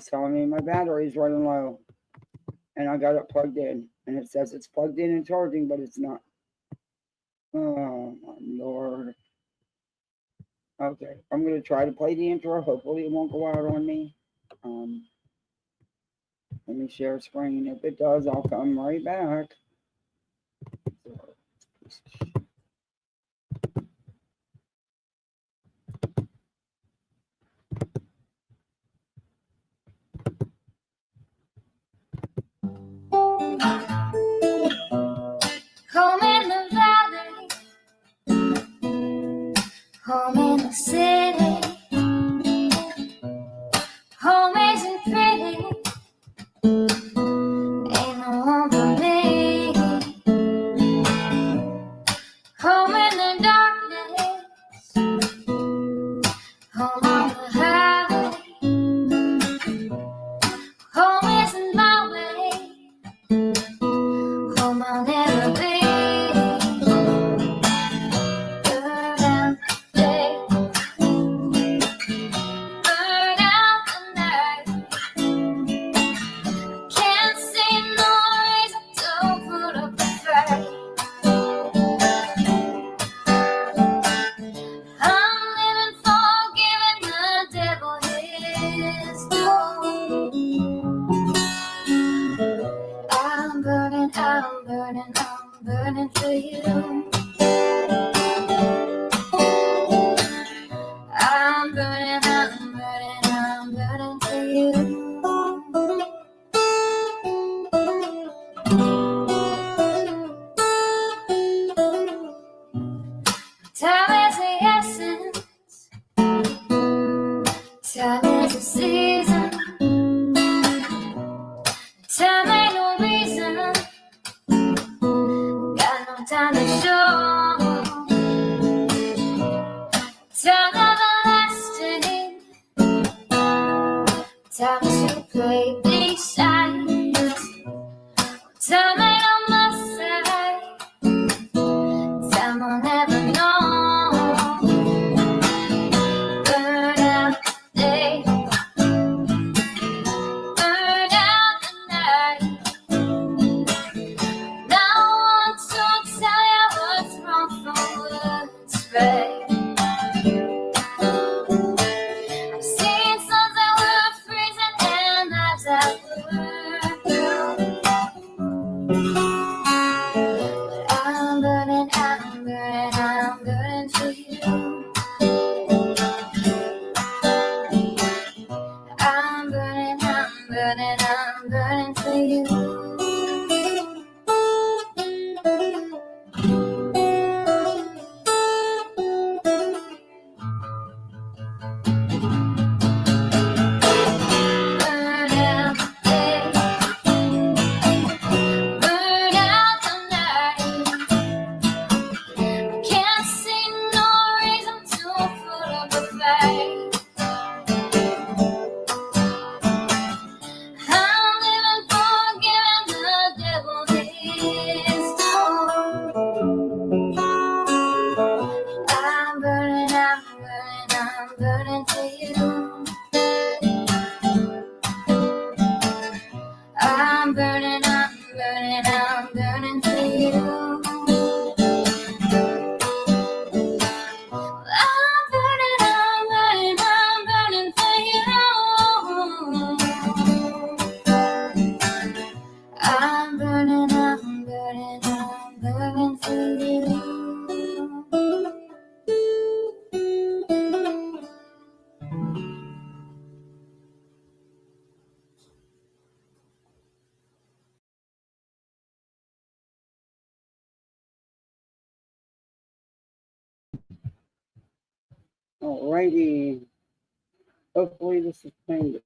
it's telling me my battery's running low, and I got it plugged in, and it says it's plugged in and charging, but it's not. Oh my lord. Okay, I'm gonna try to play the intro. Hopefully, it won't go out on me. Um, Let me share screen. If it does, I'll come right back. Home in the valley, home in the city, home isn't pretty, ain't no home for me. Home in the darkness, home on the highway, home isn't my way, home I'll never be. Burn out the day, burn out the night. Can't see no reason to put up a fight. I'm living for giving the devil his due. I'm burning for you. I'm burning for you. Time is the essence, time is the season, time ain't no reason, got no time to show. Time everlasting, time to play these sides. Time ain't on my side, time I'll never know. Burn out the day, burn out the night. Now I want to tell you what's wrong from what's right. I've seen suns that were freezing and lives that were blue. But I'm burning for you. I'm burning for you. Burn out the day, burn out the night. Can't see no reason to put up a fight. I'm living for giving the devil his due. I'm burning for you. I'm burning for you. I'm burning for you. I'm burning for you. Alrighty. Hopefully, this is playing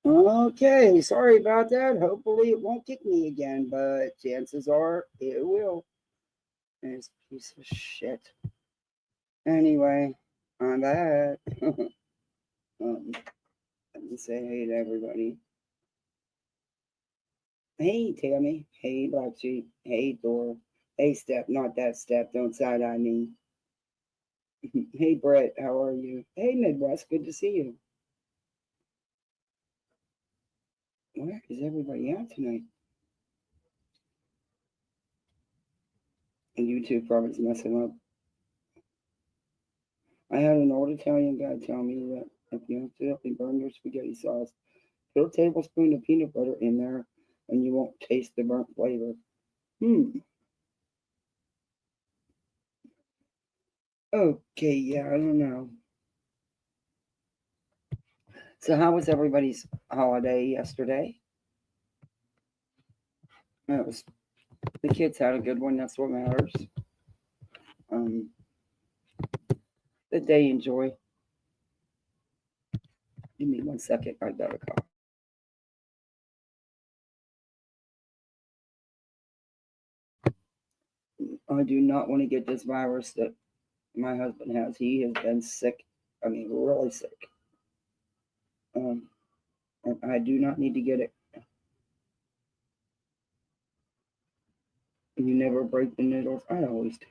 Okay, sorry about that. Hopefully it won't kick me again, but chances are it will. This piece of shit. Anyway, on that, let me say hey to everybody. Hey Tammy. Hey Black Sheep. Hey Thor. Hey Step. Not that Step. Don't side eye me. Hey Brett. How are you? Hey Midwest. Good to see you. Where is everybody at tonight? And YouTube probably messing up. I had an old Italian guy tell me that if you accidentally burn your spaghetti sauce, put a tablespoon of peanut butter in there and you won't taste the burnt flavor. Okay, yeah, I don't know. So how was everybody's holiday yesterday? It was the kids had a good one, that's what matters. Um that they enjoy. Give me 1 second, I got a call. I do not want to get this virus that my husband has. He has been sick. I mean, really sick. Um, and I do not need to get it. You never break the needles. I always do.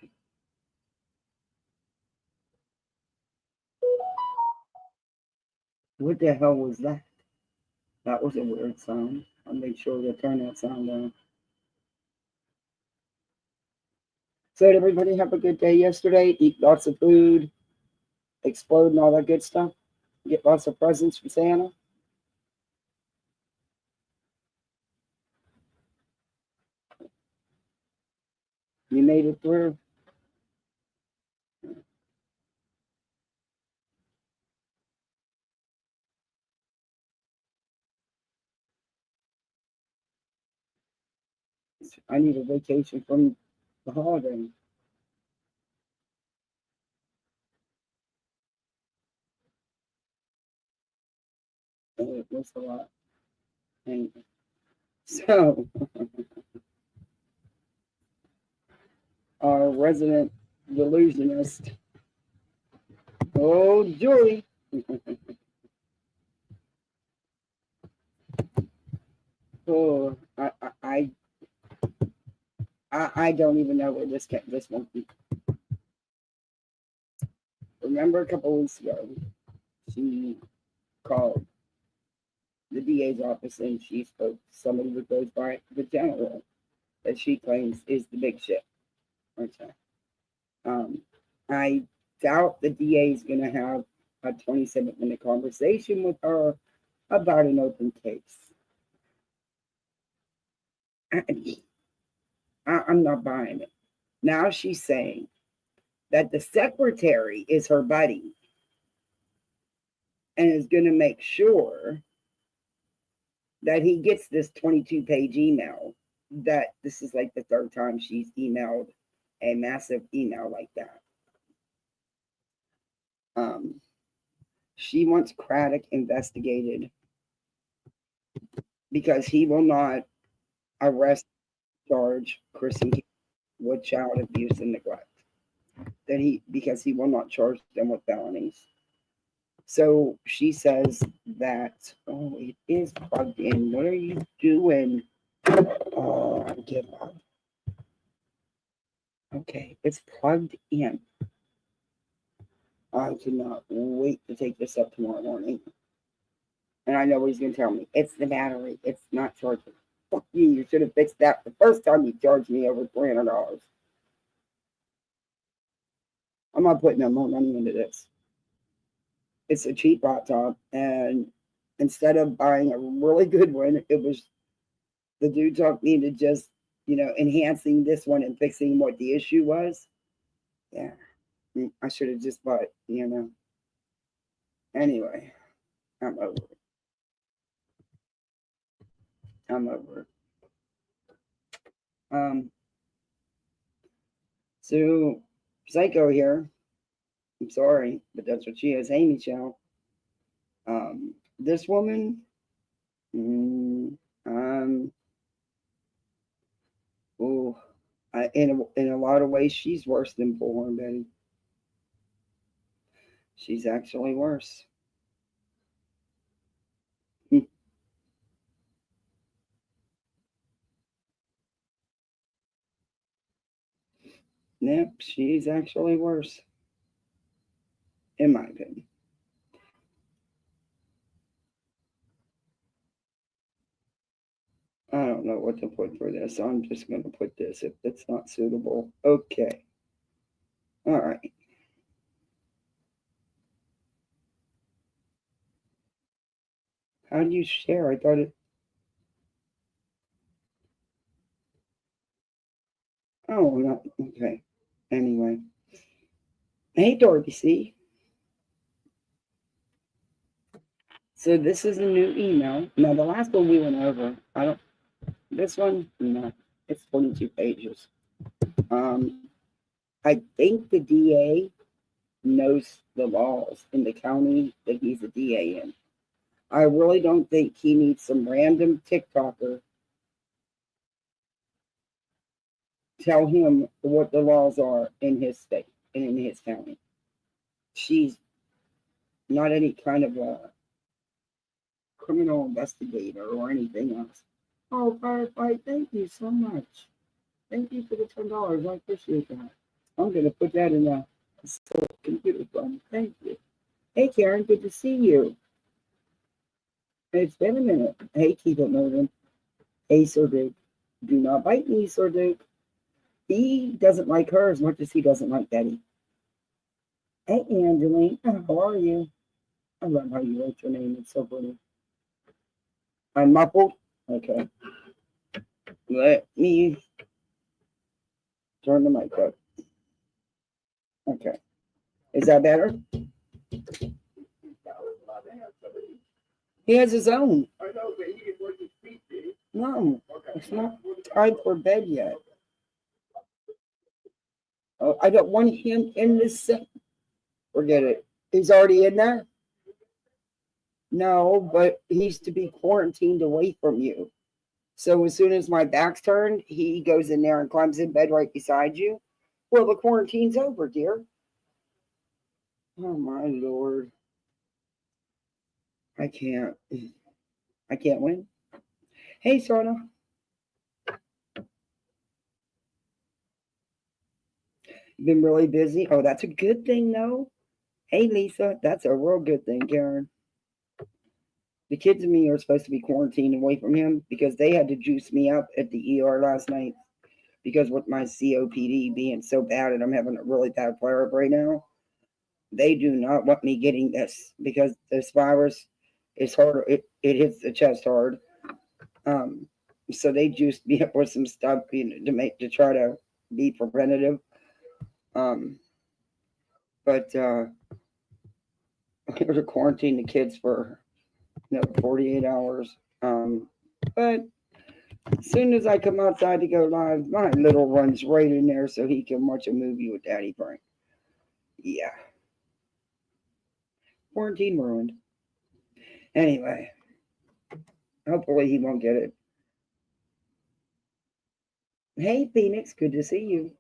What the hell was that? That was a weird sound. I'll make sure to turn that sound down. So did everybody have a good day yesterday? Eat lots of food, explode and all that good stuff? Get lots of presents from Santa? You made it through? I need a vacation from the holiday. It was a lot. And so, our resident delusionist, oh, Julie. Oh, I don't even know where this one. Remember a couple weeks ago, she called the DA's office and she spoke to somebody that goes by the general that she claims is the big shit. Okay. Um, I doubt the DA is going to have a 27-minute conversation with her about an open case. I'm not buying it. Now she's saying that the secretary is her buddy and is going to make sure that he gets this 22-page email. That this is like the third time she's emailed a massive email like that. Um, she wants Craddock investigated because he will not arrest, charge Kristen with child abuse and neglect. That he because he will not charge them with felonies. So she says that, oh, it is plugged in. What are you doing? Oh, give up. Okay, it's plugged in. I cannot wait to take this up tomorrow morning. And I know what he's going to tell me. It's the battery. It's not charging. Fuck you. You should have fixed that the first time you charged me over $300. I'm not putting no more money into this. It's a cheap laptop. And instead of buying a really good one, it was the dude talked me into just, enhancing this one and fixing what the issue was. Yeah. I should have just bought. Anyway, I'm over it. I'm over it. So Psycho here. I'm sorry, but that's what she is. Hey, Michelle. This woman Mm, um, oh, in a lot of ways, she's worse than Bullhorn Betty. She's actually worse. Yep, she's actually worse, in my opinion. I don't know what to put for this. So I'm just going to put this if it's not suitable. Okay. All right. How do you share? I thought it. Oh, not okay. Anyway, hey Dorothy, see. So this is a new email. Now the last one we went over. I don't. This one, no, it's 22 pages. Um, I think the DA knows the laws in the county that he's a DA in. I really don't think he needs some random TikToker tell him what the laws are in his state and in his county. She's not any kind of a criminal investigator or anything else. Oh, Firefly, thank you so much. Thank you for the $10. I appreciate that. I'm going to put that in a computer fund. Thank you. Hey, Karen, good to see you. It's been a minute. Hey, keep it moving. Hey, Sir Duke. Do not bite me, Sir Duke. He doesn't like her as much as he doesn't like Betty. Hey, Angeline. How are you? I love how you wrote your name. It's so pretty. I'm muffled. Okay. Let me turn the mic up. Okay. Is that better? He has his own. I know, but he can work his feet, dude. No, it's not time for bed yet. Oh, I don't want him in this set. Forget it. He's already in there? No, but he's to be quarantined away from you. So as soon as my back's turned, he goes in there and climbs in bed right beside you. Well, the quarantine's over, dear. Oh my lord. I can't. I can't win. Hey, Sona. You've been really busy. Oh, that's a good thing, though. Hey, Lisa. That's a real good thing, Karen. The kids and me are supposed to be quarantined away from him because they had to juice me up at the ER last night because with my COPD being so bad and I'm having a really bad flare up right now, they do not want me getting this because this virus is hard. It hits the chest hard. Um, so they juiced me up with some stuff to try to be preventative. Um, but we were to quarantine the kids for 48 hours. But as soon as I come outside to go live, my little runs right in there so he can watch a movie with Daddy Frank. Yeah. Quarantine ruined. Anyway, hopefully he won't get it. Hey, Phoenix, good to see you.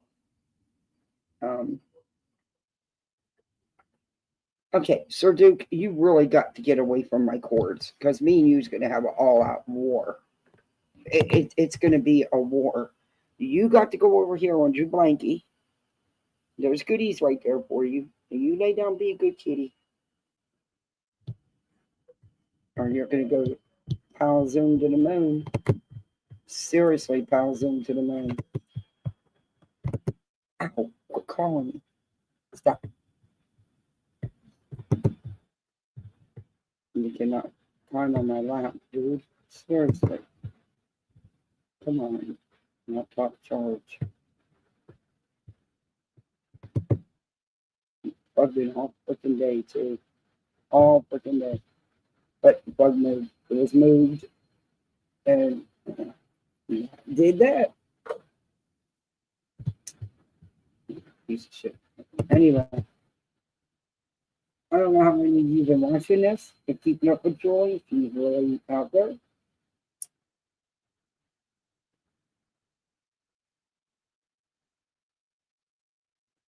Okay, Sir Duke, you really got to get away from my cords because me and you's going to have an all-out war. It's going to be a war. You got to go over here on your blankie. There's goodies right there for you. You lay down, be a good kitty. Or you're going to go pal zoom to the moon. Seriously, pal zoom to the moon. Ow, quit calling me. Stop. You cannot climb on my lap, dude. Seriously. Come on. Not top charge. Plugged in all freaking day, too. All freaking day. But the plug moved. It was moved. And did that. Piece of shit. Anyway. I don't know how many of you have been watching this and keeping up with Joy. She's really out there.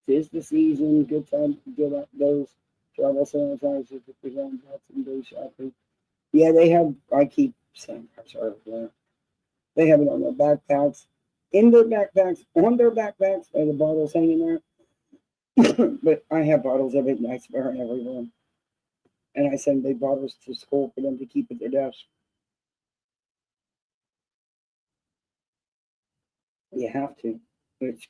'Tis the season, good time to get up those travel sanitizers to prevent deaths and do shopping. Yeah, they have, I keep saying, I'm sorry, yeah. They have it on their backpacks, in their backpacks, on their backpacks, and the bottles hanging there. But I have bottles of it and I swear in every room. And I send big bottles to school for them to keep at their desk. You have to. Which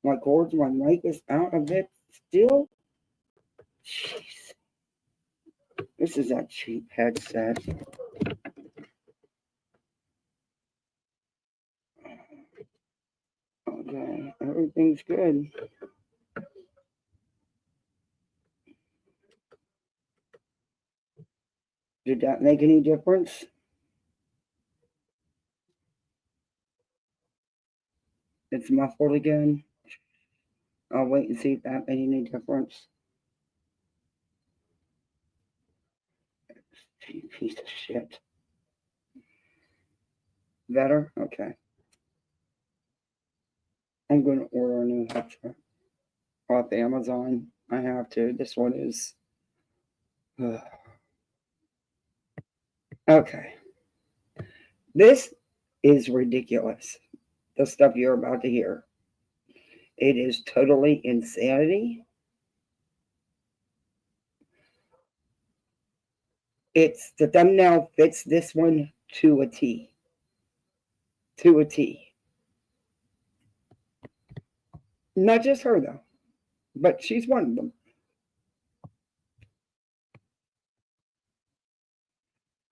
my cords, my mic is out of it still. Jeez. This is a cheap headset. Okay, everything's good. Did that make any difference? It's muffled again. I'll wait and see if that made any difference. Piece of shit. Better? Okay. I'm going to order a new headset off Amazon. I have to. This one is. Okay. This is ridiculous. The stuff you're about to hear. It is totally insanity. It's the thumbnail fits this one to a T. To a T. Not just her though, but she's one of them.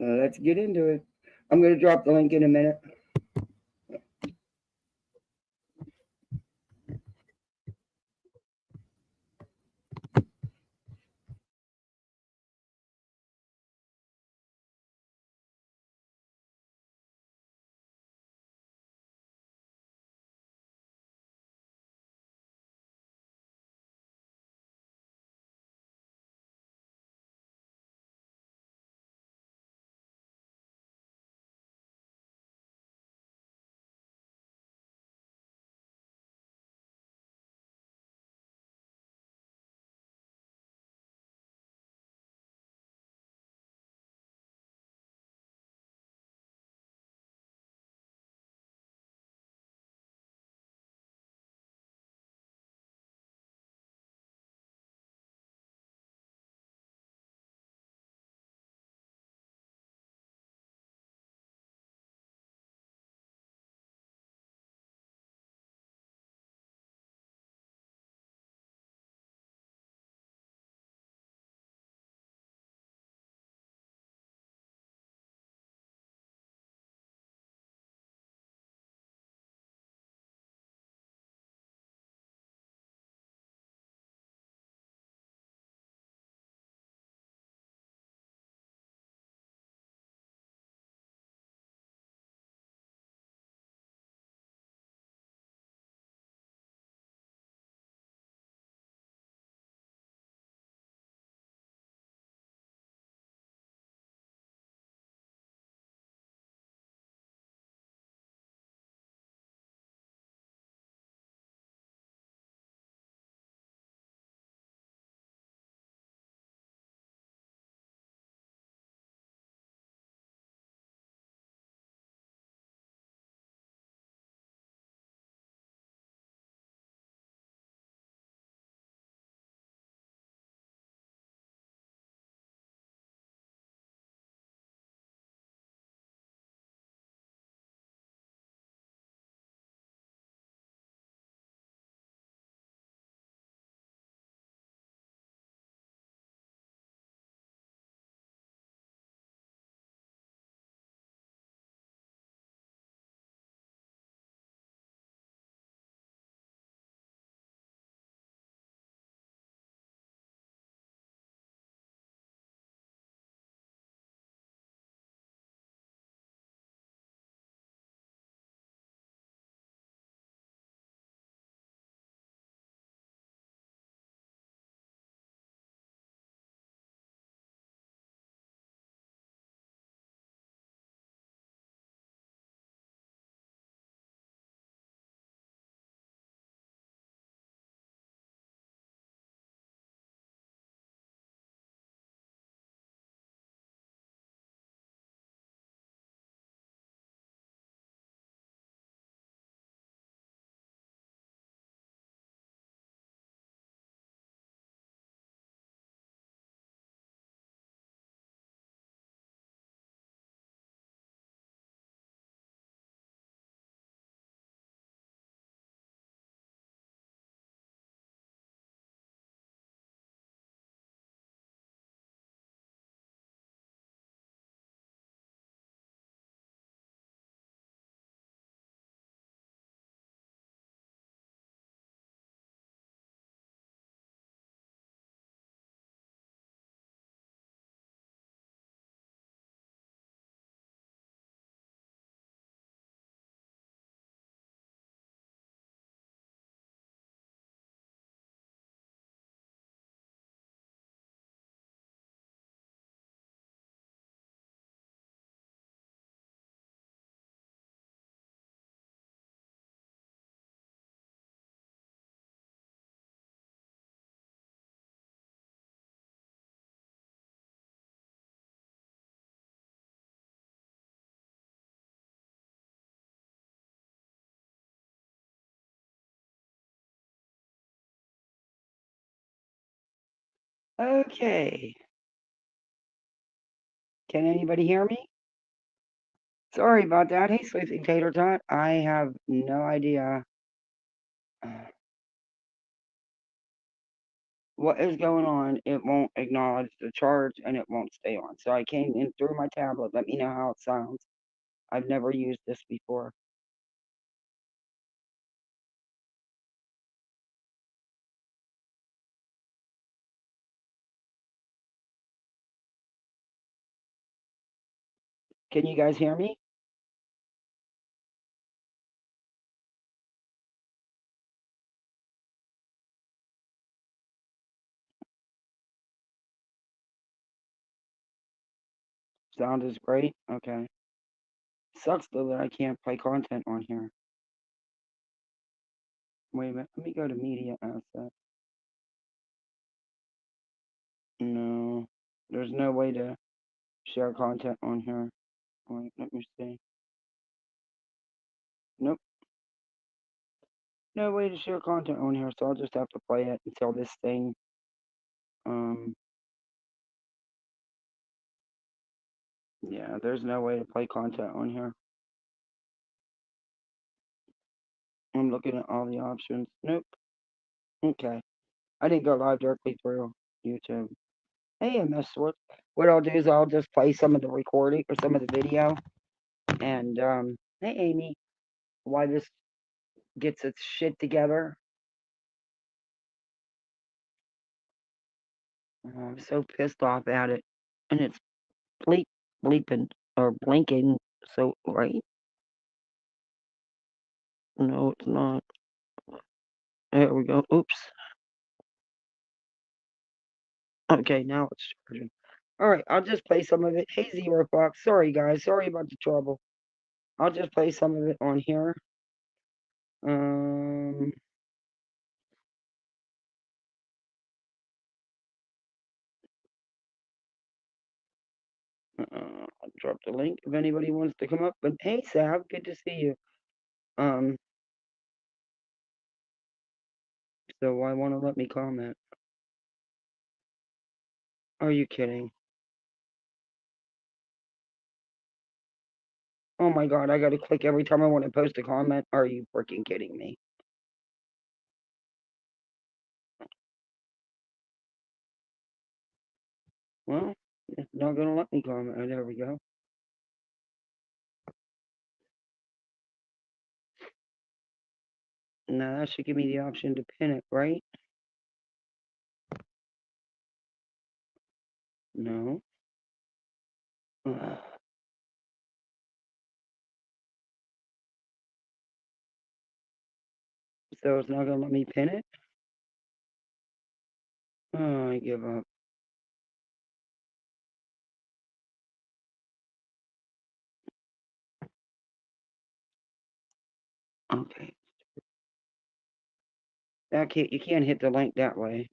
Let's get into it. I'm going to drop the link in a minute. Okay. Can anybody hear me? Sorry about that. Hey, Sleeping Tater Tot. I have no idea what is going on. It won't acknowledge the charge and it won't stay on. So I came in through my tablet. Let me know how it sounds. I've never used this before. Can you guys hear me? Sound is great. Okay. Sucks though that I can't play content on here. Wait a minute. Let me go to media assets. No. There's no way to share content on here. Wait, let me see. Nope. No way to share content on here, so I'll just have to play it until this thing yeah, there's no way to play content on here. I'm looking at all the options. Nope. Okay. I didn't go live directly through YouTube. Hey, Miss Switch. What I'll do is I'll just play some of the recording or some of the video. And hey Amy, why this gets its shit together. I'm so pissed off at it. And it's bleeping or blinking. So right? No, it's not. There we go. Oops. Okay, now it's charging. Alright, I'll just play some of it. Hey, Zero Fox. Sorry, guys. Sorry about the trouble. I'll just play some of it on here. I'll drop the link if anybody wants to come up. But hey, Sav, good to see you. So why want to let me comment? Are you kidding? Oh my god, I gotta click every time I want to post a comment. Are you freaking kidding me? Well, it's not gonna let me comment. Oh, there we go. Now that should give me the option to pin it, right? No. Ugh. So it's not gonna let me pin it? Oh, I give up. Okay. You can't hit the link that way.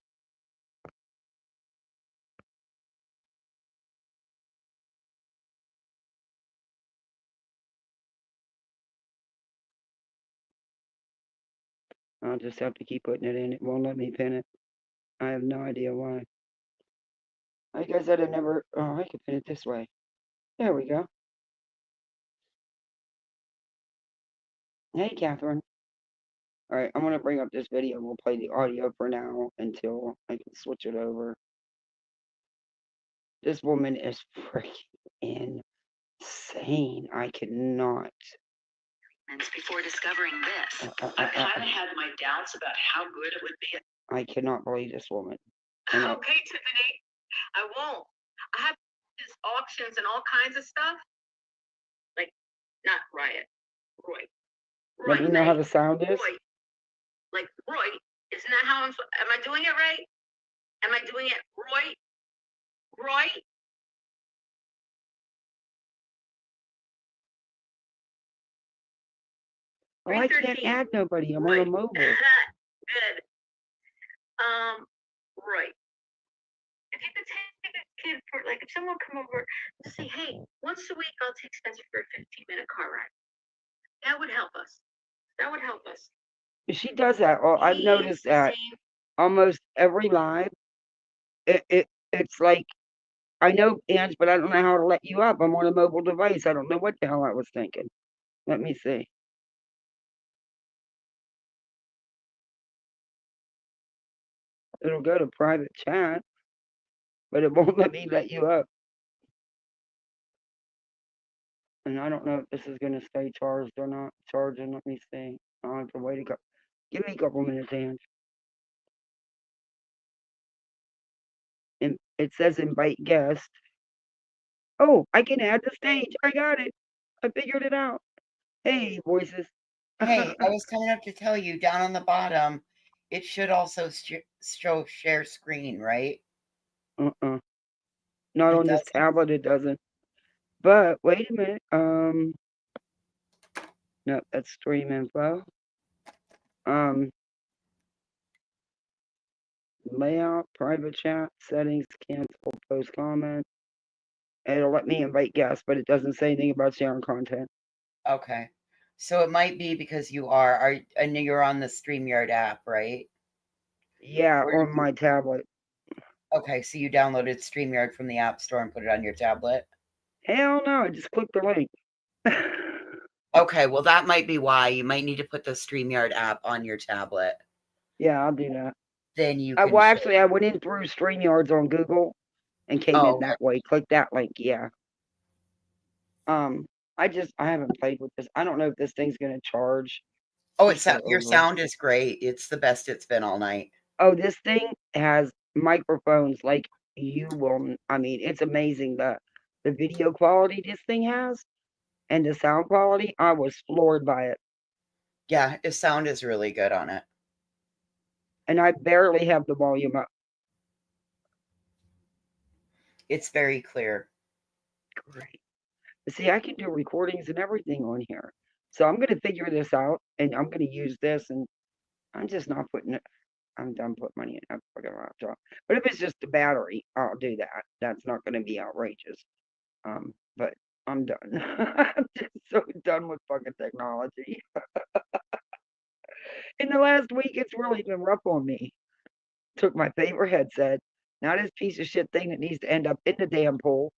I'll just have to keep putting it in. It won't let me pin it. I have no idea why. Like I said, I never. Oh, I can pin it this way. There we go. Hey, Catherine. All right, I'm gonna bring up this video. We'll play the audio for now until I can switch it over. This woman is freaking insane. I cannot. Before discovering this, I kind of had my doubts about how good it would be. I cannot believe this woman. Okay, Tiffany, I won't. I have these auctions and all kinds of stuff. Like, not Riot, Roy. Let me know how the sound is. Roy. Like, Roy, isn't that how am I doing it right? Am I doing it Roy? Roy? Oh, I can't add nobody. I'm on a mobile. Good. Roy. If you could take a kid for, like, if someone come over and say, hey, once a week I'll take Spencer for a 15-minute car ride. That would help us. That would help us. She does that. Well, I've noticed that almost every live, It's like I know ants, but I don't know how to let you up. I'm on a mobile device. I don't know what the hell I was thinking. Let me see. It'll go to private chat, but it won't let me let you up. And I don't know if this is going to stay charged or not. Charging, let me see. I'll have to wait a couple. Give me a couple minutes, Ange. And it says invite guest. Oh, I can add the stage. I got it. I figured it out. Hey, voices. Hey, I was coming up to tell you down on the bottom, it should also show share screen, right? uh-uh. Not It on this doesn't. tablet, it doesn't. But wait a minute. No, that's stream info. Um, Layout, private chat, settings, cancel, post comment. It'll let me invite guests, but it doesn't say anything about sharing content. Okay. So it might be because you are I know you're on the StreamYard app, right? Yeah, Or on my tablet. okay, so you downloaded StreamYard from the App Store and put it on your tablet? Hell no, I just clicked the link. Okay, well that might be why. You might need to put the StreamYard app on your tablet. Yeah, I'll do that. Then you can Well, share. actually, I went in through StreamYards on Google and came Oh, in that way. Click that link. Yeah. Um, I haven't played with this. I don't know if this thing's gonna charge. oh, Let's go your over. sound is great. It's the best it's been all night. Oh, this thing has microphones like you will. I mean, it's amazing the video quality this thing has and the sound quality. I was floored by it, Yeah, the sound is really good on it. and I barely have the volume up. It's very clear. Great. See, I can do recordings and everything on here. So I'm gonna figure this out, and I'm gonna use this, and I'm just not putting it. I'm done putting money in that fucking laptop. But if it's just the battery, I'll do that. That's not gonna be outrageous. But I'm done. I'm just so done with fucking technology. In the last week, it's really been rough on me. Took my favorite headset, now this piece of shit thing that needs to end up in the damn pool,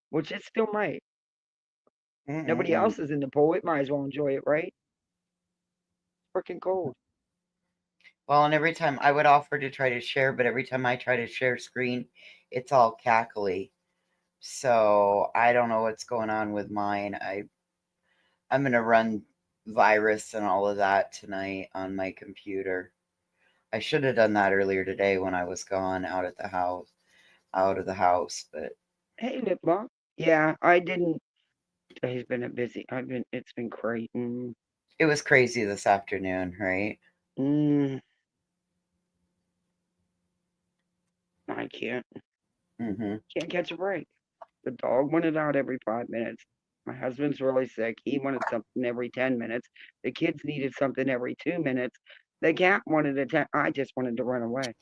which it still might. Nobody Mm-mm-mm. else is in the pool. It might as well enjoy it, right? Freaking cold. Well, and every time I would offer to try to share, but every time I try to share screen, it's all cackly. So I don't know what's going on with mine. I'm gonna run virus and all of that tonight on my computer. I should have done that earlier today when I was gone out of the house, but Hey, lip balm. Yeah, I didn't. Today's been a busy. It's been great. it was crazy this afternoon, right? Mm, I Mm-hmm. can't catch a break. The dog wanted out every 5 minutes. My husband's really sick. He wanted something every 10 minutes. The kids needed something every 2 minutes. The cat wanted I just wanted to run away.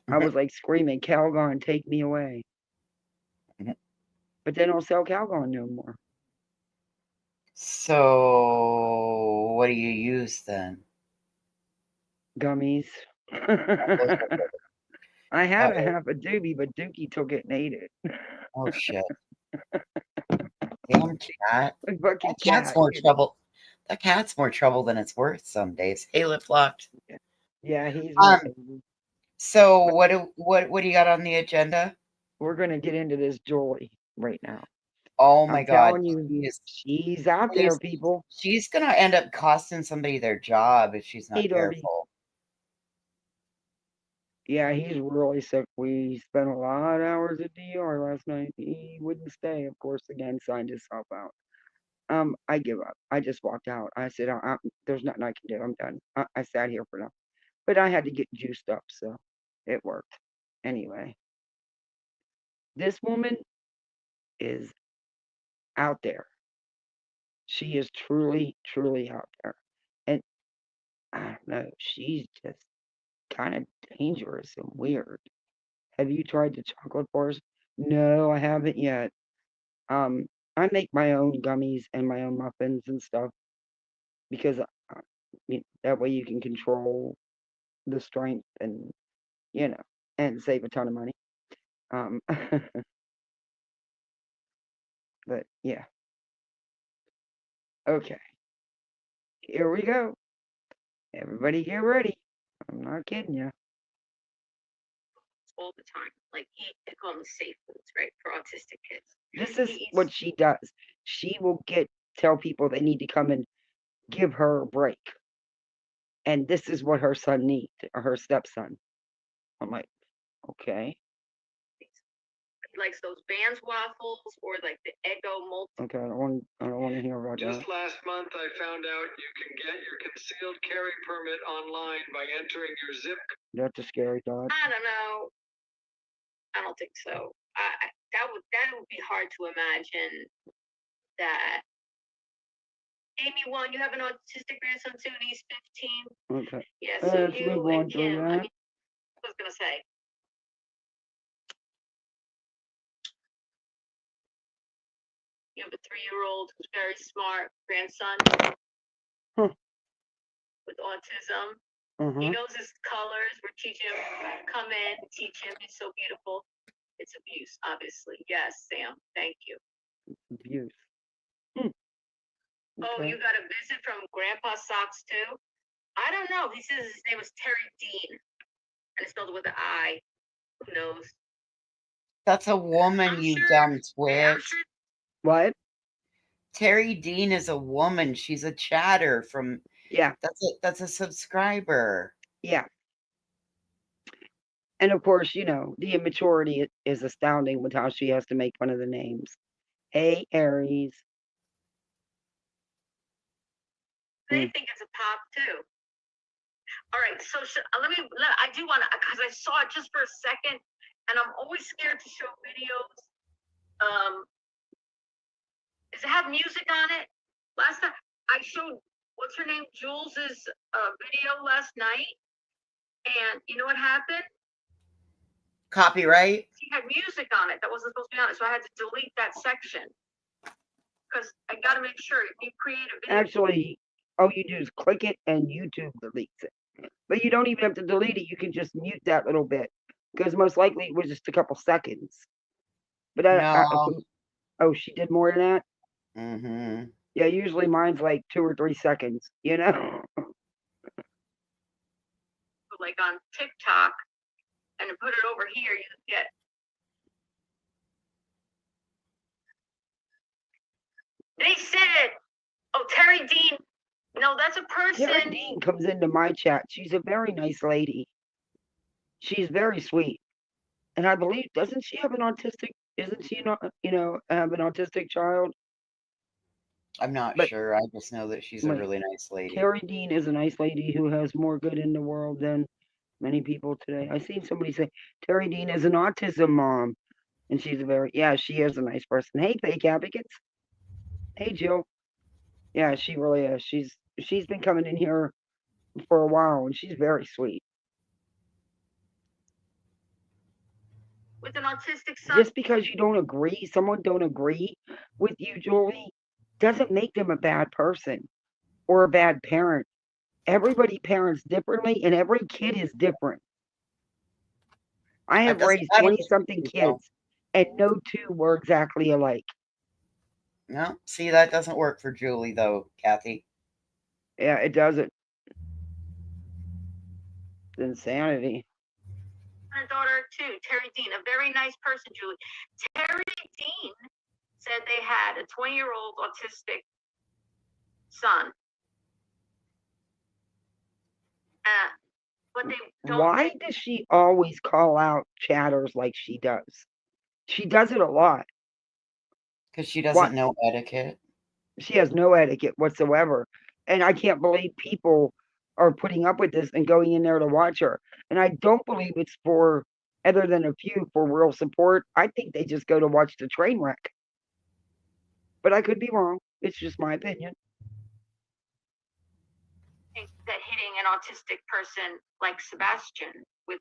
I was like screaming, Calgon, take me away. But they don't sell Calgon no more. So what do you use then? Gummies. I had a Oh, half a doobie, but Dookie took it and ate it. oh shit. Damn cat. A fucking That cat's cat. more trouble. That cat's more trouble than it's worth some days. Hey, lip locked. Yeah, he's Um, really. so But what do you got on the agenda? we're gonna get into this Jolie right now. Oh my I'm god. telling you, She is she's out there, she's people. she's gonna end up costing somebody their job if she's Hey, not Darby. careful. Yeah, he's really sick. We spent a lot of hours at DR last night. He wouldn't stay, of course, again, signed himself out. I give up. I just walked out. I said, there's nothing I can do. I'm done. I sat here for now. But I had to get juiced up, so it worked. Anyway, this woman is out there. She is truly, truly out there. And I don't know, she's just kind of dangerous and weird. Have you tried the chocolate bars? No, I haven't yet. Um, I make my own gummies and my own muffins and stuff because that way you can control the strength and you know. and save a ton of money. But yeah. Okay. Here we go. Everybody get ready. I'm not kidding you. all the time. Like they call them safe foods, right, for autistic kids. This is He eats- what she does. She will tell people they need to come and give her a break. And this is what her son needs, or her stepson. I'm like, okay, likes those Vans waffles or like the Eggo multi. okay, I don't want to hear about Just that. last month, I found out you can get your concealed carry permit online by entering your zip code. That's a scary thought. I don't know. I don't think so. That would be hard to imagine that. Amy, one, you have an autistic grandson too, and he's 15. Okay. Yeah, so Let's you move on and through him. I that. mean, I was gonna say. You have a 3-year-old who's very smart grandson Huh. with autism. He Uh-huh. knows his colors. We're teaching him, come in, teach him. He's so beautiful. It's abuse, obviously. Yes, Sam. Thank you. Abuse. Oh, Okay. you got a visit from Grandpa Socks too? I don't know. He says his name was Terry Dean, and it's spelled with an I. Who knows? That's a woman, I'm you sure- dumb I'm twit. sure What? Terry Dean is a woman. She's a chatter from. Yeah. That's a subscriber. Yeah. And of course, the immaturity is astounding with how she has to make fun of the names. Hey, Aries. they think it's a pop too. All right, so I do want to, because I saw it just for a second, and I'm always scared to show videos. Does it have music on it? Last time I showed, what's her name, Jules's video last night, and you know what happened? Copyright? She had music on it that wasn't supposed to be on it, so I had to delete that section. Because I got to make sure if you create a video. Actually, all you do is click it and YouTube deletes it. But you don't even have to delete it. You can just mute that little bit. Because most likely it was just a couple seconds. But oh, she did more than that? Mm-hmm. Yeah, usually mine's like 2 or 3 seconds, Like on TikTok, and to put it over here, you get. They said, oh, Terry Dean. No, that's a person. Terry Dean comes into my chat. She's a very nice lady. She's very sweet. And I believe, doesn't she have an autistic, isn't she not, have an autistic child? I'm not But- sure. I just know that she's a Wait, really nice lady. Terry Dean is a nice lady who has more good in the world than many people today. I seen somebody say, Terry Dean is an autism mom. And she's she is a nice person. Hey, fake advocates. Hey, Jill. Yeah, she really is. She's been coming in here for a while, and she's very sweet. With an autistic son. Just because someone don't agree with you, Julie, doesn't make them a bad person or a bad parent. Everybody parents differently, and every kid is different. I have doesn't raised matter 20-something with people. kids, and no two were exactly alike. No, see, that doesn't work for Julie, though, Kathy. Yeah, it doesn't. It's insanity. My daughter too, Terry Dean, a very nice person, Julie. Terry Dean said they had a 20-year-old autistic son. But they don't. Why does she always call out chatters like she does? She does it a lot. Because she doesn't know etiquette. She has no etiquette whatsoever. And I can't believe people are putting up with this and going in there to watch her. And I don't believe it's for, other than a few, for real support. I think they just go to watch the train wreck. But I could be wrong. It's just my opinion. Think that hitting an autistic person like Sebastian with.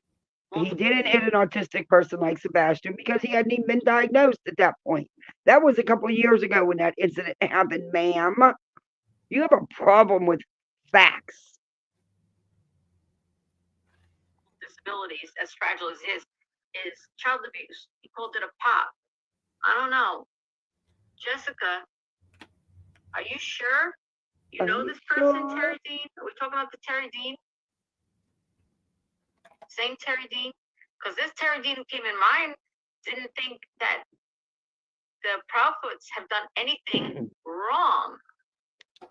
He didn't hit an autistic person like Sebastian because he hadn't even been diagnosed at that point. That was a couple of years ago when that incident happened, ma'am. You have a problem with facts. disabilities, as fragile as his, is child abuse. He called it a pop. I don't know. Jessica, are you sure? You Are know you this person, sure? Terry Dean? Are we talking about the Terry Dean? Same Terry Dean? Because this Terry Dean who came in mine didn't think that the Proudfoots have done anything wrong.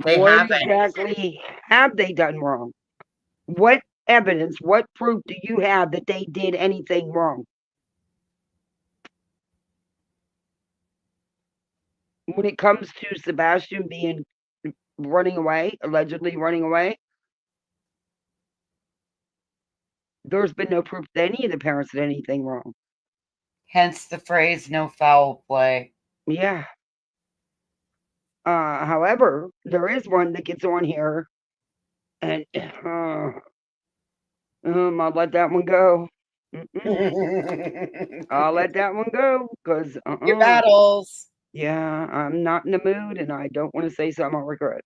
They What haven't. exactly have they done wrong? What evidence, what proof do you have that they did anything wrong? When it comes to Sebastian being running away, allegedly running away, there's been no proof that any of the parents did anything wrong. Hence the phrase "no foul play." Yeah. However, there is one that gets on here, and I'll let that one go. I'll let that one go because Your battles. yeah, I'm not in the mood, and I don't want to say something I'll regret.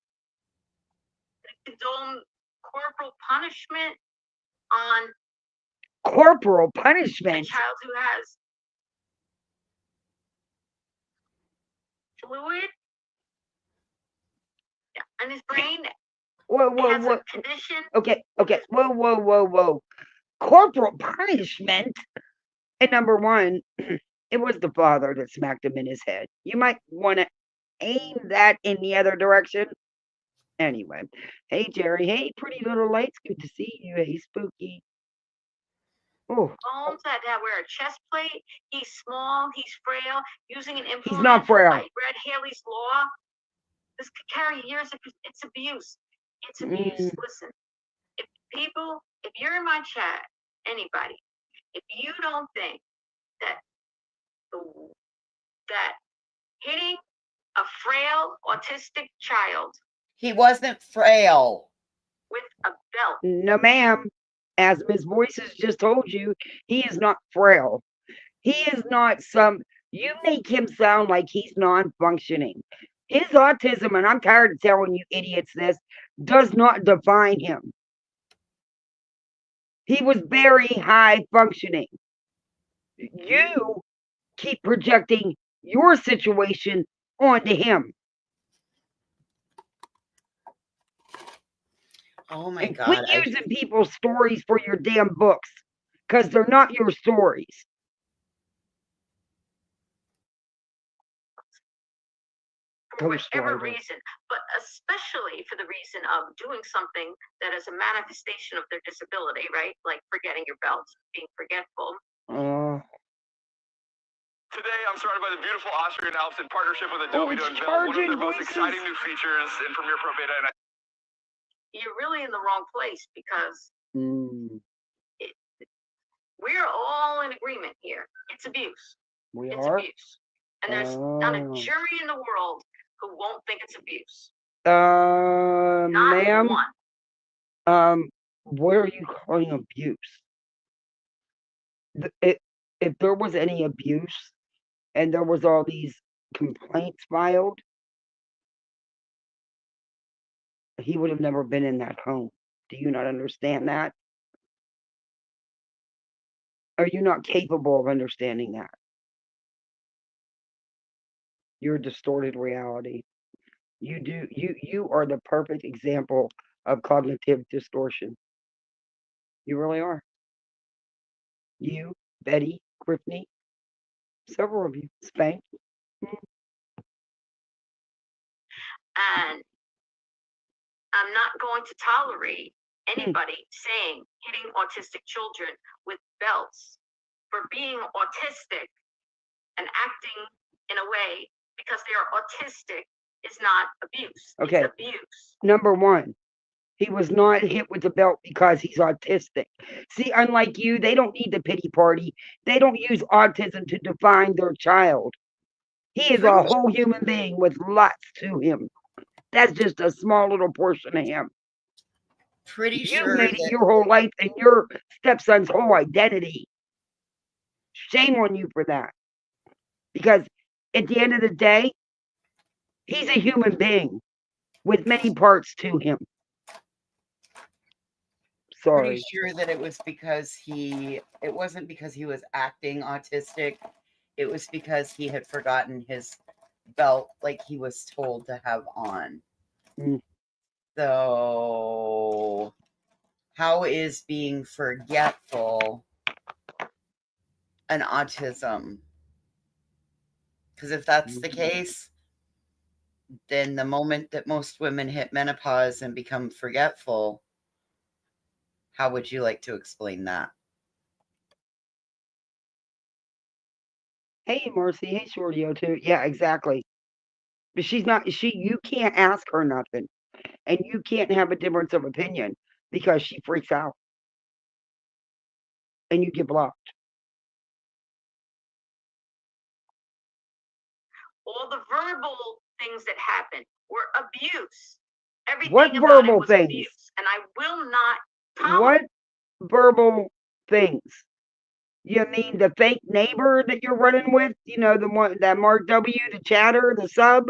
Condone corporal punishment on Corporal a punishment. child who has fluid in his brain, Whoa, has a condition. Okay. Whoa. Corporal punishment. And number one, it was the father that smacked him in his head. You might want to aim that in the other direction. Anyway, hey Jerry, hey pretty little lights, good to see you. Hey Spooky. Oh, Bones that wear a chest plate. He's small. He's frail. Using an implement. he's not frail. I read Haley's Law. This could carry years. It's abuse. It's abuse. Listen, if you're in my chat, anybody, if you don't think that hitting a frail autistic child He wasn't frail. with a belt, No, ma'am. As Ms. Voices just told you, he is not frail. He is not you make him sound like he's non-functioning. His autism, and I'm tired of telling you idiots this, does not define him. He was very high functioning. You keep projecting your situation onto him. Oh my And God. quit using people's stories for your damn books, because they're not your stories. for whatever reason, but especially for the reason of doing something that is a manifestation of their disability, right? Like forgetting your belt, being forgetful. Today, I'm surrounded by the beautiful Austrian Alps in partnership with Adobe to unveil one of their most exciting new features in Premiere Pro Beta. And you're really in the wrong place because we're all in agreement here. It's abuse. It's abuse. And there's not a jury in the world who won't think it's abuse. Not ma'am, one. what are you calling abuse? If there was any abuse and there was all these complaints filed, he would have never been in that home. Do you not understand that? Are you not capable of understanding that? Your distorted reality. You are the perfect example of cognitive distortion. You really are. You, Betty, Griffney, several of you, Spank. And I'm not going to tolerate anybody saying hitting autistic children with belts for being autistic and acting in a way because they are autistic is not abuse. Okay. It's abuse. Number one, he was not hit with the belt because he's autistic. See, unlike you, they don't need the pity party. They don't use autism to define their child. He is a whole human being with lots to him. That's just a small little portion of him. Pretty You sure made it your whole life and your stepson's whole identity. Shame on you for that. Because at the end of the day, he's a human being with many parts to him. Sorry. sure that it was because it wasn't because he was acting autistic. It was because he had forgotten his belt like he was told to have on. Mm. So, how is being forgetful an autism? Because if that's the case, then the moment that most women hit menopause and become forgetful, how would you like to explain that? Hey, Marcy. Hey, Shorty too. Yeah, exactly. But you can't ask her nothing. And you can't have a difference of opinion because she freaks out. And you get blocked. All the verbal things that happened were abuse. Everything What about it verbal was things? abuse, and I will not tolerate. What verbal things? You mean the fake neighbor that you're running with? You know, the one that Mark W, the chatter, the sub?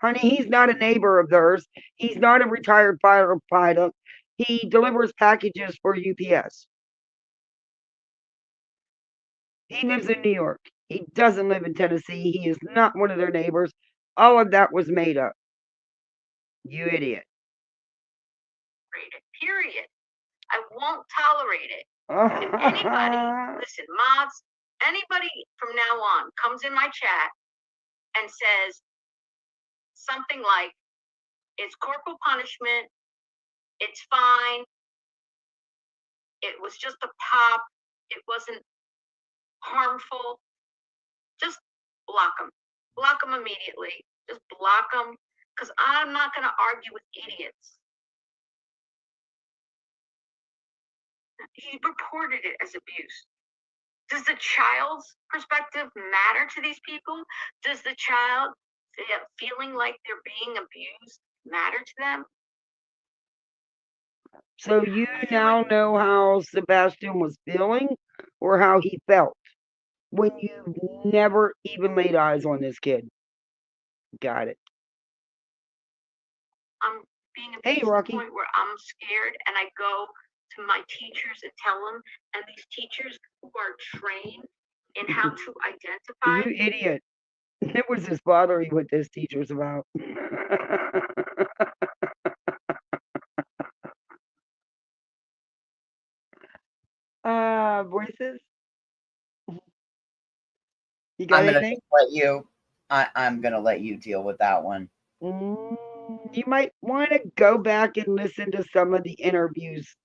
Honey, he's not a neighbor of theirs. He's not a retired firefighter. He delivers packages for UPS. He lives in New York. He doesn't live in Tennessee. He is not one of their neighbors. All of that was made up. You idiot. Period. I won't tolerate it. If anybody, listen, mods, anybody from now on comes in my chat and says something like, it's corporal punishment, it's fine, it was just a pop, it wasn't harmful, just block them. Block them immediately. Just block them, because I'm not going to argue with idiots. He reported it as abuse. Does the child's perspective matter to these people? Does the child feeling like they're being abused matter to them? So you now know how Sebastian was feeling or how he felt when you never even laid eyes on this kid. Got it. I'm being Hey, abused to the Rocky. point where I'm scared and I go to my teachers and tell them, and these teachers who are trained in how to identify. You idiot. It was just bothering what this teacher's about. Voices? You got I'm gonna anything? let you. I'm gonna let you deal with that one. You might want to go back and listen to some of the interviews,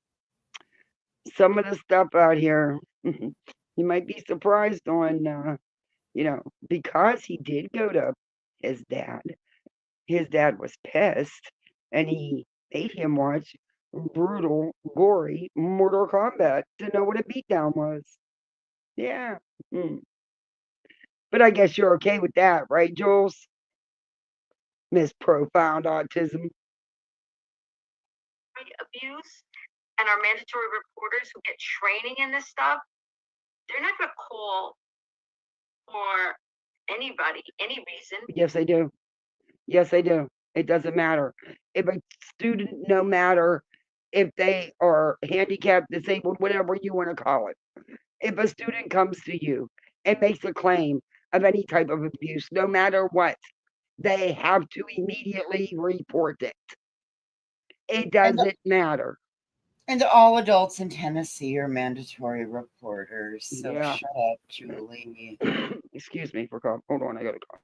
some of the stuff out here. You might be surprised on, because he did go to his dad. His dad was pissed, and he made him watch brutal, gory Mortal Kombat to know what a beatdown was. Yeah. But I guess you're okay with that, right, Jules? Miss Profound Autism. Abuse and our mandatory reporters who get training in this stuff, they're not going to call for anybody, any reason. Yes, they do. Yes, they do. It doesn't matter. If a student, no matter if they are handicapped, disabled, whatever you want to call it, if a student comes to you and makes a claim of any type of abuse, no matter what, they have to immediately report it. It doesn't matter. And all adults in Tennessee are mandatory reporters. So Yeah. shut up, Julie. Excuse me for calling. Hold on, I got to call.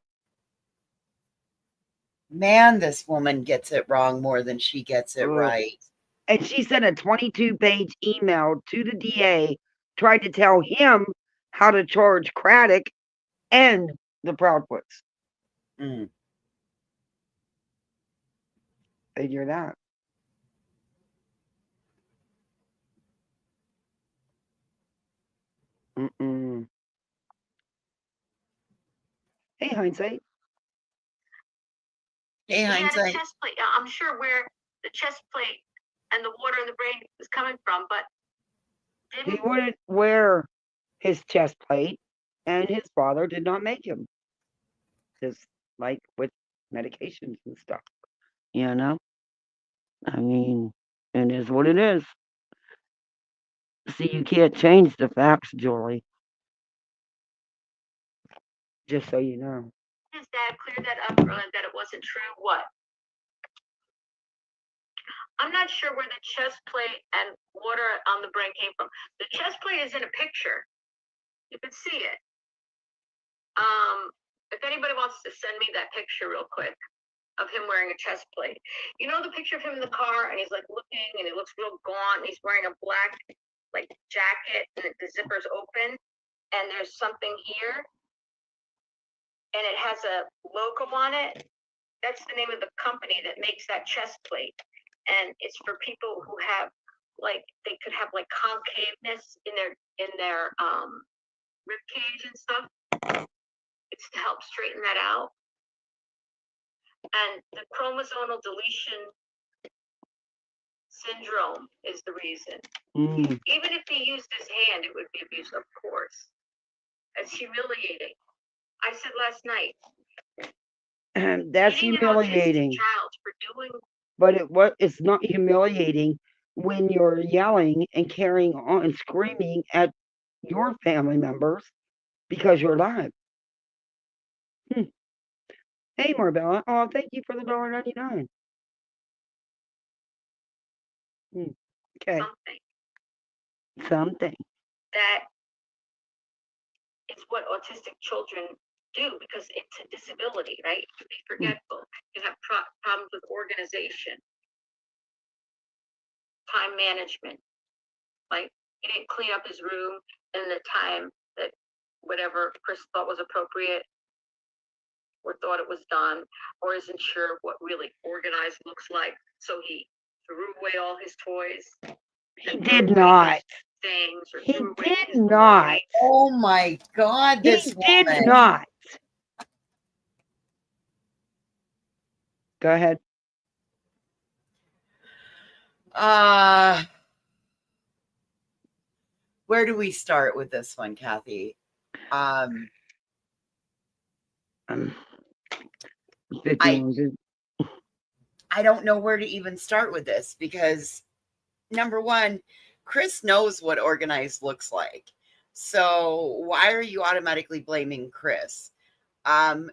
Man, this woman gets it wrong more than she gets it right. And she sent a 22-page email to the DA, tried to tell him how to charge Craddock and the Proudfoots. Figure that. Hey, Hindsight. Hey, He had a Hindsight. chest plate. I'm sure where the chest plate and the water in the brain is coming from, but He wouldn't wear his chest plate, and his father did not make him. Just like with medications and stuff. You know? I mean, it is what it is. See, you can't change the facts, Julie. Just so you know. His dad cleared that up, or that it wasn't true. What? I'm not sure where the chest plate and water on the brain came from. The chest plate is in a picture. You can see it. If anybody wants to send me that picture real quick of him wearing a chest plate. You know the picture of him in the car, and he's like looking, and he looks real gaunt, and he's wearing a black like jacket, and the zipper's open, and there's something here, and it has a logo on it. That's the name of the company that makes that chest plate, and it's for people who have like they could have like concaveness in their rib cage and stuff. It's to help straighten that out. And the chromosomal deletion syndrome is the reason. Even if he used his hand, it would be abuse, of course. It's humiliating. I said last night. That's hitting an autistic humiliating. child for doing. But it's not humiliating when you're yelling and carrying on and screaming at your family members because you're alive. Hey, Marbella. Oh, thank you for the $1.99. Okay. Something. That is what autistic children do because it's a disability, right? You can be forgetful. You have problems with organization, time management. Like he didn't clean up his room in the time that whatever Chris thought was appropriate or thought it was done, or isn't sure what really organized looks like. So he threw away all his toys. He did not. Things, or He threw away did his not. belongings. Oh my God, this He did woman. not. Go ahead. Where do we start with this one, Kathy? 15. I don't know where to even start with this because number one, Chris knows what organized looks like. So why are you automatically blaming Chris?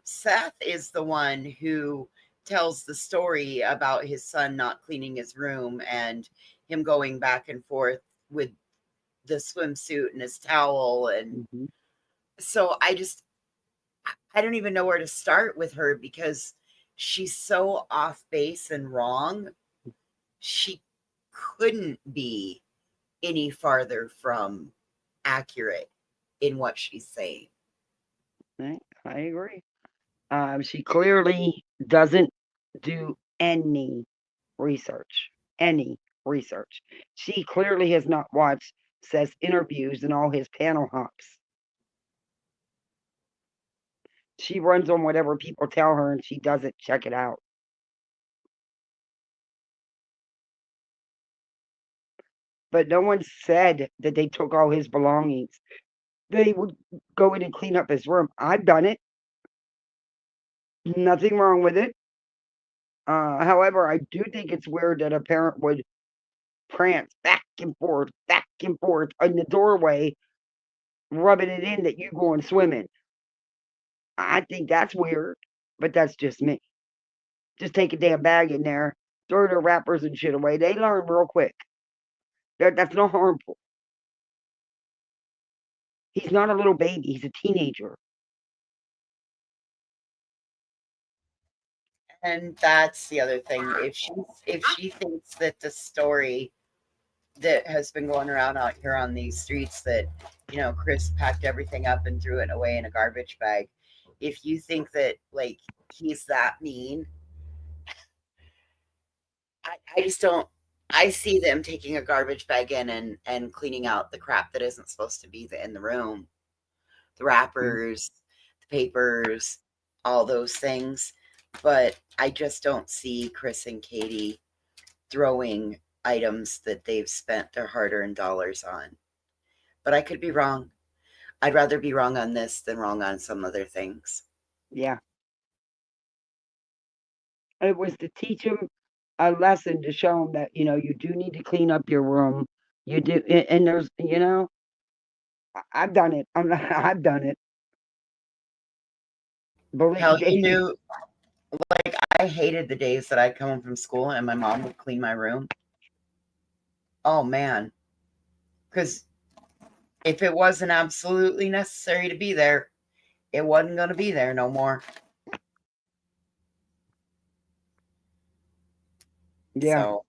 Seth is the one who tells the story about his son not cleaning his room and him going back and forth with the swimsuit and his towel. And so I don't even know where to start with her because she's so off base and wrong. She couldn't be any farther from accurate in what she's saying. I agree. She clearly doesn't do any research. She clearly has not watched Seth's interviews and all his panel hops. She runs on whatever people tell her and she doesn't check it out. But no one said that they took all his belongings. They would go in and clean up his room. I've done it. Nothing wrong with it. However, I do think it's weird that a parent would prance back and forth in the doorway, rubbing it in that you're going swimming. I think that's weird, but that's just me. Just take a damn bag in there, throw their wrappers and shit away. They learn real quick. That's not harmful. He's not a little baby. He's a teenager. And that's the other thing. If she thinks that the story that has been going around out here on these streets that, Chris packed everything up and threw it away in a garbage bag. If you think that like he's that mean, I just don't. I see them taking a garbage bag in and cleaning out the crap that isn't supposed to be in the room, the wrappers, the papers, all those things. But I just don't see Chris and Katie throwing items that they've spent their hard-earned dollars on. But I could be wrong. I'd rather be wrong on this than wrong on some other things. Yeah. It was to teach him a lesson to show him that, you do need to clean up your room You do, and there's, I've done it. I've done it. Hell, you Believe me. knew, like, I hated the days that I'd come home from school and my mom would clean my room. Oh, man. Because if it wasn't absolutely necessary to be there, it wasn't going to be there no more. Yeah. So,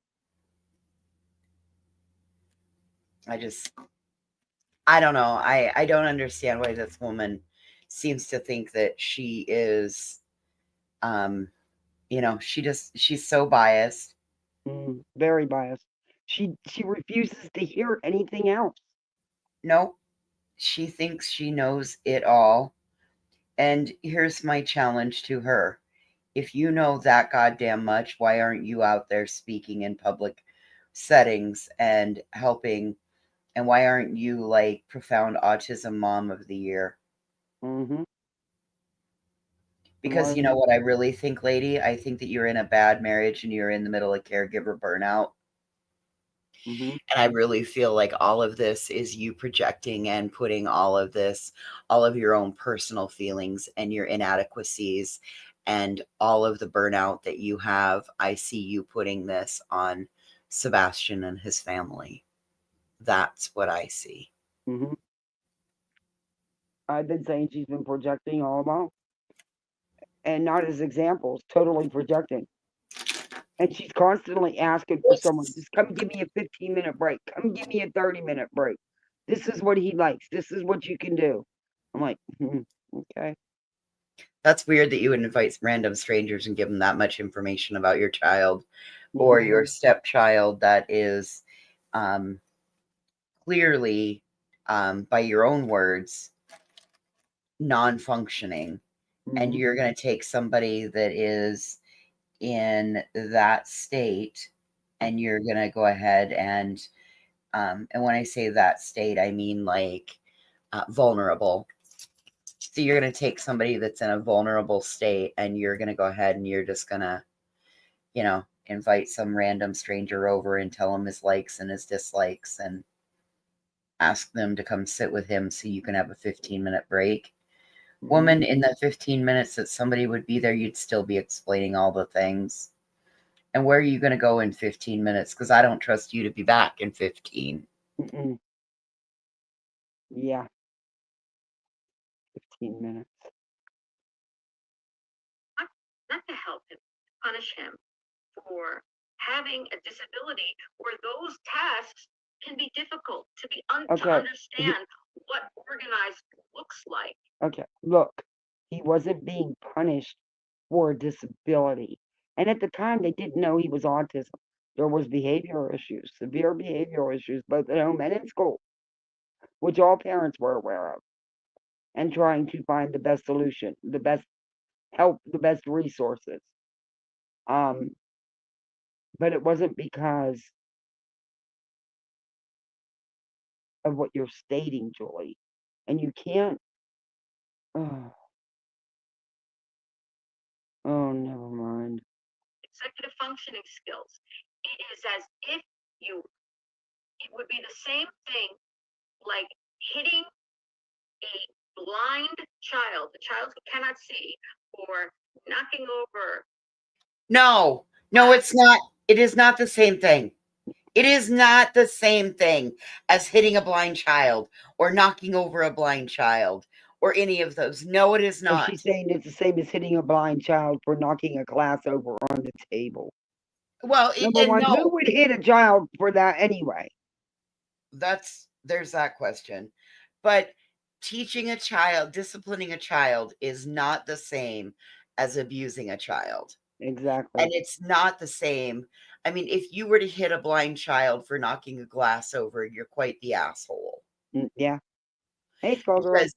I don't know. I don't understand why this woman seems to think that she is, she's so biased. Very biased. She refuses to hear anything else. No, she thinks she knows it all. And here's my challenge to her. If you know that goddamn much, why aren't you out there speaking in public settings and helping? And why aren't you like profound autism mom of the year? Mm-hmm. Because you know what I really think, lady? I think that you're in a bad marriage and you're in the middle of caregiver burnout. Mm-hmm. And I really feel like all of this is you projecting and putting all of your own personal feelings and your inadequacies and all of the burnout that you have. I see you putting this on Sebastian and his family. That's what I see. Mm-hmm. I've been saying she's been projecting all along. And not as examples, totally projecting. And she's constantly asking for someone, just come give me a 15-minute break. Come give me a 30-minute break. This is what he likes. This is what you can do. I'm like, okay. That's weird that you would invite random strangers and give them that much information about your child or your stepchild that is clearly, by your own words, non-functioning. And you're going to take somebody that is in that state and you're going to go ahead and when I say that state, I mean like vulnerable. So you're going to take somebody that's in a vulnerable state and you're going to go ahead and you're just going to, invite some random stranger over and tell him his likes and his dislikes and ask them to come sit with him so you can have a 15-minute break. Woman, in the 15 minutes that somebody would be there, you'd still be explaining all the things. And where are you going to go in 15 minutes? Because I don't trust you to be back in 15. Yeah. 15 minutes. Not to help him, punish him for having a disability where those tasks can be difficult to understand what organized looks like. Okay, look, he wasn't being punished for a disability. And at the time, they didn't know he was autism. There was behavioral issues, severe behavioral issues, both at home and in school, which all parents were aware of, and trying to find the best solution, the best help, the best resources. But it wasn't because of what you're stating, Julie. And you can't. Oh, never mind. Executive functioning skills. It is as if it would be the same thing like hitting a blind child, a child who cannot see, or knocking over. No, it's not. It is not the same thing. It is not the same thing as hitting a blind child or knocking over a blind child or any of those. No, it is not. So she's saying it's the same as hitting a blind child for knocking a glass over on the table. Well, Number one, who would hit a child for that anyway? There's that question. But teaching a child, disciplining a child is not the same as abusing a child. Exactly. And it's not the same. I mean, if you were to hit a blind child for knocking a glass over, you're quite the asshole. Yeah. Hey, Skull Girl. Because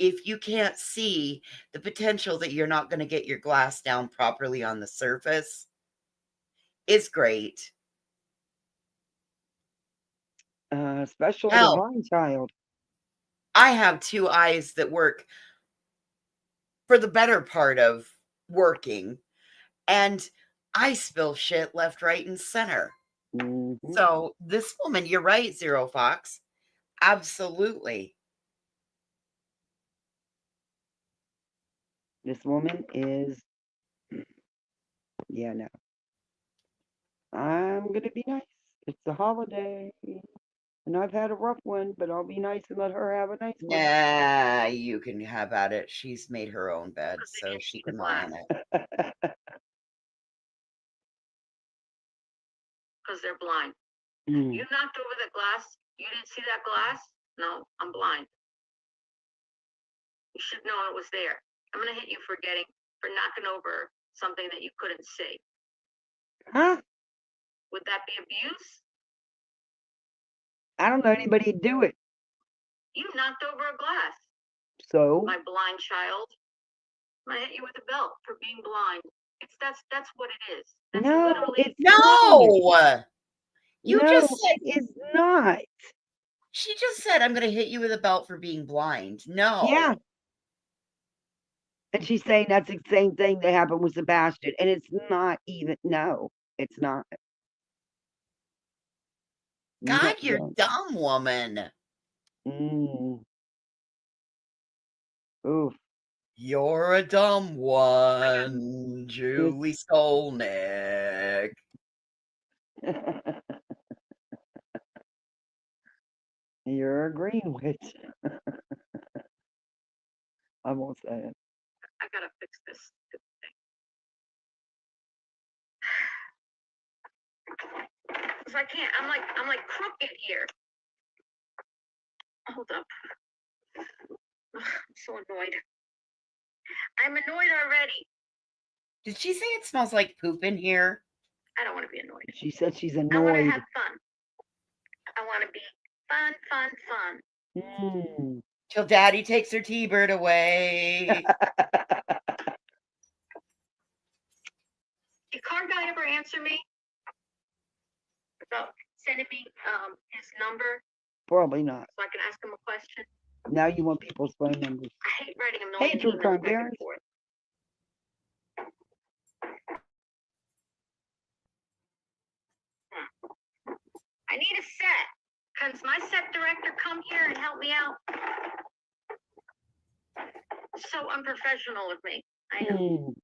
if you can't see the potential that you're not going to get your glass down properly on the surface, is great. Especially a blind child. I have two eyes that work for the better part of working, and I spill shit left, right, and center. Mhm. So this woman, you're right, Zero Fox. Absolutely. This woman is, yeah, no. I'm gonna be nice. It's a holiday, and I've had a rough one, but I'll be nice and let her have a nice one. Nah, you can have at it. She's made her own bed, Because they so didn't she see the can lie in glass. it. Because they're blind. Mm. You knocked over the glass. You didn't see that glass? No, I'm blind. You should know it was there. I'm gonna hit you for knocking over something that you couldn't see. Huh? Would that be abuse? I don't know anybody to do it. You knocked over a glass, So, my blind child. I'm gonna hit you with a belt for being blind. That's what it is. That's no, literally it's not. No! You No, just said, it's not. she just said, I'm going to hit you with a belt for being blind. No. Yeah. And she's saying that's the same thing that happened with Sebastian. And it's not even, no, it's not. God, No, you're no. dumb, woman. Oof. You're a dumb one, Julie Skolnik. You're agreeing with. I won't say it. I gotta fix this stupid thing. Cause I can't. I'm like crooked here. Hold up. I'm so annoyed. I'm annoyed already. Did she say it smells like poop in here? I don't want to be annoyed. She said she's I want to annoyed. have fun. I want to be fun. Till Daddy takes her T-bird away. Did car guy ever answer me about sending me his number Probably not. so I can ask him a question? Now you want people's phone numbers. I hate writing a Hey, million True emails Crime back and Barons. forth. I need a set. Can my set director come here and help me out? So unprofessional of me. I know.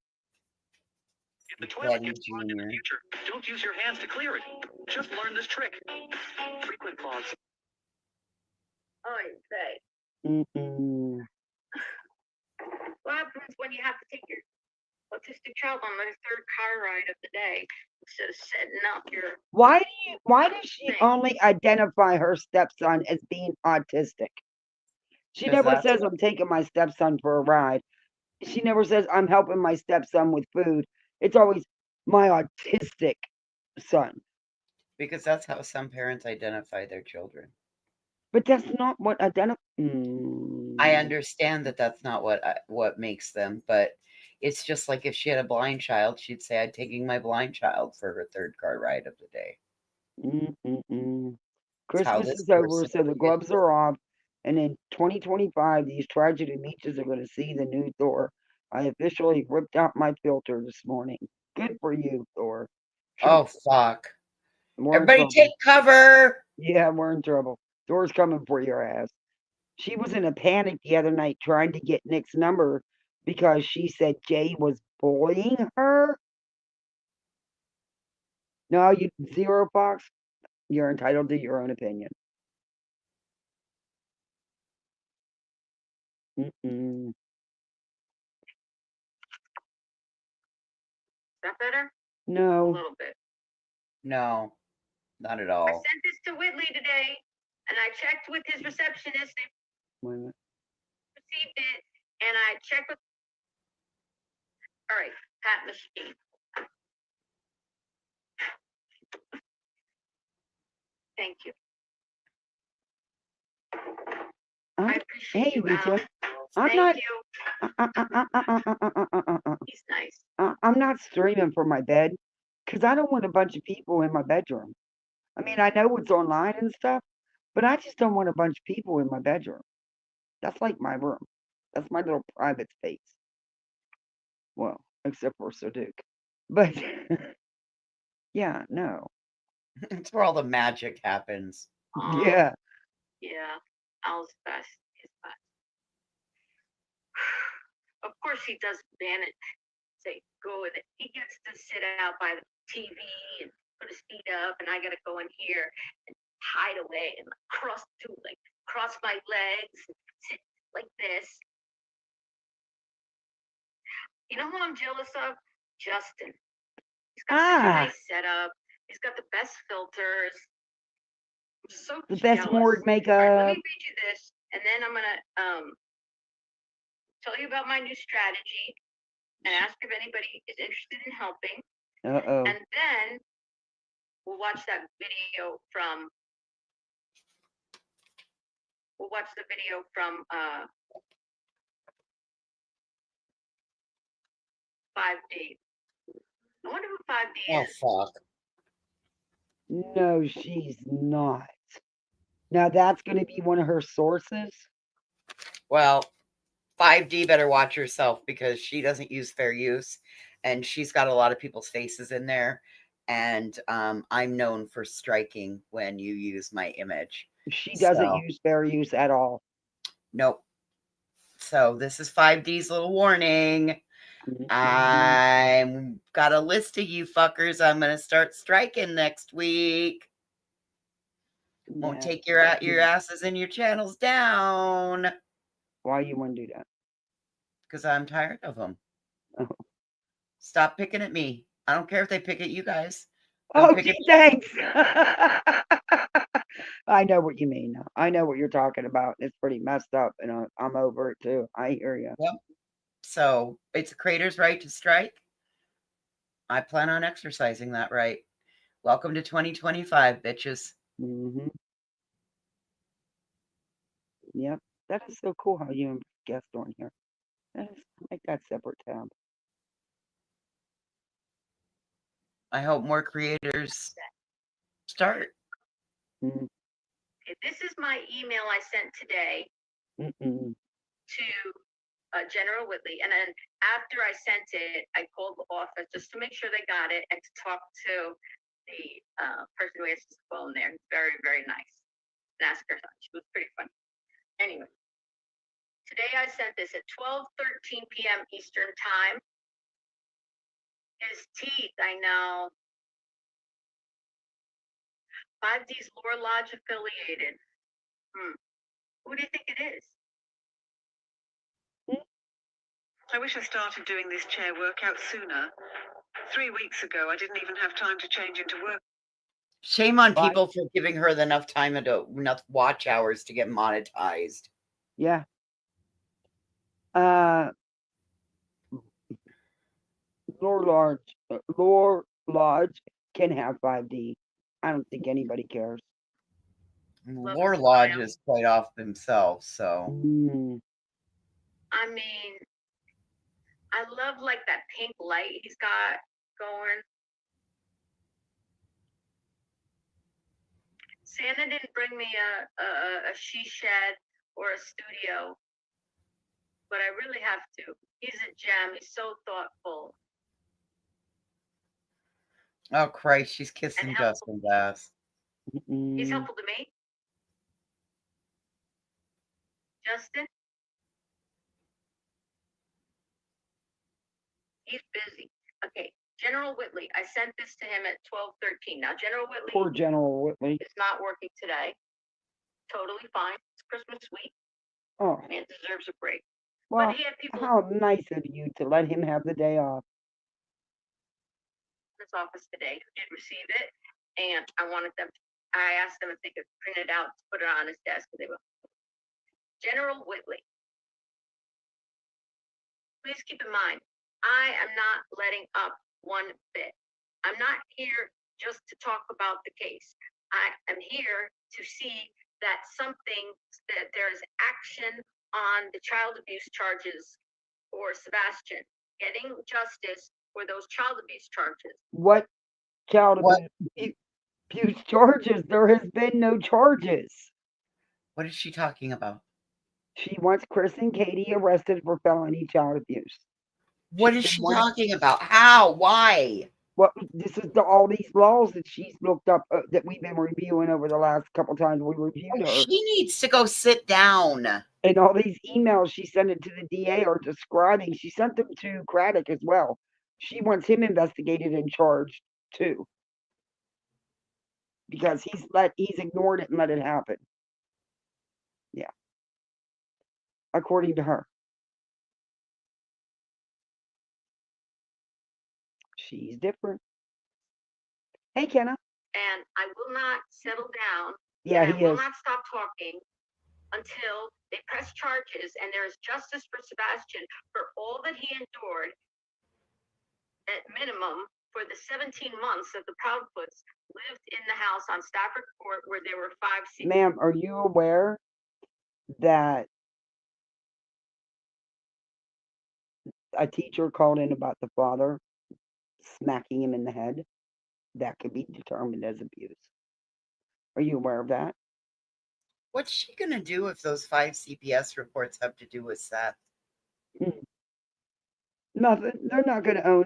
If the toilet Daddy gets clogged in the Jr. future, don't use your hands to clear it. Just learn this trick. Frequent clogs. Oh, say. Mm-mm. What happens when you have to take your autistic child on their third car ride of the day instead of setting up your Why does she thing? only identify her stepson as being autistic? She 'Cause never that's says I'm taking my stepson for a ride. She never says I'm helping my stepson with food. It's always my autistic son. because that's how some parents identify their children. But that's not what I understand that that's not what makes them, but it's just like if she had a blind child, she'd say, "I'm taking my blind child for her third car ride of the day." That's how Christmas this is over, person so the treated gloves me. are off. And in 2025, these tragedy beaches are going to see the new Thor. I officially ripped out my filter this morning. Good for you, Thor. Oh, fuck. We're in Everybody trouble. take cover. Yeah, we're in trouble. Thor's coming for your ass. She was in a panic the other night trying to get Nick's number because she said Jay was bullying her. No, you Zero Fox, you're entitled to your own opinion. Mm-mm. Is that better? A No. little bit. No, not at I all. sent this to Whitley today, and I checked with his receptionist. They Wait a minute. received it, and I checked with. All right, Pat machine. Thank you. I appreciate Hey, you, Al. Lisa. I'm Thank not. you. He's nice. I'm not streaming from my bed because I don't want a bunch of people in my bedroom. I mean, I know it's online and stuff, but I just don't want a bunch of people in my bedroom. That's like my room. That's my little private space. Well, except for Sadiq. But yeah, no. It's where all the magic happens. Yeah. Yeah, Al's best. His best. Of course, he does ban it. Say go with it. He gets to sit out by the TV and put his feet up, and I gotta go in here and hide away and cross my legs and sit like this. You know who I'm jealous of? Justin. He's got such a nice setup. He's got the best filters. I'm so The best jealous. Mord All right, makeup. let me read you this, and then I'm gonna tell you about my new strategy and ask if anybody is interested in helping. Uh-oh. And then we'll watch that video from 5D. I wonder who 5D Oh, is. fuck. No, she's not. Now that's going to be one of her sources. Well, 5D better watch herself because she doesn't use fair use, and she's got a lot of people's faces in there. And I'm known for striking when you use my image. She doesn't use fair use at all. Nope. So this is 5D's little warning. Mm-hmm. I'm got a list of you fuckers. I'm gonna start striking next week. Won't take your asses and your channels down. Why you want to do that? Because I'm tired of them. Oh. Stop picking at me. I don't care if they pick at you guys. Oh, gee, thanks. I know what you mean. I know what you're talking about. It's pretty messed up, and I'm over it too. I hear you. Yep. So it's a creator's right to strike. I plan on exercising that right. Welcome to 2025, bitches. Mm-hmm. Yep. That is so cool how you guest on here. Make that separate tab. I hope more creators start. Mm-hmm. Okay, this is my email I sent today to General Whitley. And then after I sent it, I called the office just to make sure they got it and to talk to the person who answers the phone there. It's very, very nice. And ask her something. She was pretty funny. Anyway, today I sent this at 12:13 p.m. Eastern Time. His teeth, I know. 5D's Lore Lodge affiliated. Who do you think it is? I wish I started doing this chair workout sooner. 3 weeks ago, I didn't even have time to change into work. Shame on people for giving her enough time and enough watch hours to get monetized. Yeah. Lore Lodge can have 5D. I don't think anybody cares. Lore Lodge is quite off themselves, so. I mean, I love like that pink light he's got going. Santa didn't bring me a she shed or a studio, but I really have to. He's a gem. He's so thoughtful. Oh Christ, she's kissing Justin's ass. He's helpful to me. Justin? He's busy. Okay, General Whitley. I sent this to him at 12:13. Now, General Whitley. Poor General Whitley. Is not working today. Totally fine. It's Christmas week. Oh. Man deserves a break. Well, but he had people how nice of you to let him have the day off. In his office today who did receive it, and I asked them if they could print it out, put it on his desk, and they will. General Whitley. Please keep in mind, I am not letting up one bit. I'm not here just to talk about the case. I am here to see that there is action on the child abuse charges for Sebastian, getting justice for those child abuse charges. What child abuse charges? There has been no charges. What is she talking about? She wants Chris and Katie arrested for felony child abuse. What is she talking about? How? Why? Well, this is all these laws that she's looked up that we've been reviewing over the last couple times we reviewed her. She needs to go sit down. And all these emails she sent it to the DA are describing. She sent them to Craddock as well. She wants him investigated and charged too, because he's ignored it and let it happen. Yeah, according to her. She's different. Hey, Kenna. And I will not settle down. Yeah, and he I will is. not stop talking until they press charges and there is justice for Sebastian for all that he endured, at minimum, for the 17 months that the Proudfoots lived in the house on Stafford Court where there were 5 seats. Ma'am, are you aware that a teacher called in about the father smacking him in the head? That could be determined as abuse. Are you aware of that? What's she going to do if those 5 CPS reports have to do with Seth? Nothing. They're not going to own.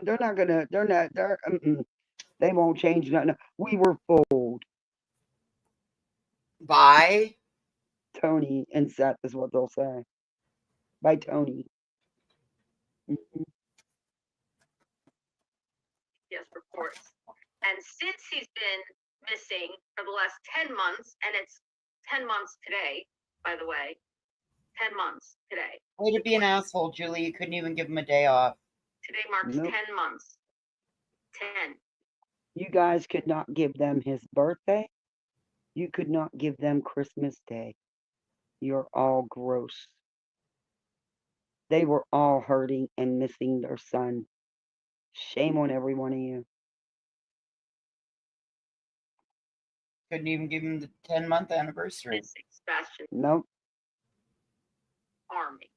They won't change nothing. We were fooled. By Tony and Seth is what they'll say. By Tony. Yes, reports. And since he's been missing for the last 10 months, and it's 10 months today, by the way, 10 months today. Way to be an asshole, Julie. You couldn't even give him a day off. Today marks Nope. 10 months. 10. You guys could not give them his birthday. You could not give them Christmas Day. You're all gross. They were all hurting and missing their son. Shame on every one of you. Couldn't even give him the 10-month anniversary. Missing Sebastian Nope. Army.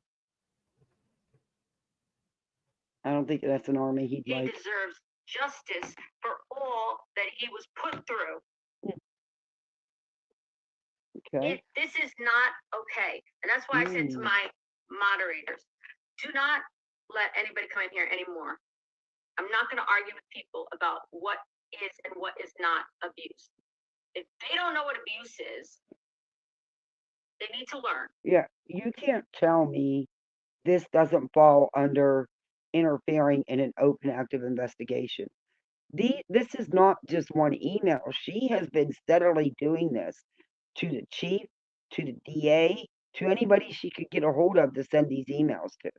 I don't think that's an army he'd He like. deserves justice for all that he was put through. Okay. This is not okay. And that's why I said to my moderators, do not let anybody come in here anymore. I'm not going to argue with people about what is and what is not abuse. If they don't know what abuse is, they need to learn. Yeah, you can't tell me this doesn't fall under interfering in an open, active investigation. This is not just one email. She has been steadily doing this to the chief, to the DA, to anybody she could get a hold of to send these emails to.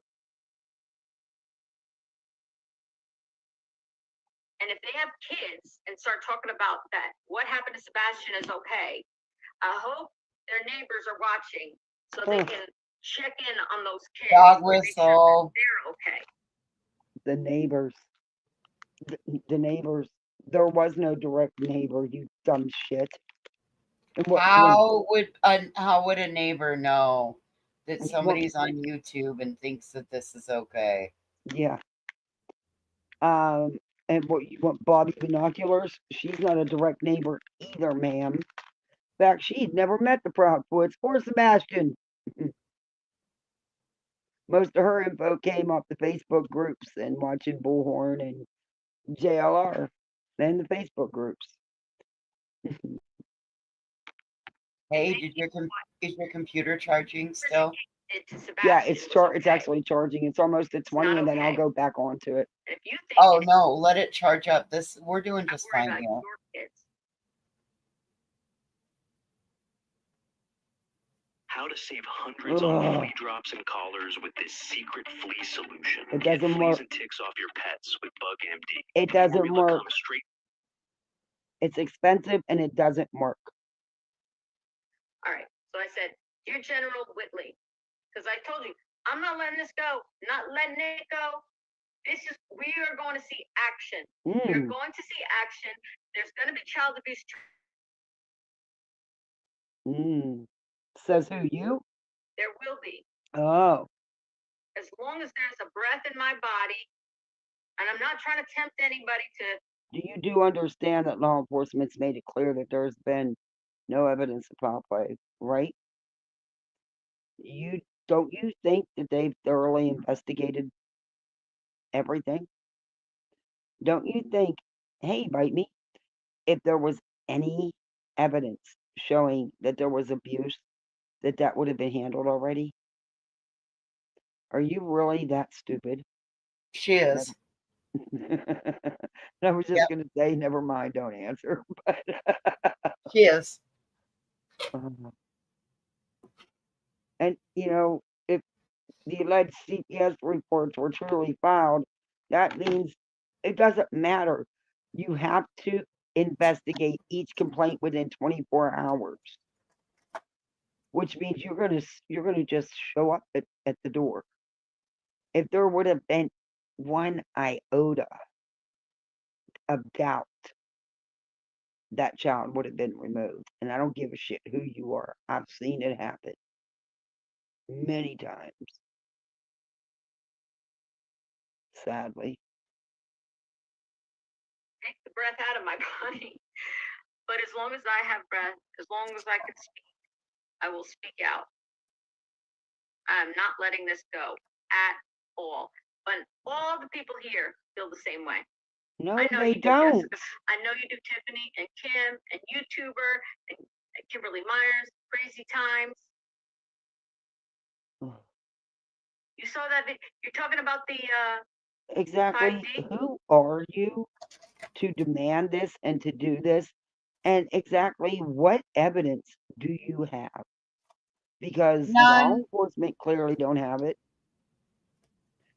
And if they have kids and start talking about that, what happened to Sebastian is okay. I hope their neighbors are watching so they can check in on those kids. Dog to make sure whistle. that they're okay. The neighbors. The neighbors. There was no direct neighbor, you dumb shit. And How would a neighbor know that somebody's on YouTube and thinks that this is okay? Yeah. And what you want, Bobby Binoculars? She's not a direct neighbor either, ma'am. In fact, she'd never met the Proudfoots or Sebastian. Most of her info came off the Facebook groups and watching Bullhorn and JLR and the Facebook groups. Hey, is your computer charging still? Yeah, it's actually charging. It's almost at 20, and then I'll go back onto it. If you think Oh no, let it charge up. We're doing just fine here. your kids. How to save hundreds on flea drops and collars with this secret flea solution. It doesn't Get work. fleas and ticks off your pets with Bug MD. It doesn't Formula work. comes straight. It's expensive and it doesn't work. All right. So I said, dear General Whitley, because I told you, I'm not letting this go. Not letting it go. We are going to see action. We're going to see action. There's going to be child abuse. Says who, you? There will be. Oh. As long as there's a breath in my body, and I'm not trying to tempt anybody to. Do understand that law enforcement's made it clear that there's been no evidence of foul play, right? Don't you think that they've thoroughly investigated everything? Don't you think hey, bite me. If there was any evidence showing that there was abuse, that would have been handled already. Are you really that stupid? She is. I was just Yep, going to say, never mind, don't answer. But she is. and if the alleged CPS reports were truly filed, that means it doesn't matter. You have to investigate each complaint within 24 hours, which means you're gonna just show up at the door. If there would have been one iota of doubt, that child would have been removed. And I don't give a shit who you are. I've seen it happen many times, sadly. Take the breath out of my body. But as long as I have breath, as long as I can speak, I will speak out. I'm not letting this go at all. But all the people here feel the same way. No, I know they you do, don't. Jessica. I know you do, Tiffany and Kim and YouTuber and Kimberly Myers, Crazy Times. You saw that video? You're talking about the Exactly. 5D? Who are you to demand this and to do this? And exactly what evidence do you have? Because law None. enforcement clearly don't have it.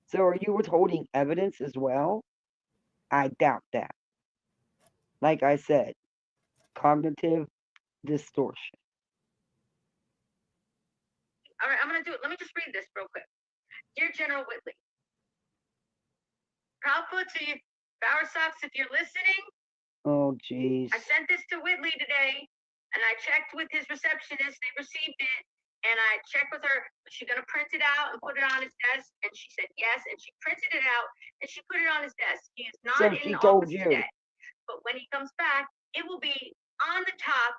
So are you withholding evidence as well? I doubt that. Like I said, cognitive distortion. All right, I'm going to do it. Let me just read this real quick. Dear General Whitley, proud foot to you, Bower Sox, if you're listening. Oh, jeez. I sent this to Whitley today, and I checked with his receptionist. They received it, and I checked with her. Was she going to print it out and put it on his desk? And she said yes, and she printed it out, and she put it on his desk. He is not So in she the told office you. today, but when he comes back, it will be on the top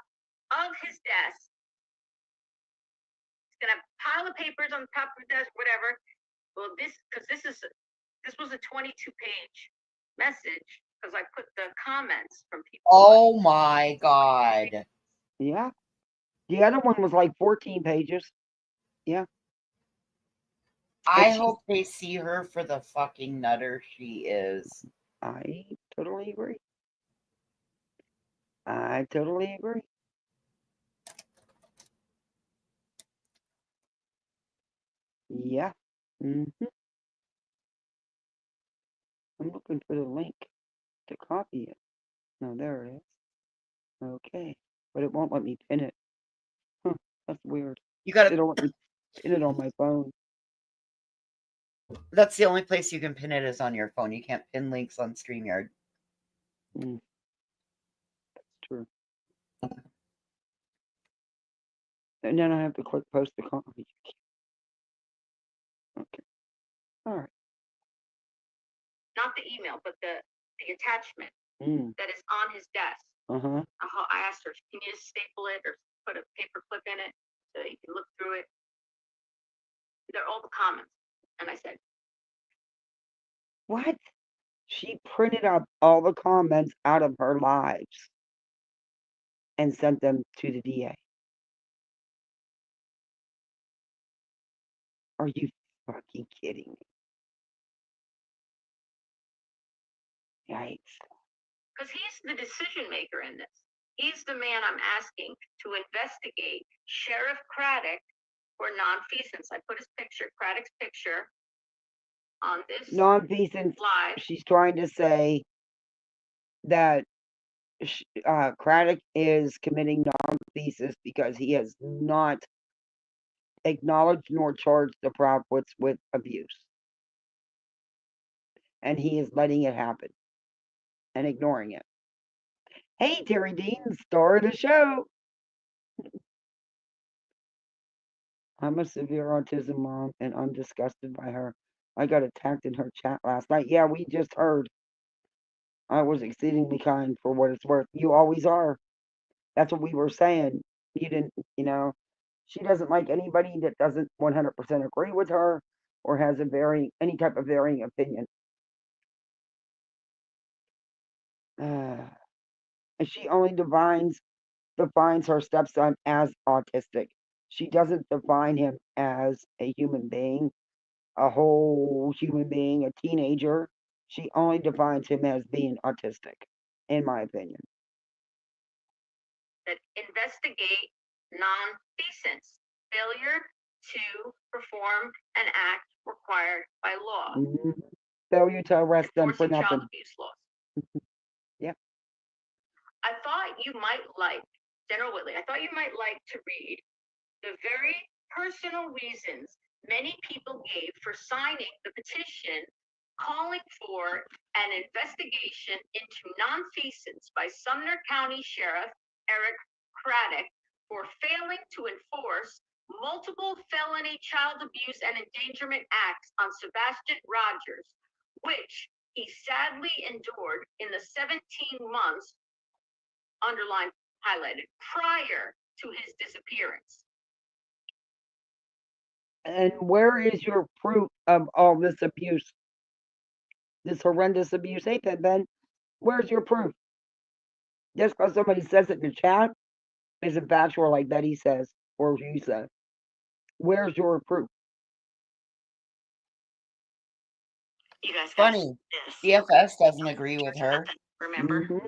of his desk. He's going to have a pile of papers on the top of his desk, whatever. Well, this was a 22-page message because I put the comments from people. Oh my God. Yeah. The other one was like 14 pages. Yeah. I hope they see her for the fucking nutter she is. I totally agree. I totally agree. Yeah. Mm-hmm. I'm looking for the link to copy it. No, there it is. Okay. But it won't let me pin it. Huh, that's weird. You gotta. It'll let me pin it on my phone. That's the only place you can pin it is on your phone. You can't pin links on StreamYard. That's true. And then I have to click post the copy. Okay. All right. Not the email, but the attachment that is on his desk. Uh-huh. I asked her, can you just staple it or put a paper clip in it so you can look through it? They're all the comments. And I said, What? She printed out all the comments out of her lives and sent them to the DA. Are you fucking kidding me? Yikes. because he's the decision maker in this. He's the man I'm asking to investigate Sheriff Craddock for nonfeasance. I put his picture, Craddock's picture, on this Nonfeasance. live. She's trying to say that Craddock is committing nonfeasance because he has not acknowledged nor charged the Proudfoots with abuse. And he is letting it happen and ignoring it. Hey, Terry Dean, star of the show. I'm a severe autism mom, and I'm disgusted by her. I got attacked in her chat last night. Yeah, we just heard. I was exceedingly kind for what it's worth. You always are. That's what we were saying. You didn't, she doesn't like anybody that doesn't 100% agree with her or has any type of varying opinion. And she only defines her stepson as autistic. She doesn't define him as a human being, a whole human being, a teenager. She only defines him as being autistic, in my opinion. That investigate nonfeasance, failure to perform an act required by law. Mm-hmm. Failure to arrest them for Enforcing nothing. child abuse laws. Yeah. I thought you might like, General Whitley, I thought you might like to read the very personal reasons many people gave for signing the petition calling for an investigation into nonfeasance by Sumner County Sheriff Eric Craddock for failing to enforce multiple felony child abuse and endangerment acts on Sebastian Rogers, which he sadly endured in the 17 months, underlined, highlighted, prior to his disappearance. And where is your proof of all this abuse? This horrendous abuse? Hey, Ben, where's your proof? Just because somebody says it in the chat isn't factual like Betty says or you said. Where's your proof? You guys Funny. DFS doesn't agree with her. Remember? Mm-hmm.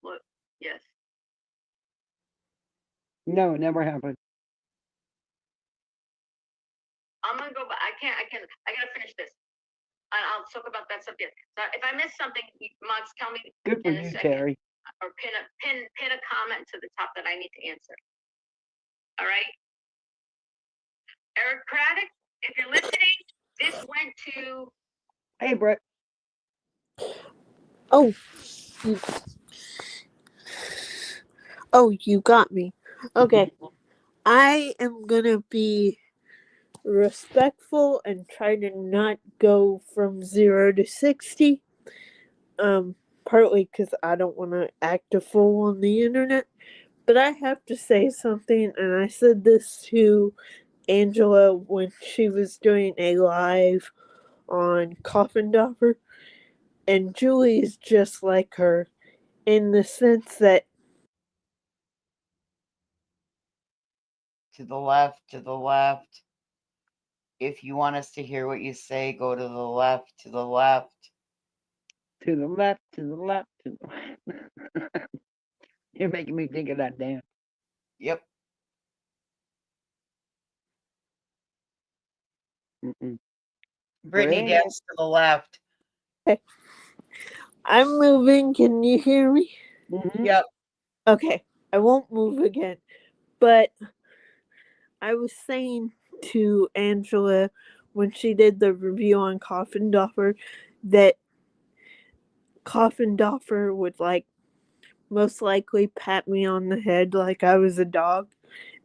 Look, yes. No, it never happened. I'm gonna go back. I gotta finish this. And I'll talk about that subject. So if I miss something, Mods, tell me Good for in a you, second. Terry. Or pin a comment to the top that I need to answer. All right? Eric Craddock, if you're listening, this went to. Hey, Brett. Oh, you got me. Okay. I am gonna be respectful and try to not go from 0 to 60. Partly because I don't want to act a fool on the internet. But I have to say something, and I said this to Angela when she was doing a live on Coffin Dopper. And Julie is just like her in the sense that To the left, to the left. If you want us to hear what you say, go to the left, to the left. To the left, to the left, to the left. You're making me think of that dance. Yep. Mm-mm. Brittany, Brilliant. dance to the left. I'm moving. Can you hear me? Mm-hmm. Yep. Okay, I won't move again. But I was saying to Angela when she did the review on Coffin Dopper that Coffin Dopper would most likely pat me on the head like I was a dog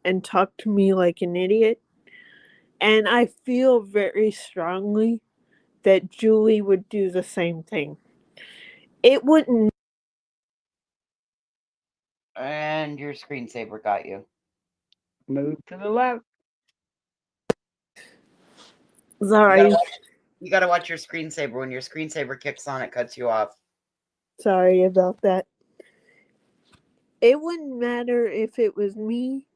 and talk to me like an idiot. And I feel very strongly that Julie would do the same thing. It wouldn't. And your screensaver got you. Move to the left. Sorry. You gotta watch your screensaver. When your screensaver kicks on, it cuts you off. Sorry about that. It wouldn't matter if it was me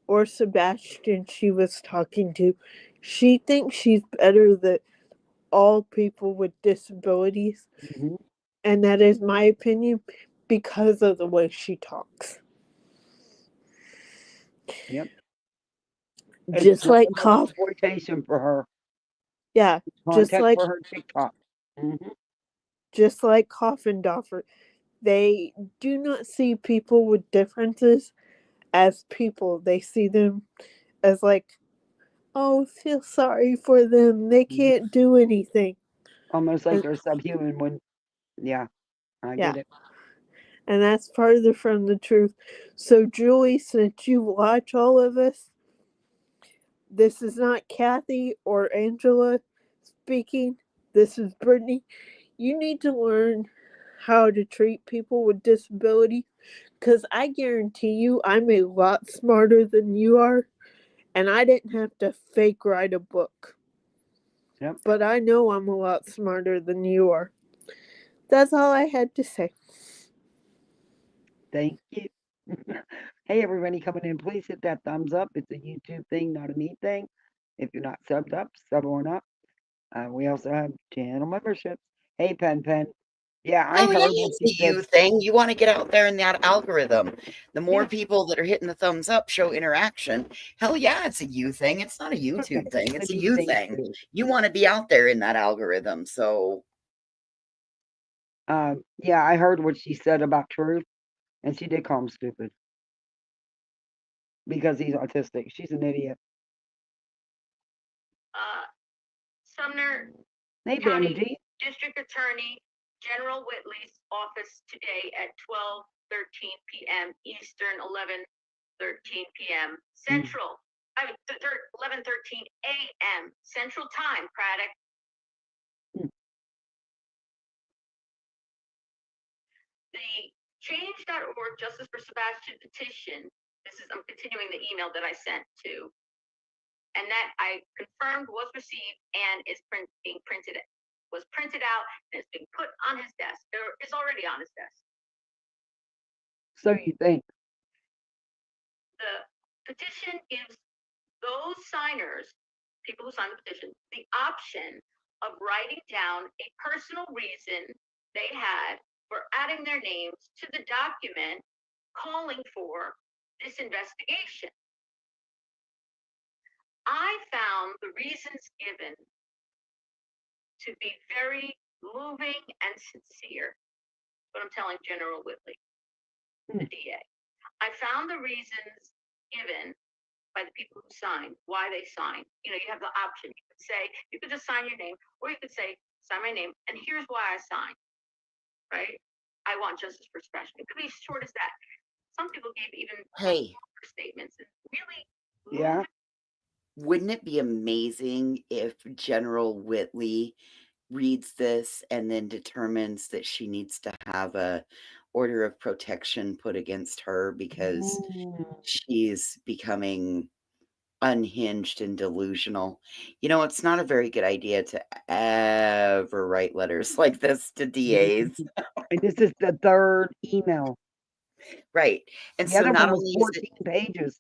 or Sebastian she was talking to. She thinks she's better than all people with disabilities. Mm-hmm. And that is my opinion because of the way she talks. Yep. Just like exploitation for her. Yeah. Content Just like for her TikTok. Mm-hmm. Just like Coffin Dopper. They do not see people with differences as people. They see them as oh, feel sorry for them. They can't do anything. Almost like they're subhuman when, yeah, I get it. And that's farther from the truth. So, Julie, since you watch all of us, this is not Kathy or Angela speaking. This is Brittany. You need to learn how to treat people with disabilities, because I guarantee you I'm a lot smarter than you are, and I didn't have to fake write a book. Yep. But I know I'm a lot smarter than you are. That's all I had to say. Thank you. Hey, everybody coming in, please hit that thumbs up. It's a YouTube thing, not a me thing. If you're not subbed up, sub on up. We also have channel memberships. Hey, Pen. Yeah, I Hell yeah, heard what it's you a said. you thing. You want to get out there in that algorithm. The more Yeah. people that are hitting the thumbs up show interaction. Hell yeah, it's a you thing. It's not a YouTube thing. It's a you thing. too. You want to be out there in that algorithm. So Yeah, I heard what she said about Truth, and she did call him stupid because he's autistic. She's an idiot. Sumner Hey, County Bambi. District Attorney General Whitley's office today at 12:13 p.m. Eastern, 11:13 p.m. Central. 11:13 a.m. Central Time, Craddock. The Change.org Justice for Sebastian petition. I'm continuing the email that I sent to, and that I confirmed was received and is being printed. Was printed out and is being put on his desk. It's already on his desk. So you think? The petition gives those signers, people who sign the petition, the option of writing down a personal reason they had for adding their names to the document calling for this investigation. I found the reasons given to be very moving and sincere, but I'm telling General Whitley, the DA. I found the reasons given by the people who signed, why they signed. You know, you have the option. You could say, you could just sign your name, or you could say, sign my name, and here's why I signed, right? I want justice for Sebastian. It could be as short as that. Some people gave even longer statements. And really, yeah. Wouldn't it be amazing if General Whitley reads this and then determines that she needs to have a order of protection put against her because she's becoming unhinged and delusional? You know, it's not a very good idea to ever write letters like this to DAs. And this is the third email. Right. And the so other not one was only 14 is it pages.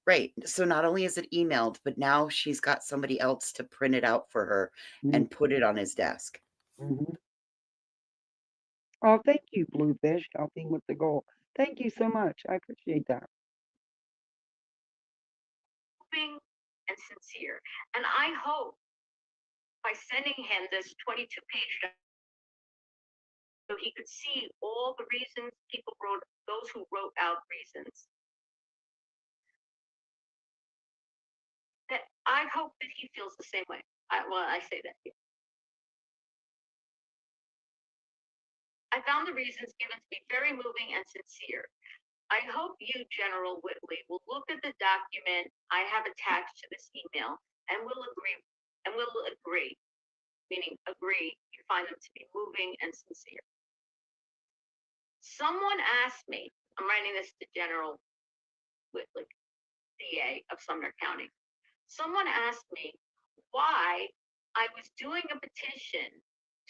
right. So not only is it emailed, but now she's got somebody else to print it out for her and put it on his desk. Oh, thank you, Bluefish, helping with the goal. Thank you so much. I appreciate that. moving and sincere. And I hope by sending him this 22-page so he could see all the reasons people wrote, those who wrote out reasons, that I hope that he feels the same way. I say that here. I found the reasons given to be very moving and sincere. I hope you, General Whitley, will look at the document I have attached to this email and will agree, meaning agree you find them to be moving and sincere. Someone asked me, I'm writing this to General Whitley, DA of Sumner County. Someone asked me why I was doing a petition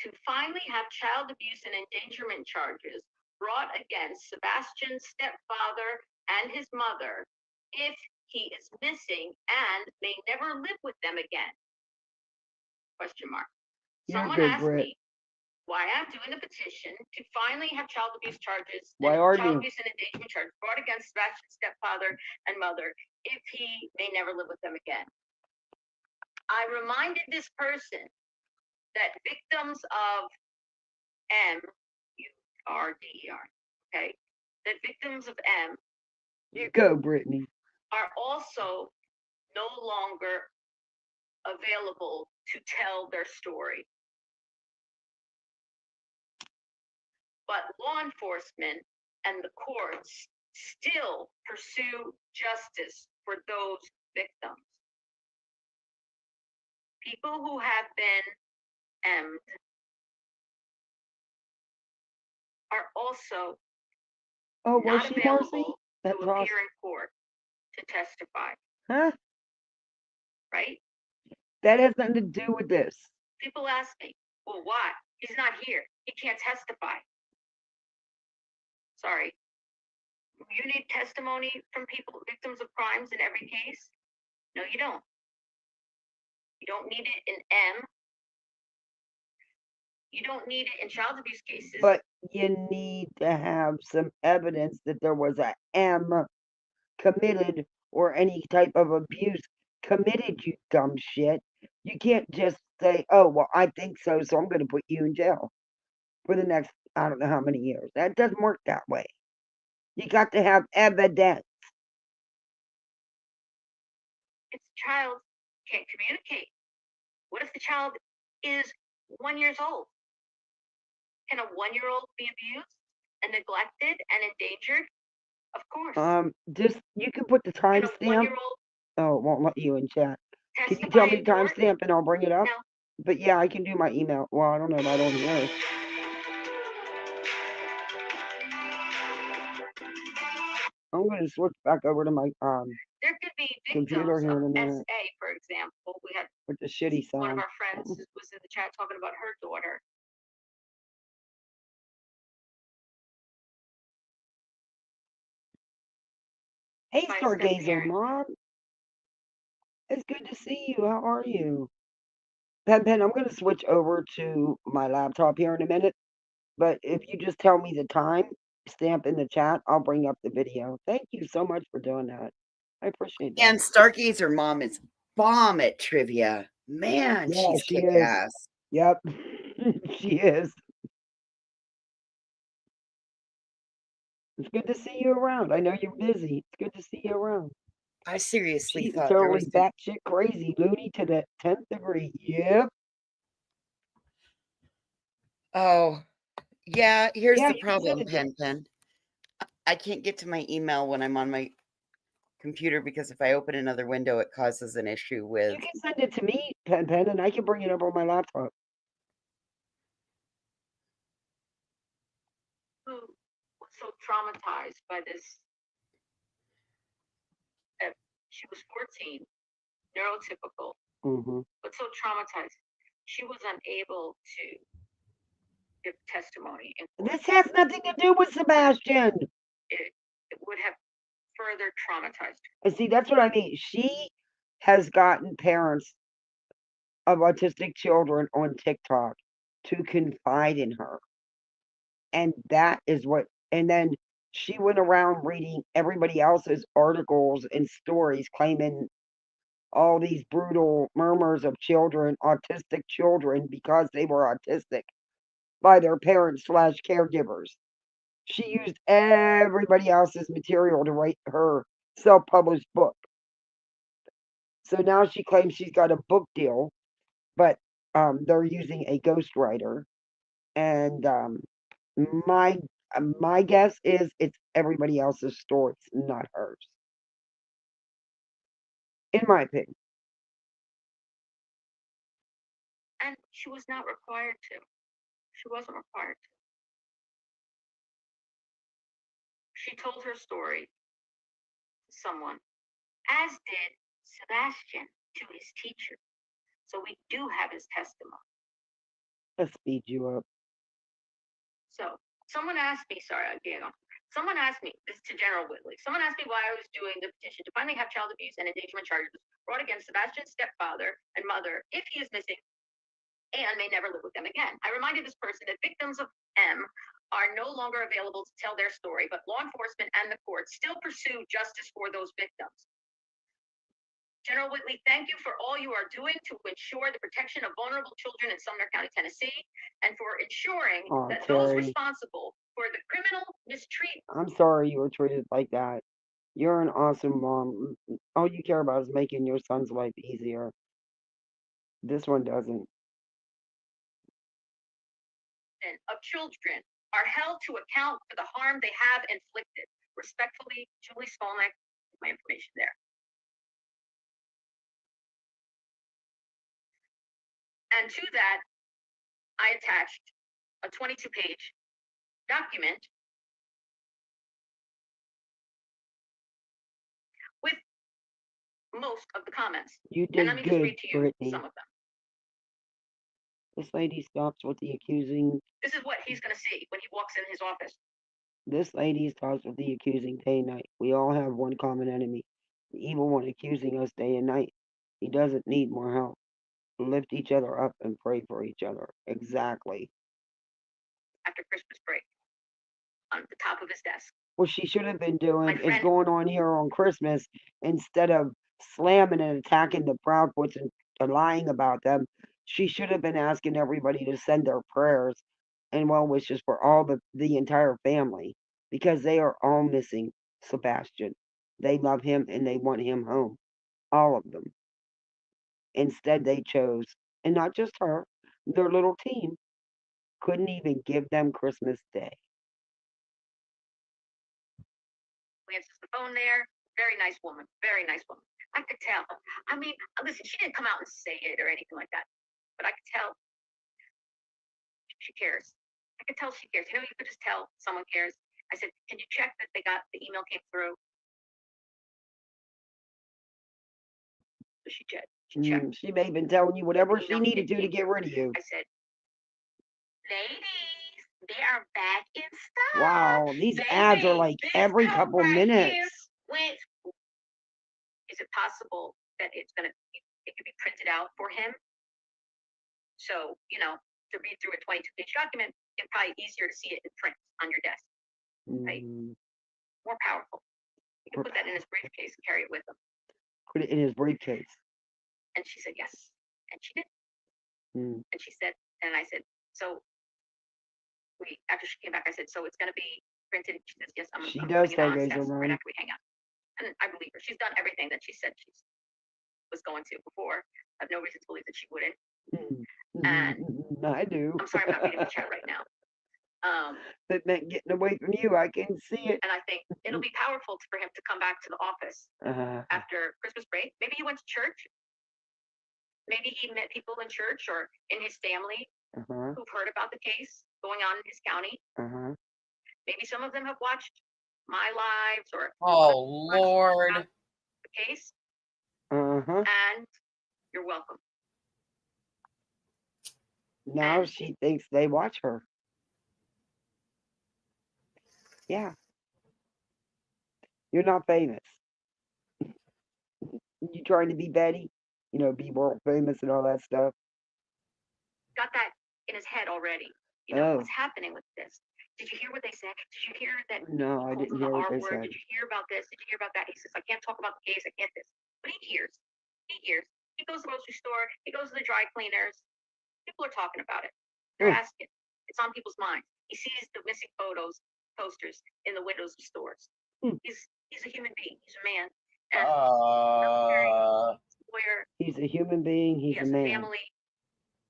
to finally have child abuse and endangerment charges brought against Sebastian's stepfather and his mother if he is missing and may never live with them again. Question mark. Someone asked me why I'm doing a petition to finally have child abuse charges abuse and endangerment charges brought against Sebastian's stepfather and mother if he may never live with them again. I reminded this person that victims of M-U-R-D-E-R, okay, that victims of M. You go, Brittany. Are also no longer available to tell their story. But law enforcement and the courts still pursue justice for those victims. People who have been M'd are also not available to appear in court to testify. Huh? Right? That has nothing to do with this. People ask me, well, why? He's not here. He can't testify. Sorry. You need testimony from people, victims of crimes in every case? No, you don't. You don't need it in M. You don't need it in child abuse cases. But you need to have some evidence that there was a M committed or any type of abuse committed, you dumb shit. You can't just say, oh, well, I think so, so I'm going to put you in jail for the next, I don't know how many years. That doesn't work that way. You got to have evidence. If the child can't communicate, what if the child is 1 year old? Can a 1-year-old be abused and neglected and endangered? Of course. Just you can put the Can a timestamp. 1-year-old Oh, it won't let you in chat. Can you testify tell me in the court? timestamp and I'll bring it up? No. But yeah, I can do my email. Well, I don't know about on here. I'm going to switch back over to my There could be computer victims here of in a minute SA, for example. We had with the shitty one of sound. our friends was in the chat talking about her daughter. Hey, My Stargazer step-parent. Mom. It's good to see you. How are you? Pen, I'm going to switch over to my laptop here in a minute. But if you just tell me the time stamp in the chat, I'll bring up the video. Thank you so much for doing that. I appreciate that. And Stargazer Mom is bomb at trivia. Man, Yeah, she's she kick is. ass. Yep, she is. It's good to see you around. I know you're busy. It's good to see you around. I seriously She's thought there totally was batshit crazy, loony to the 10th degree. Yep. Oh, yeah, here's Yeah, the you can send problem, it to Pen. I can't get to my email when I'm on my computer because if I open another window, it causes an issue with. You can send it to me, Pen, and I can bring it up on my laptop. Who was so traumatized by this. She was 14, neurotypical, but so traumatized. She was unable to give testimony. This has nothing to do with Sebastian. It would have further traumatized her. And see, that's what I mean. She has gotten parents of autistic children on TikTok to confide in her. And that is what, and then she went around reading everybody else's articles and stories claiming all these brutal murmurs of children, autistic children, because they were autistic by their parents / caregivers. She used everybody else's material to write her self-published book. So now she claims she's got a book deal, but they're using a ghostwriter. And my guess is it's everybody else's stories, not hers. In my opinion. And she was not required to. She wasn't required to. She told her story to someone, as did Sebastian to his teacher. So we do have his testimony. Let's speed you up. So someone asked me, someone asked me, this to General Whitley, someone asked me why I was doing the petition to finally have child abuse and endangerment charges brought against Sebastian's stepfather and mother if he is missing and may never live with them again. I reminded this person that victims of M are no longer available to tell their story, but law enforcement and the courts still pursue justice for those victims. General Whitley, thank you for all you are doing to ensure the protection of vulnerable children in Sumner County, Tennessee, and for ensuring that those responsible for the criminal mistreatment. I'm sorry you were treated like that. You're an awesome mom. All you care about is making your son's life easier. This one doesn't. Of children are held to account for the harm they have inflicted. Respectfully, Julie Skolnik, my information there. And to that, I attached a 22-page document with most of the comments. You And let did me just good, read to you Brittany. some of them. This lady stops with the accusing. This is what he's going to see when he walks in his office. This lady stops with the accusing day and night. We all have one common enemy, the evil one accusing us day and night. He doesn't need more help. Lift each other up and pray for each other. Exactly. After Christmas break, on the top of his desk. What she should have been doing is friend- going on here on Christmas instead of slamming and attacking the Proudfoots and lying about them. She should have been asking everybody to send their prayers and well wishes for all the entire family because they are all missing Sebastian. They love him and they want him home. All of them. Instead, they chose, and not just her, their little team couldn't even give them Christmas Day. Who answers the phone there? Very nice woman. Very nice woman. I could tell. I mean, listen, she didn't come out and say it or anything like that, but I could tell she cares. I could tell she cares. You know, you could just tell someone cares. I said, can you check that the email came through? So she checked. She may have been telling you whatever she needed to get rid of you. I said, ladies, they are back in stock. Wow, these ads are like every couple minutes. Is it possible that it could be printed out for him? So, you know, to read through a 22-page document, it's probably easier to see it in print on your desk, right? More powerful. You can put that in his briefcase and carry it with him. Put it in his briefcase. And she said yes, and she did. And she said, and I said, so after she came back, I said, so it's going to be printed. She says, yes, I'm does putting it on stargazer right run. after we hang out. And I believe her. She's done everything that she said she was going to before. I have no reason to believe that she wouldn't. And I do. I'm sorry, I'm not reading the chat right now. That meant getting away from you. I can see it. And I think it'll be powerful for him to come back to the office after Christmas break. Maybe he went to church. Maybe he met people in church or in his family who've heard about the case going on in his county. Maybe some of them have watched My Lives or Lord, the case. And you're welcome. Now she thinks they watch her. Yeah. You're not famous. You trying to be Betty? You know, be world famous and all that stuff. Got that in his head already. You know, what's happening with this? Did you hear what they said? Did you hear that? No, I didn't hear what they said. Did you hear about this? Did you hear about that? He says, I can't talk about the case. I can't this. But he hears. He hears. He goes to the grocery store. He goes to the dry cleaners. People are talking about it. They're asking. It's on people's minds. He sees the missing posters in the windows of stores. He's a human being. He's a man. And he's a human being. He's a man. Family.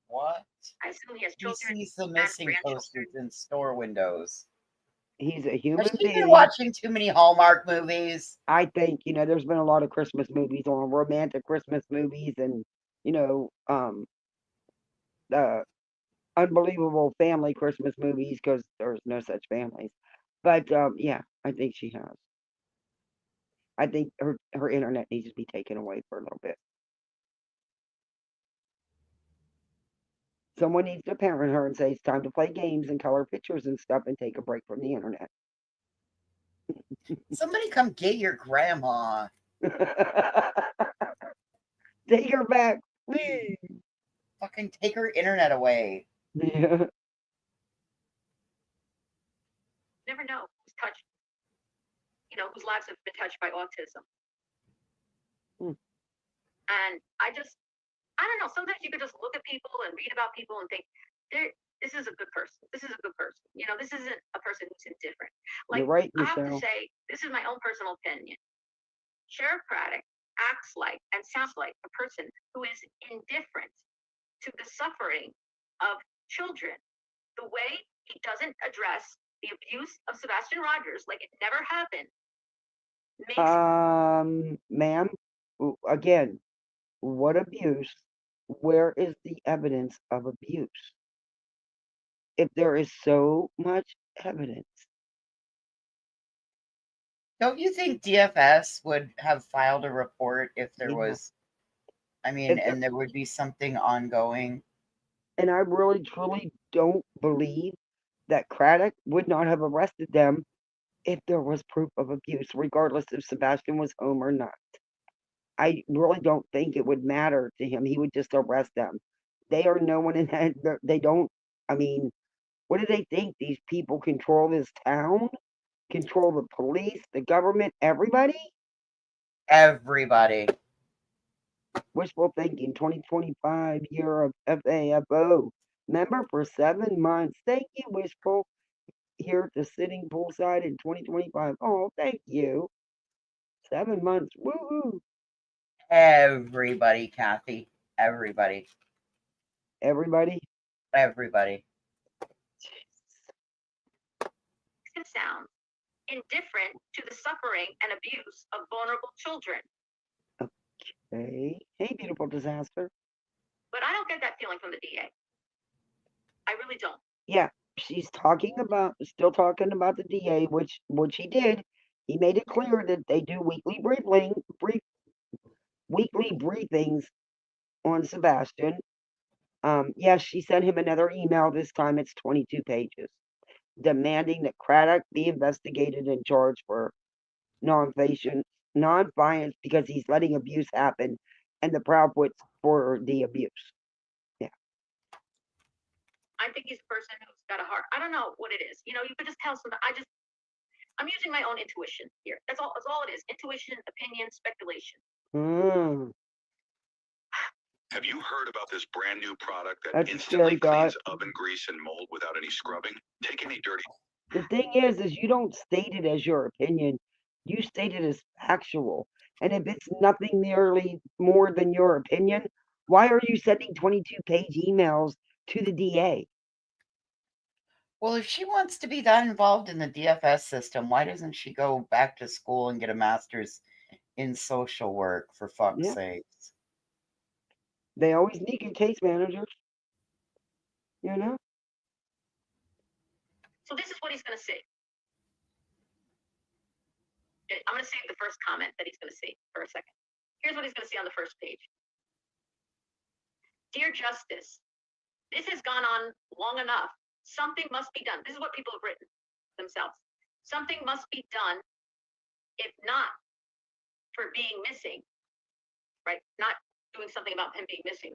What? I assume he has He children. sees the missing posters in store windows. He's a human Has she being. been watching too many Hallmark movies? I think, you know, there's been a lot of Christmas movies on, romantic Christmas movies, and, you know, unbelievable family Christmas movies because there's no such families. But yeah, I think she has. I think her internet needs to be taken away for a little bit. Someone needs to parent her and say it's time to play games and color pictures and stuff and take a break from the internet. Somebody come get your grandma. Take her back, please. Fucking take her internet away. Yeah. Never know who's touched, you know, whose lives have been touched by autism. And I don't know, sometimes you could just look at people and read about people and think, this is a good person. This is a good person. You know, this isn't a person who's indifferent. Like, you're right, I have Michelle. to say, this is my own personal opinion. Sheriff Craddock acts like and sounds like a person who is indifferent to the suffering of children. The way he doesn't address the abuse of Sebastian Rogers like it never happened makes Ma'am, again, what abuse? Where is the evidence of abuse? If there is so much evidence, Don't you think DFS would have filed a report if there Yeah. was, I mean, If there- and there would be something ongoing? And I really, truly don't believe that Craddock would not have arrested them if there was proof of abuse, regardless if Sebastian was home or not. I really don't think it would matter to him. He would just arrest them. They are no one in that. They don't. I mean, what do they think? These people control this town, control the police, the government, everybody? Everybody. Wishful thinking. 2025 year of FAFO. Member for 7 months. Thank you, Wishful. Here at the sitting poolside in 2025. Oh, thank you. 7 months. Woohoo. Everybody, Kathy. Everybody. Everybody. Everybody. It's going to sound indifferent to the suffering and abuse of vulnerable children. Hey, beautiful disaster. But I don't get that feeling from the DA. I really don't. Yeah, she's still talking about the DA, which he did. He made it clear that they do weekly briefings on Sebastian. Yes, she sent him another email. This time it's 22 pages, demanding that Craddock be investigated and charged for non-violence because he's letting abuse happen, and the Proudfoots for the abuse. Yeah. I think he's a person who's got a heart. I don't know what it is. You know, you could just tell somebody. I'm using my own intuition here. That's all it is. Intuition, opinion, speculation. Have you heard about this brand new product that That's a instantly scary thought. cleans oven grease and mold without any scrubbing? Take any dirty. The thing is you don't state it as your opinion. You state it as factual. And if it's nothing nearly more than your opinion, why are you sending 22-page emails to the DA? Well, if she wants to be that involved in the DFS system, why doesn't she go back to school and get a master's in social work, for fuck's sakes? They always need good case managers. You know? So this is what he's going to see. I'm going to save the first comment that he's going to see for a second. Here's what he's going to see on the first page. Dear Justice, this has gone on long enough. Something must be done. This is what people have written themselves. Something must be done, if not for being missing, right? Not doing something about him being missing,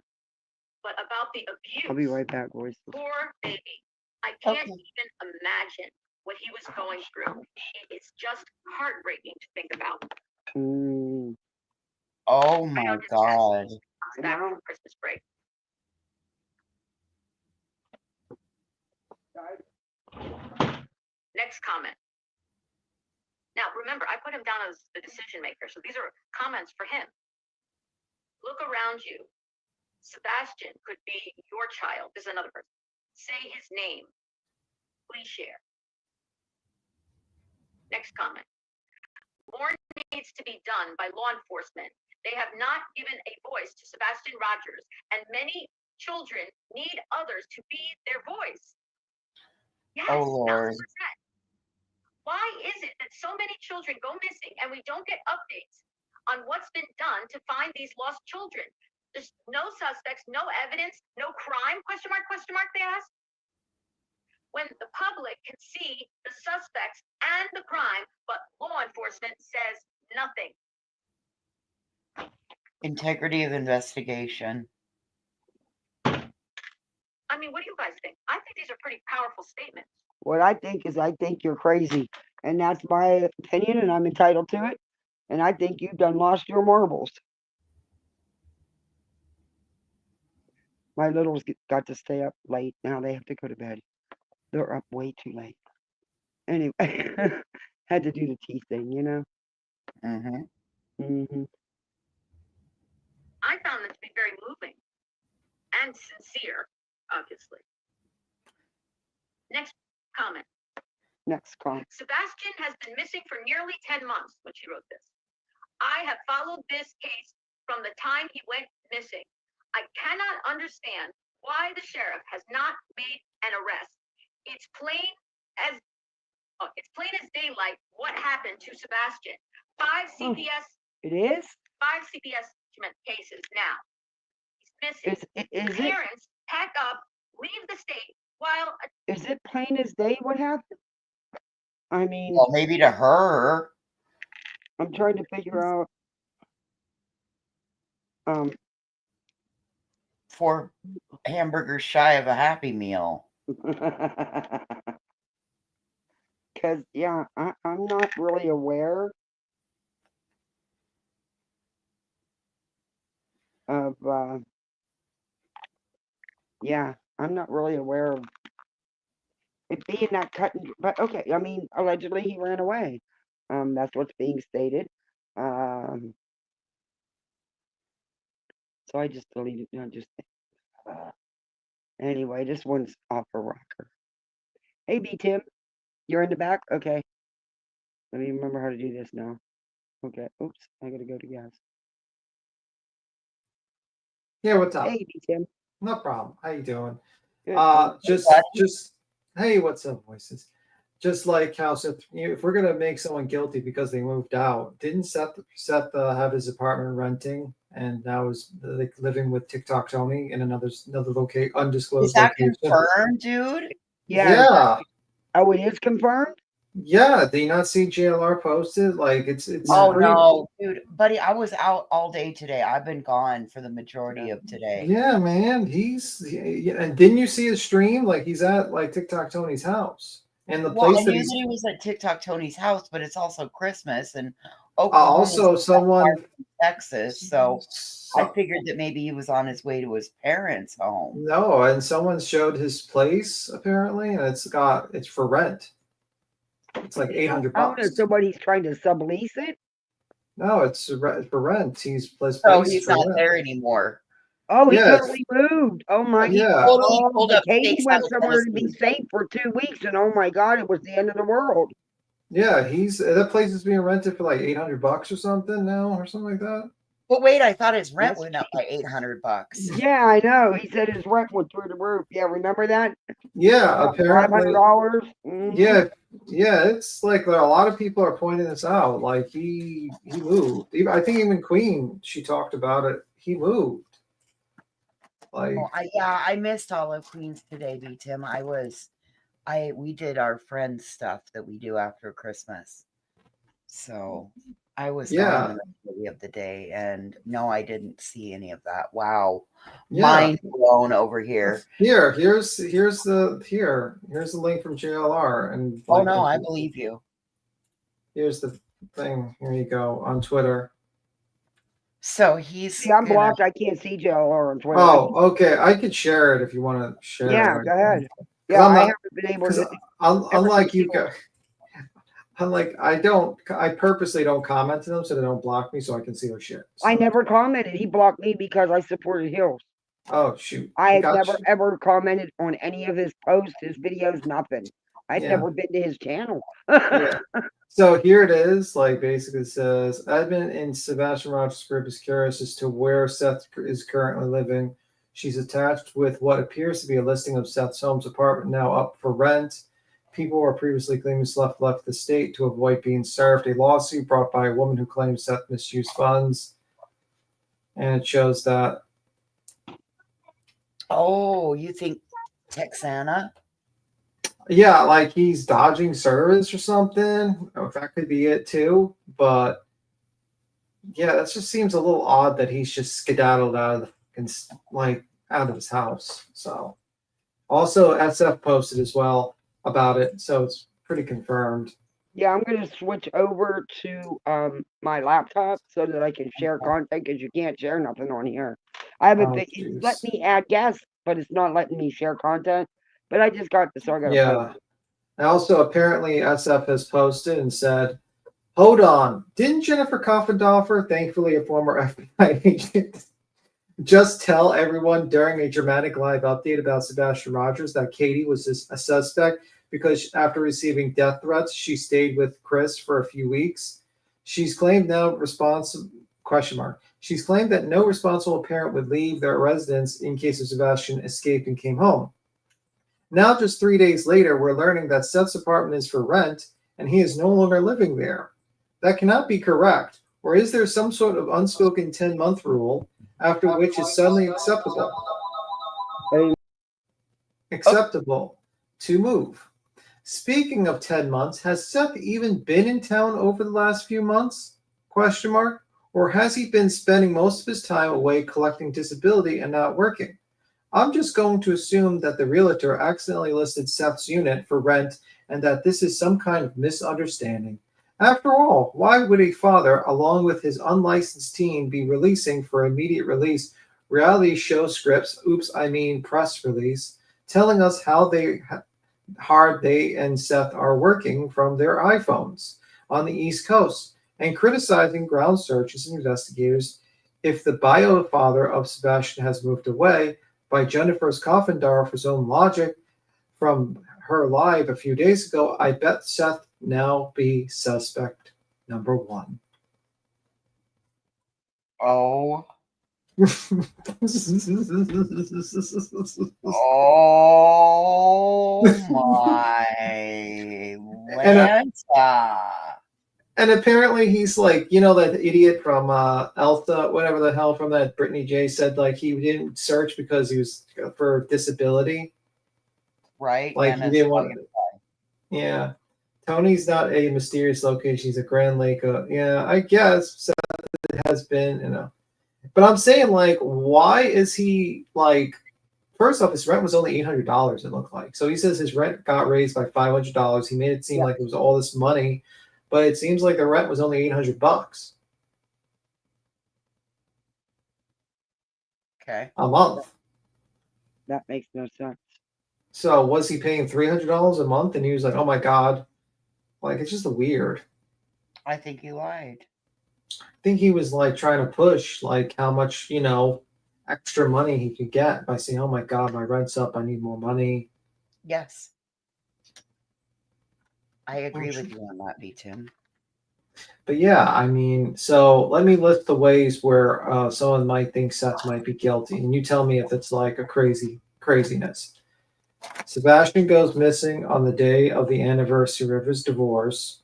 but about the abuse. I'll be right back, boys. Poor baby. I can't even imagine what he was going through. It's just heartbreaking to think about. Oh my God. Back from Christmas break. Next comment. Now, remember, I put him down as the decision maker, so these are comments for him. Look around you. Sebastian could be your child. This is another person. Say his name. Please share. Next comment. More needs to be done by law enforcement. They have not given a voice to Sebastian Rogers, and many children need others to be their voice. Yes, oh Lord. 1,000%. Why is it that so many children go missing and we don't get updates on what's been done to find these lost children? There's no suspects, no evidence, no crime, question mark, they ask. When the public can see the suspects and the crime, but law enforcement says nothing. Integrity of investigation. I mean, what do you guys think? I think these are pretty powerful statements. What I think is you're crazy. And that's my opinion, and I'm entitled to it. And I think you've done lost your marbles. My littles got to stay up late. Now they have to go to bed. They're up way too late. Anyway, had to do the tea thing, you know? I found them to be very moving and sincere, obviously. Next comment. Sebastian has been missing for nearly 10 months when she wrote this. I have followed this case from the time he went missing. I cannot understand why the sheriff has not made an arrest. It's plain as It's plain as daylight what happened to Sebastian. 5 CPS, It is? 5 CPS cases now. He's missing. Is it? Parents pack up, leave the state while Is it plain as day what happened? I mean, Well, maybe to her. I'm trying to figure out. 4 hamburgers shy of a Happy Meal. Because, yeah, I'm not really aware of, yeah, I'm not really aware of it being that cut and, but okay, I mean, allegedly he ran away. That's what's being stated. So I just deleted, anyway, this one's off a rocker. Hey, B Tim, you're in the back? Okay. Let me remember how to do this now. Okay. Oops, I gotta go to gas. Yeah, what's up? Hey, B Tim. No problem. How you doing? Good. Just hey, what's up, voices? Just like how Seth, if we're gonna make someone guilty because they moved out, didn't Seth have his apartment renting and now is like living with TikTok Tony in another location, undisclosed Is that location? confirmed, dude? Yeah. Oh, it is confirmed? Yeah. Do you not see JLR posted? Like it's Oh pretty- no, dude, buddy, I was out all day today. I've been gone for the majority of today. Yeah, man. And didn't you see his stream? Like he's at like TikTok Tony's house. And the Well, place I that knew he's that he was at TikTok Tony's house, but it's also Christmas and Oklahoma also is not far someone from Texas, so I figured that maybe he was on his way to his parents' home. No, and someone showed his place apparently, and it's for rent. It's like $800. I don't know, somebody's trying to sublease it? No, it's for rent. His place So is he's for not rent. there anymore. Oh, he Yes. totally moved. Oh my Yeah. Totally God. pulled up Katie stakes went out of somewhere to be Tennessee. safe for 2 weeks, and oh my God, it was the end of the world. Yeah, that place is being rented for like $800 or something now, or something like that. But wait, I thought his rent That's went up by $800. Yeah, I know. He said his rent went through the roof. Yeah, remember that? Yeah, apparently. $500. Yeah, it's like a lot of people are pointing this out. Like he moved. I think even Queen, she talked about it. He moved. Like Oh, I missed all of Queens today, B Tim. We did our friends stuff that we do after Christmas. So I was Yeah. gone the majority of the day, and no, I didn't see any of that. Wow. Yeah. Mind blown over here. here's the link from JLR, and Oh like, no, I believe you. here's the thing. Here you go on Twitter. So he's See, I'm blocked. I can't see JLR on Twitter. Oh, okay. I could share it if you want to share. Yeah, it. go ahead. Yeah, I'm I not- haven't been able 'cause to. unlike you guys, I purposely don't comment to them so they don't block me so I can see their shit. I never commented. He blocked me because I supported Hills. Oh shoot! I have Got never you. ever commented on any of his posts, his videos, nothing. I've Yeah. never been to his channel. Yeah. So here it is. Like basically it says, Edmund and Sebastian Rogers' group is curious as to where Seth is currently living. She's attached with what appears to be a listing of Seth's home's apartment now up for rent. People were previously claiming Seth left the state to avoid being served. A lawsuit brought by a woman who claims Seth misused funds. And it shows that. Oh, you think Texana? Yeah, like he's dodging service or something. Or that could be it too. But yeah, that just seems a little odd that he's just skedaddled out of his house. So also SF posted as well about it, so it's pretty confirmed. Yeah, I'm gonna switch over to my laptop so that I can share content because you can't share nothing on here. I haven't been, it's let me add guests, but it's not letting me share content. But I just got this, so I gotta Yeah. And also apparently SF has posted and said, hold on, didn't Jennifer Coffendorfer, thankfully a former FBI agent, just tell everyone during a dramatic live update about Sebastian Rogers that Katie was a suspect because after receiving death threats, she stayed with Chris for a few weeks. She's claimed She's claimed that no responsible parent would leave their residence in case of Sebastian escaped and came home. Now, just 3 days later, we're learning that Seth's apartment is for rent and he is no longer living there. That cannot be correct. Or is there some sort of unspoken 10-month rule after which is suddenly acceptable? Acceptable to move. Speaking of 10 months, has Seth even been in town over the last few months? Question mark. Or has he been spending most of his time away collecting disability and not working? I'm just going to assume that the realtor accidentally listed Seth's unit for rent and that this is some kind of misunderstanding. After all, why would a father, along with his unlicensed teen, be releasing for immediate release reality show scripts, press release, telling us how hard they and Seth are working from their iPhones on the East Coast, and criticizing ground searches and investigators if the bio father of Sebastian has moved away? By Jennifer's Coffindorfer's own logic from her live a few days ago, I bet Seth now be suspect number one. Oh. Oh my Lanta. And apparently he's like, that idiot from Elsa, whatever the hell from that Brittany J said, like he didn't search because he was for disability. Right. Like he didn't want to. Yeah. Tony's not a mysterious location. He's a Grand Lake. Yeah, I guess Seth has been, But I'm saying, like, why is he, like, first off, his rent was only $800, it looked like. So he says his rent got raised by $500. He made it seem like it was all this money, but it seems like the rent was only $800. Okay. A month. That makes no sense. So was he paying $300 a month? And he was like, oh my God. Like, it's just weird. I think he lied. I think he was like trying to push like how much, extra money he could get by saying, oh my God, my rent's up. I need more money. Yes. I agree with you on that, B. Tim. But yeah, I mean, so let me list the ways where someone might think Seth might be guilty. And you tell me if it's like a craziness. Sebastian goes missing on the day of the anniversary of his divorce.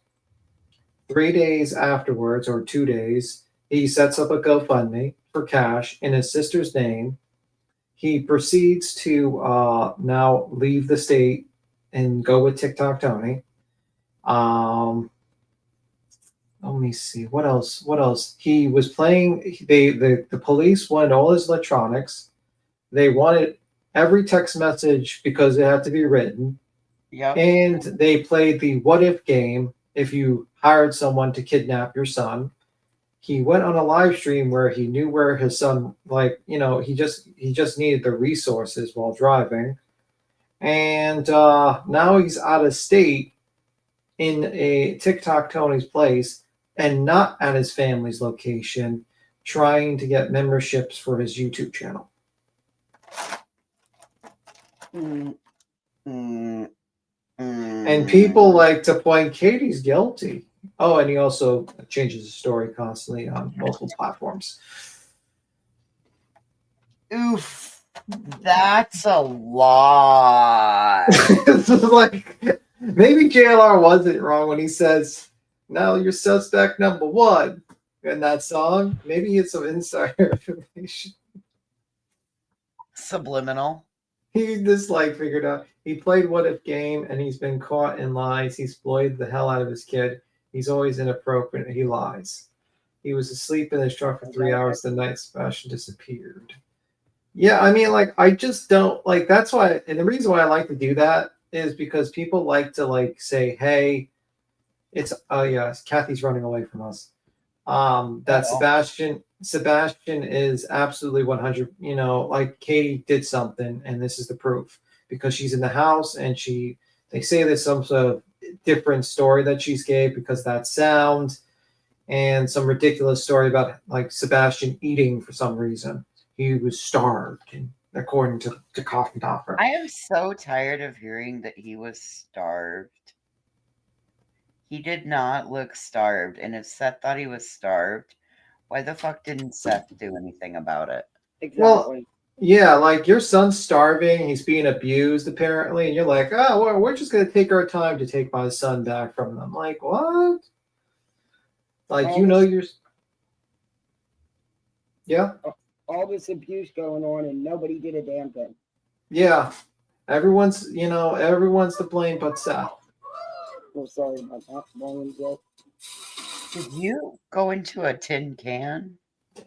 3 days afterwards, or 2 days, he sets up a GoFundMe for cash in his sister's name. He proceeds to now leave the state and go with TikTok Tony. Let me see. What else? He was playing. The police wanted all his electronics. They wanted every text message because it had to be written. Yeah. And they played the what if game. If you hired someone to kidnap your son, he went on a live stream where he knew where his son, he just needed the resources while driving, and now he's out of state in a TikTok Tony's place and not at his family's location, trying to get memberships for his YouTube channel. And people like to point Katie's guilty. Oh, and he also changes his story constantly on multiple platforms. Oof. That's a lot. Like, maybe JLR wasn't wrong when he says, now you're suspect number one in that song. Maybe it's some insider information. Subliminal. He just figured out. He played what if game and he's been caught in lies. He's exploited the hell out of his kid. He's always inappropriate. He lies. He was asleep in his truck for 3 hours the night Sebastian disappeared. Yeah, I mean, I just don't that's why, and the reason why I like to do that is because people like to say, hey, it's Kathy's running away from us. That Sebastian is absolutely 100, Katie did something and this is the proof because she's in the house and they say there's some sort of different story that she's gave because that sound and some ridiculous story about Sebastian eating for some reason. He was starved, according to Coffindorfer. I am so tired of hearing that he was starved. He did not look starved. And if Seth thought he was starved, why the fuck didn't Seth do anything about it? Exactly. Yeah, like your son's starving, he's being abused apparently, and you're like, oh, well, we're just gonna take our time to take my son back from them. Like, what? Like, All you know, this, you're, yeah, all this abuse going on, and nobody did a damn thing. yeah. Everyone's to blame but Seth. Well, sorry about that. Volume's low. Did you go into a tin can?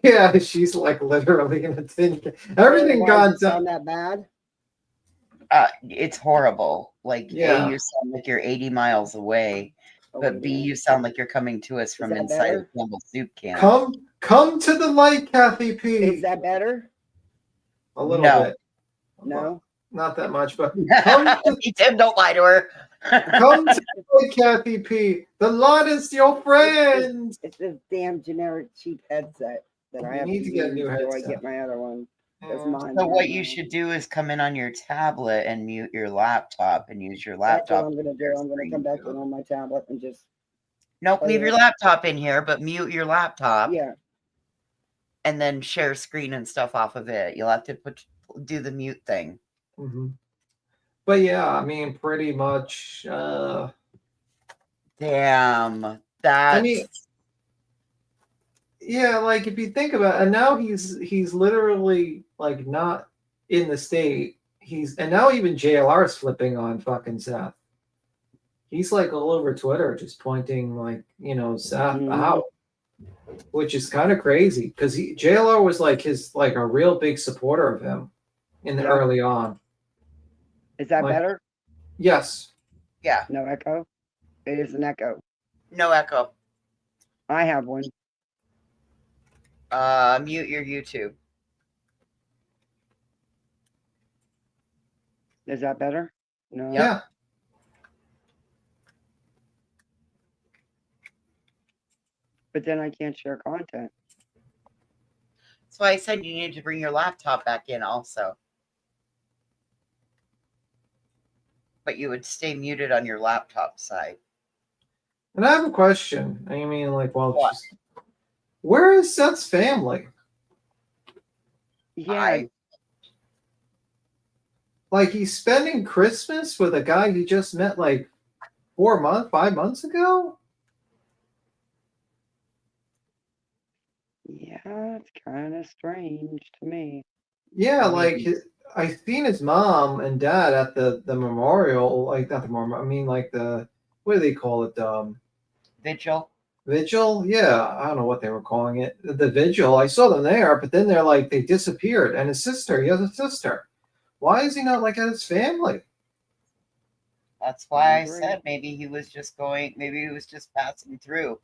Yeah, she's like literally in a tin can. Everything Why got does it done. sound that bad? It's horrible. Like, A, Yeah. you sound like you're 80 miles away, Oh, but B, yeah. you sound like you're coming to us from that inside a better? Campbell soup can. Come to the light, Kathy P. Is that better? A little No. bit. No. Not that much, but come to, Tim, don't lie to her. come to the light, Kathy P. The light is your friend. It's this damn generic cheap headset that I You have need to get a new use till I headset. get my other one. That's Yeah. mine. So what you should do is come in on your tablet and mute your laptop and use your laptop. That's what I'm gonna do. I'm gonna come back in on my tablet and just. Nope, leave your laptop in here, but mute your laptop. Yeah. And then share screen and stuff off of it. You'll have to do the mute thing. Mm-hmm. But yeah, I mean, pretty much. Damn, that's. I mean, yeah, like if you think about it, and now he's literally like not in the state. And now even JLR is flipping on fucking Seth. He's like all over Twitter, just pointing like Seth out, which is kind of crazy because JLR was like a real big supporter of him in the early on. Is that better? Yes. Yeah. No echo? It is an echo. No echo. I have one. Mute your YouTube. Is that better? No. Yeah. But then I can't share content. That's why I said you need to bring your laptop back in also. But you would stay muted on your laptop side. And I have a question. I mean, like, where is Seth's family? Yeah. Like, he's spending Christmas with a guy he just met like 5 months ago? Yeah, it's kind of strange to me. Yeah, like I seen his mom and dad at the memorial, like not the memorial. I mean, like what do they call it? Vigil. Vigil? Yeah, I don't know what they were calling it. The vigil. I saw them there, but then they disappeared. And his sister, he has a sister. Why is he not like at his family? That's why I said maybe he was just passing through.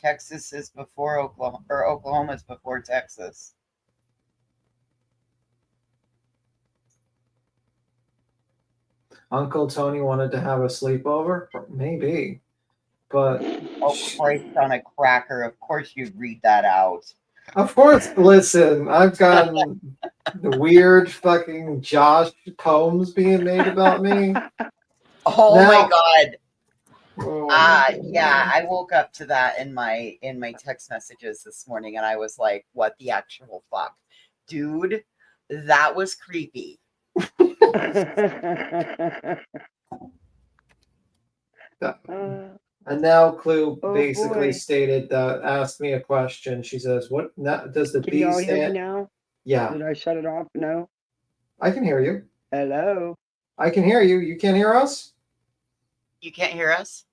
Texas is before Oklahoma, or Oklahoma is before Texas. Uncle Tony wanted to have a sleepover? Maybe. But Christ on a cracker. Of course you'd read that out. Of course, listen, I've gotten the weird fucking Josh poems being made about me. Oh Now, my god. Oh, yeah, I woke up to that in my text messages this morning and I was like, what the actual fuck? Dude, that was creepy. And now Clue basically boy. stated that, asked me a question. She says, "What does the Can B y'all hear me stand?" now? Yeah, Did I shut it off? No. I can hear you. Hello. I can hear you. You can't hear us? You can't hear us?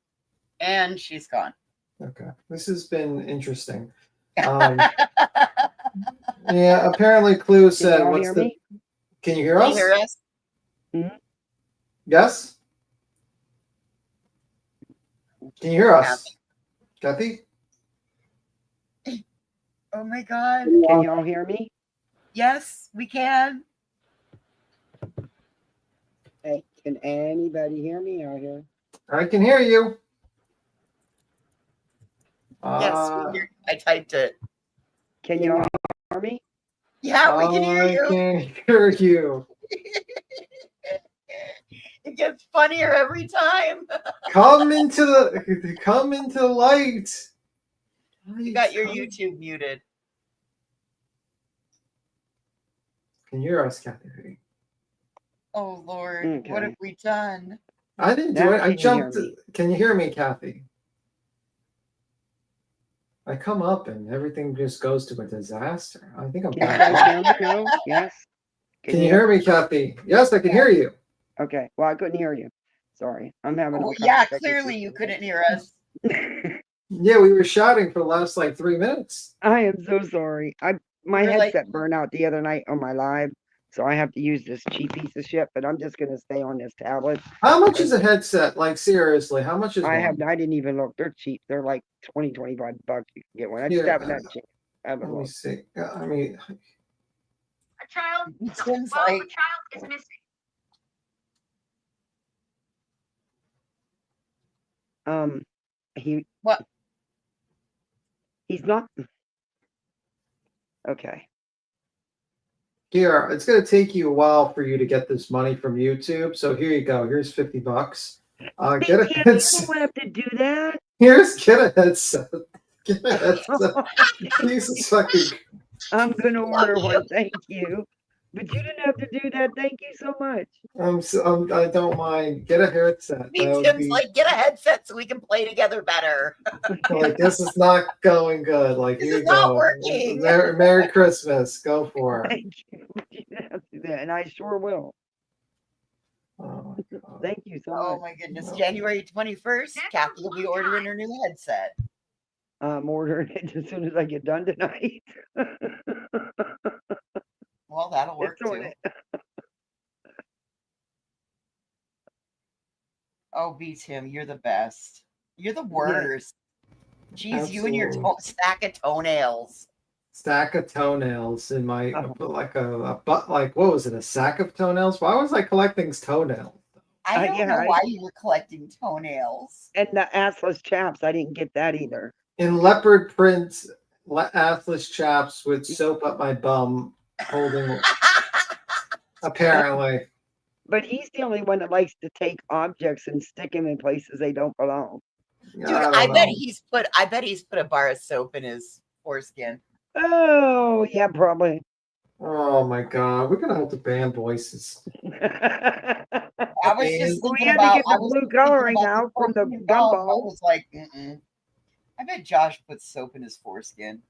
And she's gone. Okay. This has been interesting. Yeah, apparently Clue said, y'all "What's hear the?" me? Can you hear Can us? you hear us? Mhm. Yes. Can you hear us, Kathy? Oh my god. Can y'all hear me? Yes, we can. Hey, can anybody hear me out here? I can hear you. Yes, we hear. I typed it. Can y'all hear me? Yeah, we can hear I you. can hear you. It gets funnier every time. Come into the light. You got your YouTube muted. Can you hear us, Kathy? Oh Lord, what Okay. have we done? I didn't do Now it. I can you hear jumped. me? Can you hear me, Kathy? I come up and everything just goes to a disaster. I think I'm Can you back guys up. hear me? No? Yes? Can you hear me, Kathy? Yes, I can hear you. Okay. Well, I couldn't hear you. Sorry. I'm having all Well, kinds yeah, of technical clearly you couldn't hear us. Yeah, we were shouting for the last like 3 minutes. I am so sorry. My We're like, headset burned out the other night on my live, so I have to use this cheap piece of shit, but I'm just gonna stay on this tablet. How much is a headset? Like seriously, how much is one? I didn't even look. They're cheap. They're like 25 bucks. You can get one. I just Yeah, haven't had a chance. I haven't let me looked. see. I mean, A child, Tim's well, like, a child is missing. what? He's not. Okay. here, it's gonna take you a while for you to get this money from YouTube. So here you go. Here's $50. Get a Tim, you headset. don't have to do that. Get a headset. Get a headset. Jesus fucking. I'm gonna order one. Thank you. But you didn't have to do that. Thank you so much. I don't mind. Get a headset. Me, That would Tim's be like, get a headset so we can play together better. like this is not going good. Like This here is you not go. working. Merry Christmas. Go for it. Thank you. But you didn't have to do that, and I sure will. Oh, my God. Thank you so Oh much. my goodness. January 21st, Kathy will be ordering her new headset. I'm ordering it as soon as I get done tonight. Well, that'll work It's on too. it. Oh, B Tim, you're the best. You're the worst. Jeez, you and your Absolutely. stack of toenails. Stack of toenails in my Oh. like a like what was it, a sack of toenails? Why was I collecting toenails? I don't yeah, know why you were collecting toenails. And the assless chaps, I didn't get that either. In leopard print assless chaps with soap up my bum holding apparently. But he's the only one that likes to take objects and stick them in places they don't belong. Dude, I bet he's put a bar of soap in his foreskin. Oh, yeah, probably. Oh my God, we're gonna have to ban voices. I was just Well, we thinking had to about get the blue coloring out from the gumball. I gumball. was like, I bet Josh puts soap in his foreskin.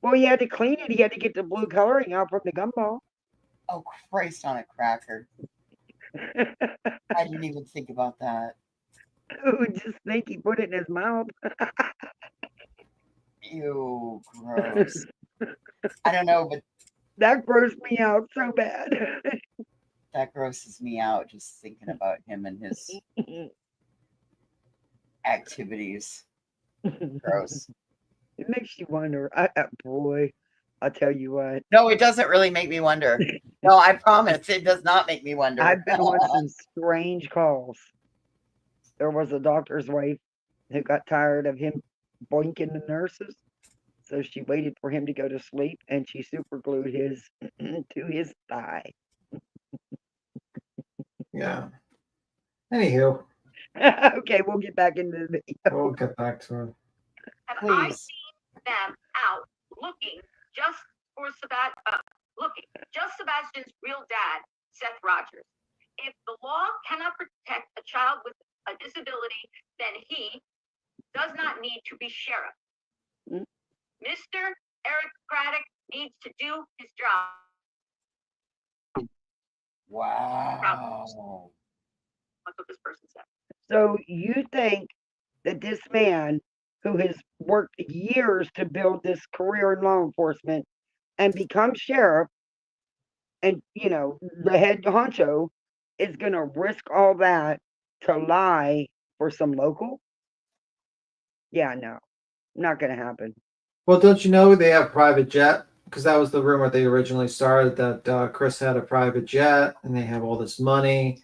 Well, he had to clean it. He had to get the blue coloring out from the gumball. Oh, Christ on a cracker. I didn't even think about that. Ooh, just think he put it in his mouth. Ew, gross. I don't know, but that grossed me out so bad. That grosses me out just thinking about him and his activities. Gross. It makes you wonder. Boy, I'll tell you what. No, it doesn't really make me wonder. No, I promise it does not make me wonder. I've been on some strange calls. There was a doctor's wife who got tired of him boinking the nurses. So she waited for him to go to sleep and she super glued his to his thigh. Yeah. Anywho. Okay, we'll get back into the video. We'll get back to it. Have I seen them out looking just for Sebastian's real dad, Seth Rogers? If the law cannot protect a child with a disability, then he does not need to be sheriff. Mr. Eric Craddock needs to do his job. Wow. That's what this person said. So you think that this man who has worked years to build this career in law enforcement and become sheriff and, you know, the head honcho is going to risk all that to lie for some local? Yeah, no, not going to happen. Well, don't you know they have private jet? Because that was the rumor they originally started, that Chris had a private jet and they have all this money.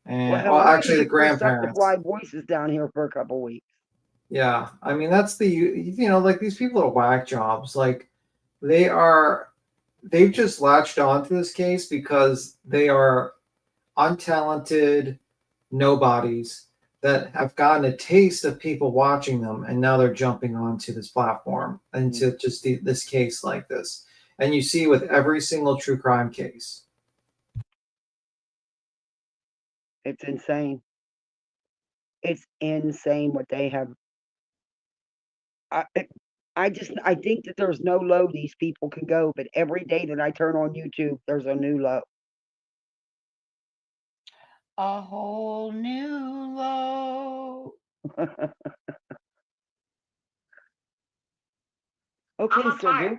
And well, actually, the grandparents. Fly voices down here for a couple weeks. Yeah, I mean that's like these people are whack jobs. Like they've just latched onto this case because they are untalented nobodies that have gotten a taste of people watching them, and now they're jumping onto this platform into just this case like this. And you see with every single true crime case. It's insane. It's insane what they have. I think that there's no low these people can go, but every day that I turn on YouTube, there's a new low. A whole new low. Okay, I'm on so fire. Duke.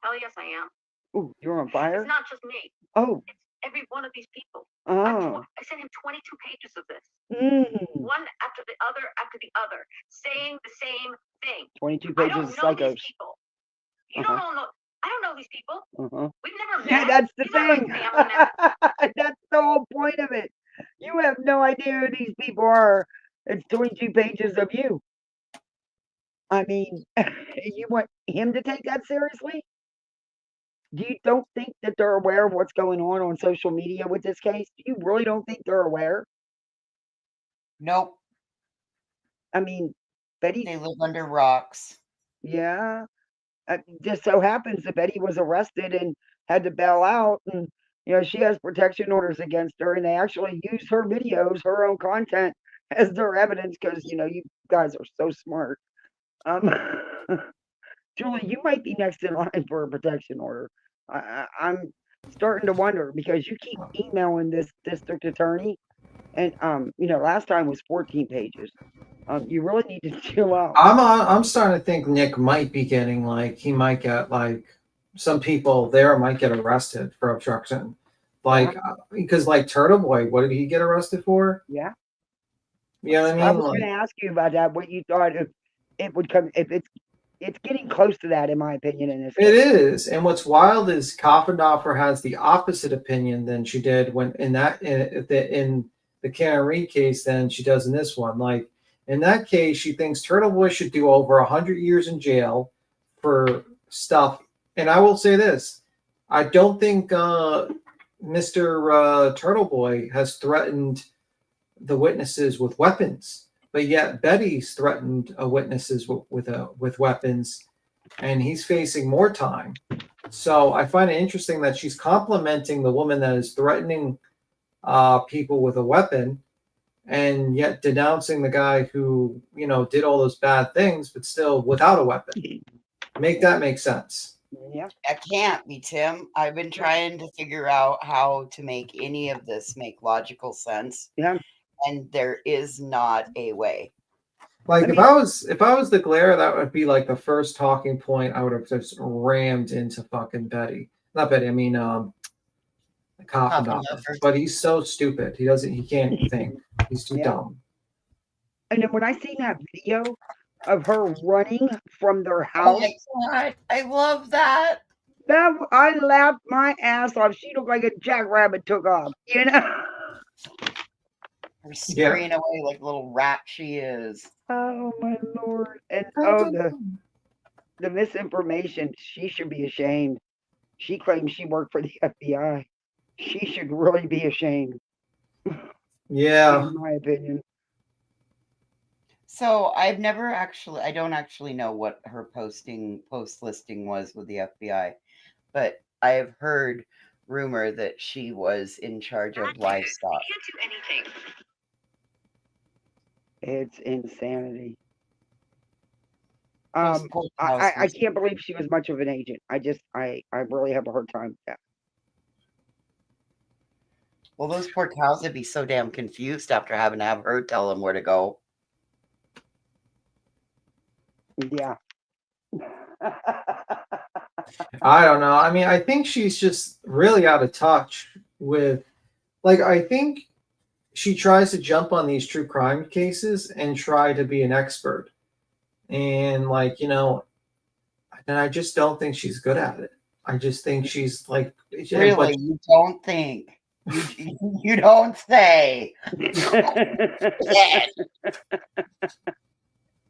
Oh, yes, I am. Ooh, you're on fire? It's not just me. Oh. It's every one of these people. Oh. I sent him 22 pages of this. Mm. One after the other, saying the same thing. 22 I pages don't of know psychos. these people. You don't know. I don't know these people. We've never met. Yeah, that's the These aren't thing. my family members. That's the whole point of it. You have no idea who these people are. It's 22 pages of you. I mean, you want him to take that seriously? Don't think that they're aware of what's going on social media with this case? You really don't think they're aware? Nope. I mean, Betty. They live under rocks. Yeah. It just so happens that Betty was arrested and had to bail out, and she has protection orders against her, and they actually use her videos, her own content, as their evidence because you guys are so smart. Julie, you might be next in line for a protection order. I'm starting to wonder because you keep emailing this district attorney, and last time was 14 pages. You really need to chill out. I'm starting to think Nick might be getting he might get some people there might get arrested for obstruction, because Turtle Boy, what did he get arrested for? Yeah. You know what I mean? I was going to ask you about that. What you thought if it would come if it's getting close to that, in my opinion. In this case. It is, and what's wild is Coffendorfer has the opposite opinion than she did when in the Karen Reed case than she does in this one. In that case, she thinks Turtle Boy should do over 100 years in jail for stuff. And I will say this: I don't think Mr. Turtle Boy has threatened the witnesses with weapons. But yet Betty's threatened witnesses with weapons, and he's facing more time. So I find it interesting that she's complimenting the woman that is threatening people with a weapon, and yet denouncing the guy who did all those bad things, but still without a weapon. Make that make sense. Yeah, it can't be, Tim. I've been trying to figure out how to make any of this make logical sense. Yeah. And there is not a way. If I was the Glare, that would be the first talking point I would have just rammed into fucking Betty. Not Betty, I mean Coffendorfer. But he's so stupid. He can't think. He's too dumb. And then when I seen that video of her running from their house. Oh my God, I love that. I laughed my ass off. She looked like a jackrabbit took off, Her scurrying away like a little rat she is. Oh my Lord. And the misinformation, she should be ashamed. She claims she worked for the FBI. She should really be ashamed. Yeah. In my opinion. So I don't actually know what her post listing was with the FBI, but I have heard rumor that she was in charge of livestock. You can't do anything. It's insanity. I can't believe she was much of an agent. I really have a hard time with that. Well, those poor cows would be so damn confused after having to have her tell them where to go. Yeah. I don't know. I mean, I think she's just really out of touch with, I think she tries to jump on these true crime cases and try to be an expert. And and I just don't think she's good at it. I just think she's really, you don't think? You don't say.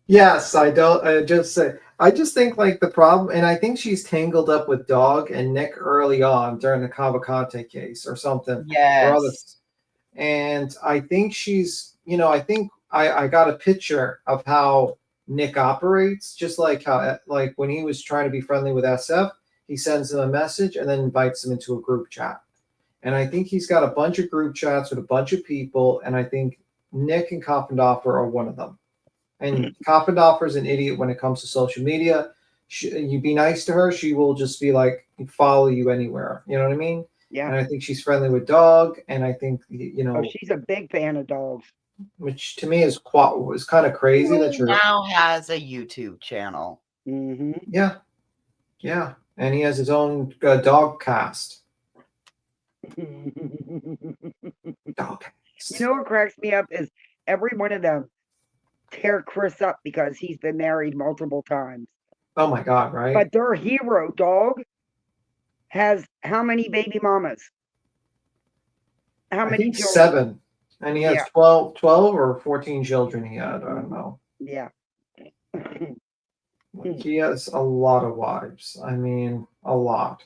Yes, I don't. I just think the problem, and I think she's tangled up with Dog and Nick early on during the Cavalcante case or something. Yes. And I think she's, I think I got a picture of how Nick operates, just like how, when he was trying to be friendly with SF, he sends them a message and then invites them into a group chat. And I think he's got a bunch of group chats with a bunch of people, and I think Nick and Coffendorfer are one of them. And Coffendorfer is an idiot when it comes to social media. You be nice to her, she will just be like, follow you anywhere. You know what I mean? Yeah. And I think she's friendly with Dog, and I think, you know. Oh, she's a big fan of dogs. Which to me is kind of crazy that you're. Now has a YouTube channel. Mm-hmm. Yeah. Yeah. And he has his own dog cast. Dog cast. You know what cracks me up is every one of them tear Chris up because he's been married multiple times. Oh my God, right? But their hero, Dog, has how many baby mamas? How I many think children? 7. And he has Yeah. 12 or 14 children he had. I don't know. Yeah. He has a lot of wives. I mean, a lot.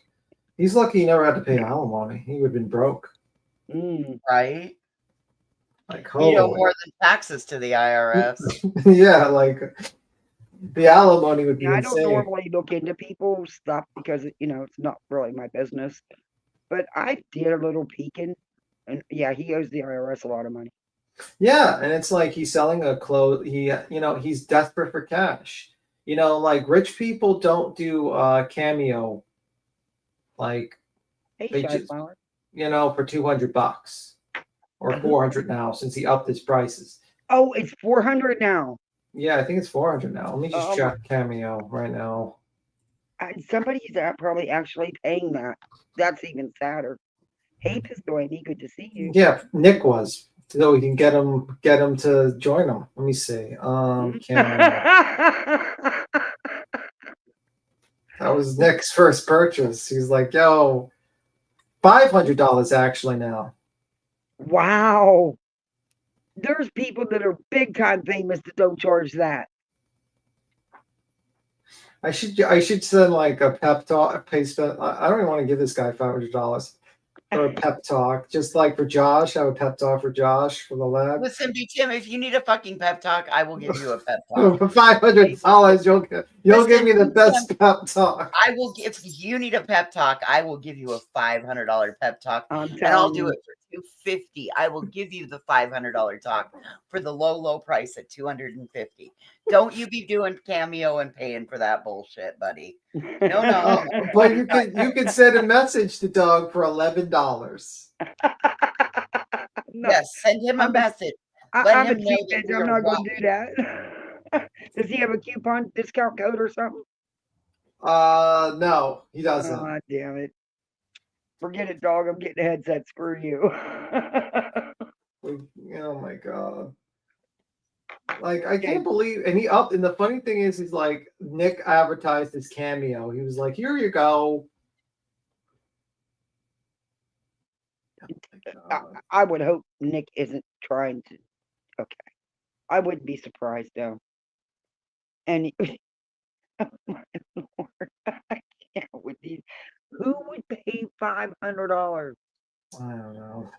He's lucky he never had to pay alimony. He would have been broke. Right? Like, You know, holy. more than taxes to the IRS. Yeah, like the alimony would be I don't insane. normally look into people's stuff because, you know, it's not really my business. But I did a little peeking. And yeah, he owes the IRS a lot of money. Yeah, and it's like he's selling a clothes. He's desperate for cash. You know, like rich people don't do Cameo. Like Hey, they Shy just, Flower. you know, for $200 or 400 now since he upped his prices. Oh, it's 400 now. Yeah, I think it's 400 now. Let me just Oh, check Cameo right now. Somebody's probably actually paying that. That's even sadder. Hey, Pistoini, good to see you. Yeah, Nick was. So we can get him to join him. Let me see. Cameo. That was Nick's first purchase. He's like, yo, $500 actually now. Wow. There's people that are big time famous that don't charge that. I should send like a pep talk. I don't even want to give this guy $500 for a pep talk. Just like for Josh, I have a pep talk for Josh for the lab. Listen, B. Tim, if you need a fucking pep talk, I will give you a pep talk. For $500, you'll give me the best pep talk. I will. If you need a pep talk, I will give you a $500 pep talk, and I'll do it for $250. I will give you the $500 talk for the low price at $250. Don't you be doing Cameo and paying for that bullshit, buddy. No. But you can send a message to Doug for $11. No, Yes, send him a message. Let I'm him a know cheap that bitch. we I'm are not going to do that. Does he have a coupon discount code or something? No, he doesn't. Oh, damn it. Forget it, Dog. I'm getting a headset. Screw you. Oh my God. Like, I can't believe, and and the funny thing is, he's like, Nick advertised his Cameo. He was like, here you go. I would hope Nick isn't trying to. Okay. I wouldn't be surprised, though. And oh my Lord, I can't with these. Who would pay $500? I don't know.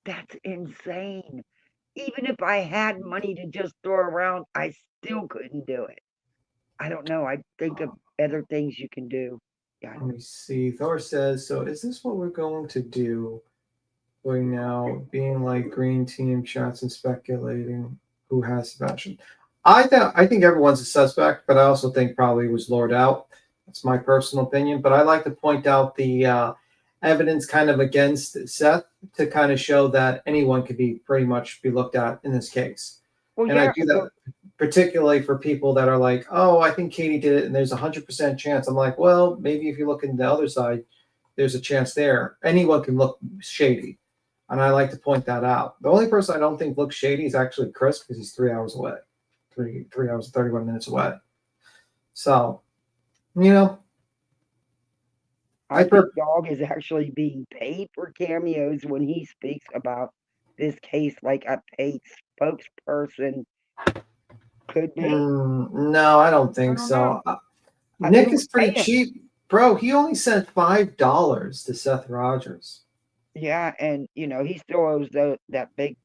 That's insane. Even if I had money to just throw around, I still couldn't do it. I don't know. I think of other things you can do. Yeah. Let me see. Thor says, so is this what we're going to do right now? Being like green team chats and speculating who has Sebastian. I think everyone's a suspect, but I also think probably was lured out. That's my personal opinion. But I like to point out the evidence kind of against Seth to kind of show that anyone could be pretty much be looked at in this case. Well, and yeah, I do that particularly for people that are like, oh, I think Katie did it, and there's 100% chance. I'm like, well, maybe if you look in the other side, there's a chance there. Anyone can look shady. And I like to point that out. The only person I don't think looks shady is actually Chris, because he's 3 hours away. 3 hours and 31 minutes away. So, you know, I think Dog is actually being paid for cameos when he speaks about this case like a paid spokesperson could be. No, I don't think so. Nick is pretty cheap. Bro, he only sent $5 to Seth Rogers. Yeah, and, you know, he still owes that big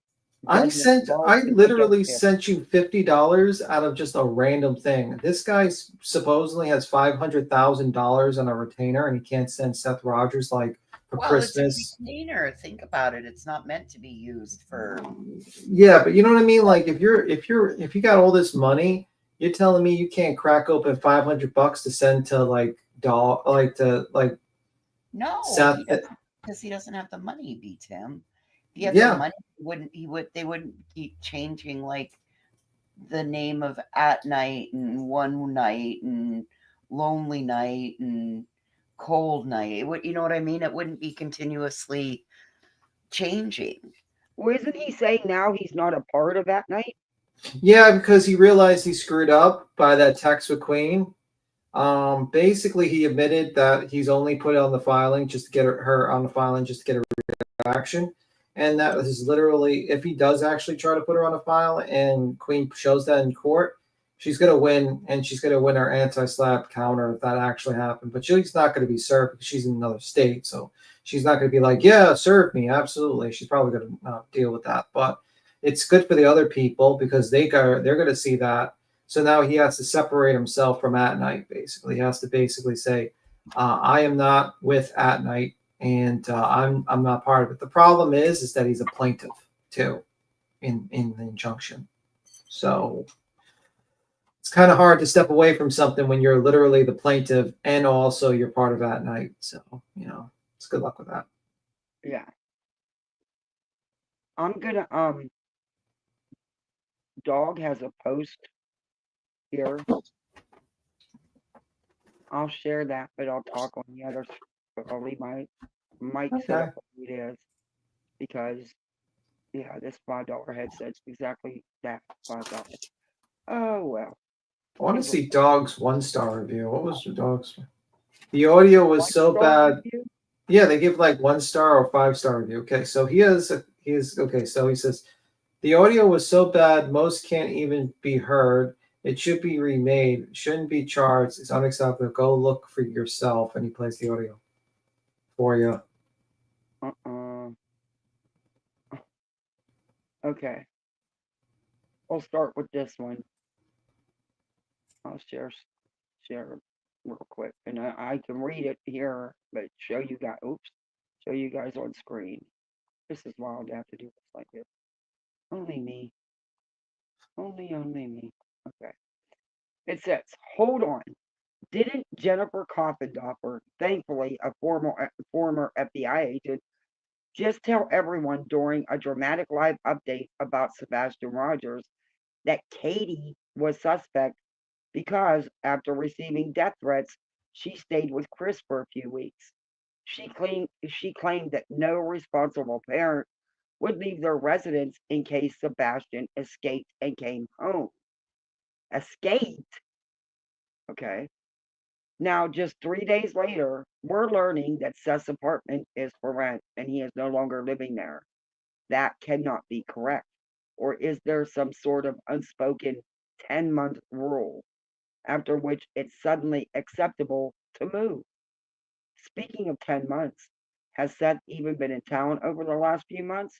I doesn't literally get tips. sent you $50 out of just a random thing. This guy supposedly has $500,000 on a retainer, and he can't send Seth Rogers like for Well, Christmas. it's a retainer. Think about it. It's not meant to be used for. Yeah, but you know what I mean. Like if you got all this money, you're telling me you can't crack open $500 to send to like No, Seth. he doesn't, because he doesn't have the money. Be Tim. If he had Yeah. the money, they wouldn't keep changing like the name of At Night and One Night and Lonely Night and Cold Night. It would, you know what I mean? It wouldn't be continuously changing. Well, isn't he saying now he's not a part of that night? Yeah, because he realized he screwed up by that text with Queen. Basically, he admitted that he's only put it on the filing just to get her on the filing just to get a reaction. And that is literally, if he does actually try to put her on a file and Queen shows that in court, she's going to win, and she's going to win her anti-slap counter if that actually happened. But she's not going to be served because she's in another state. So she's not going to be like, yeah, serve me. Absolutely. She's probably going to deal with that. But it's good for the other people because they're going to see that. So now he has to separate himself from At Night, basically. He has to basically say, I am not with At Night, and I'm not part of it. The problem is that he's a plaintiff, too, in the injunction. So it's kind of hard to step away from something when you're literally the plaintiff and also you're part of At Night. So, it's good luck with that. Yeah. I'm gonna Dog has a post here. I'll share that, but I'll talk on the other. I'll leave my mic set up where it is because yeah, this $5 headset's exactly that $5. Oh well. I want to see Dog's 1-star review. What was the Dog's? The audio was so bad. Review? Yeah, they give like 1-star or 5-star review. Okay, so he says the audio was so bad most can't even be heard. It should be remade. Shouldn't be charged. It's unacceptable. Go look for yourself. And he plays the audio for you. Okay. I'll start with this one. I'll share real quick, and I can read it here, but show you guys on screen. This is wild to have to do this like this. Only me. Only me. Okay. It says, hold on. Didn't Jennifer Coffindoffer, thankfully a former FBI agent, just tell everyone during a dramatic live update about Sebastian Rogers that Katie was suspect because after receiving death threats, she stayed with Chris for a few weeks. She claimed that no responsible parent would leave their residence in case Sebastian escaped and came home. Escaped? Okay. Now, just 3 days later, we're learning that Seth's apartment is for rent and he is no longer living there. That cannot be correct. Or is there some sort of unspoken 10-month rule after which it's suddenly acceptable to move? Speaking of 10 months, has Seth even been in town over the last few months?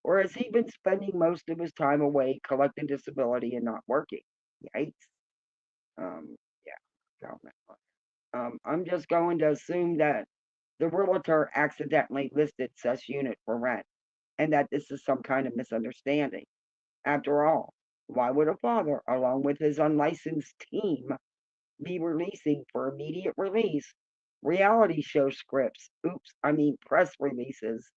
Or has he been spending most of his time away collecting disability and not working? Yikes. I'm just going to assume that the realtor accidentally listed Seth's unit for rent and that this is some kind of misunderstanding. After all, why would a father, along with his unlicensed team, be releasing for immediate release reality show scripts, press releases,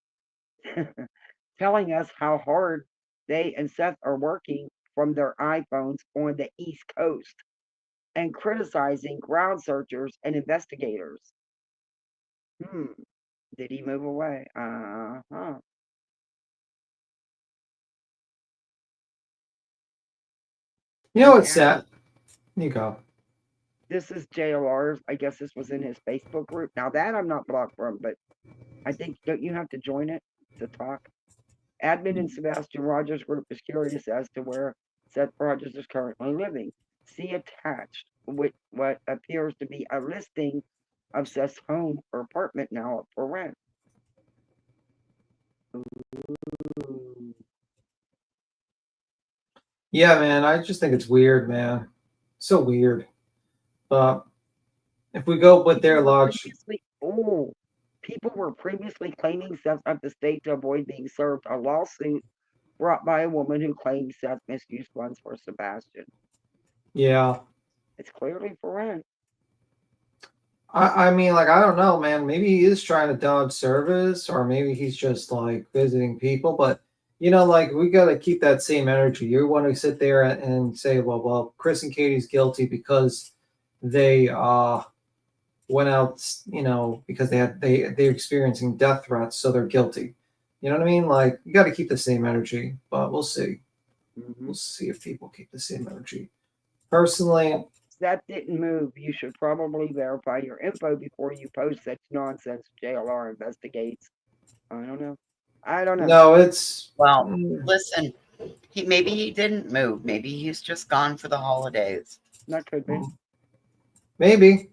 telling us how hard they and Seth are working from their iPhones on the East Coast and criticizing ground searchers and investigators? Did he move away? You know what's sad? You go. This is JLR's. I guess this was in his Facebook group. Now that I'm not blocked from, but I think, don't you have to join it to talk? Admin in Sebastian Rogers' group is curious as to where Seth Rogers is currently living. See attached with what appears to be a listing of Seth's home or apartment now up for rent. Ooh. Yeah, man. I just think it's weird, man. So weird. But if we go with their logic, People were previously claiming Seth at the state to avoid being served a lawsuit brought by a woman who claimed Seth misused funds for Sebastian. yeah. It's clearly for rent. I mean, like, I don't know, man. Maybe he is trying to dodge service, or maybe he's just like visiting people. But like, we got to keep that same energy. You want to sit there and say, well, Chris and Katie's guilty because they went out, because they're experiencing death threats, so they're guilty. You know what I mean? Like, you got to keep the same energy. But we'll see. We'll see if people keep the same energy. Personally, That didn't move. You should probably verify your info before you post such nonsense. JLR investigates. I don't know. no, it's Well, listen, maybe he didn't move. Maybe he's just gone for the holidays. That could be. Maybe.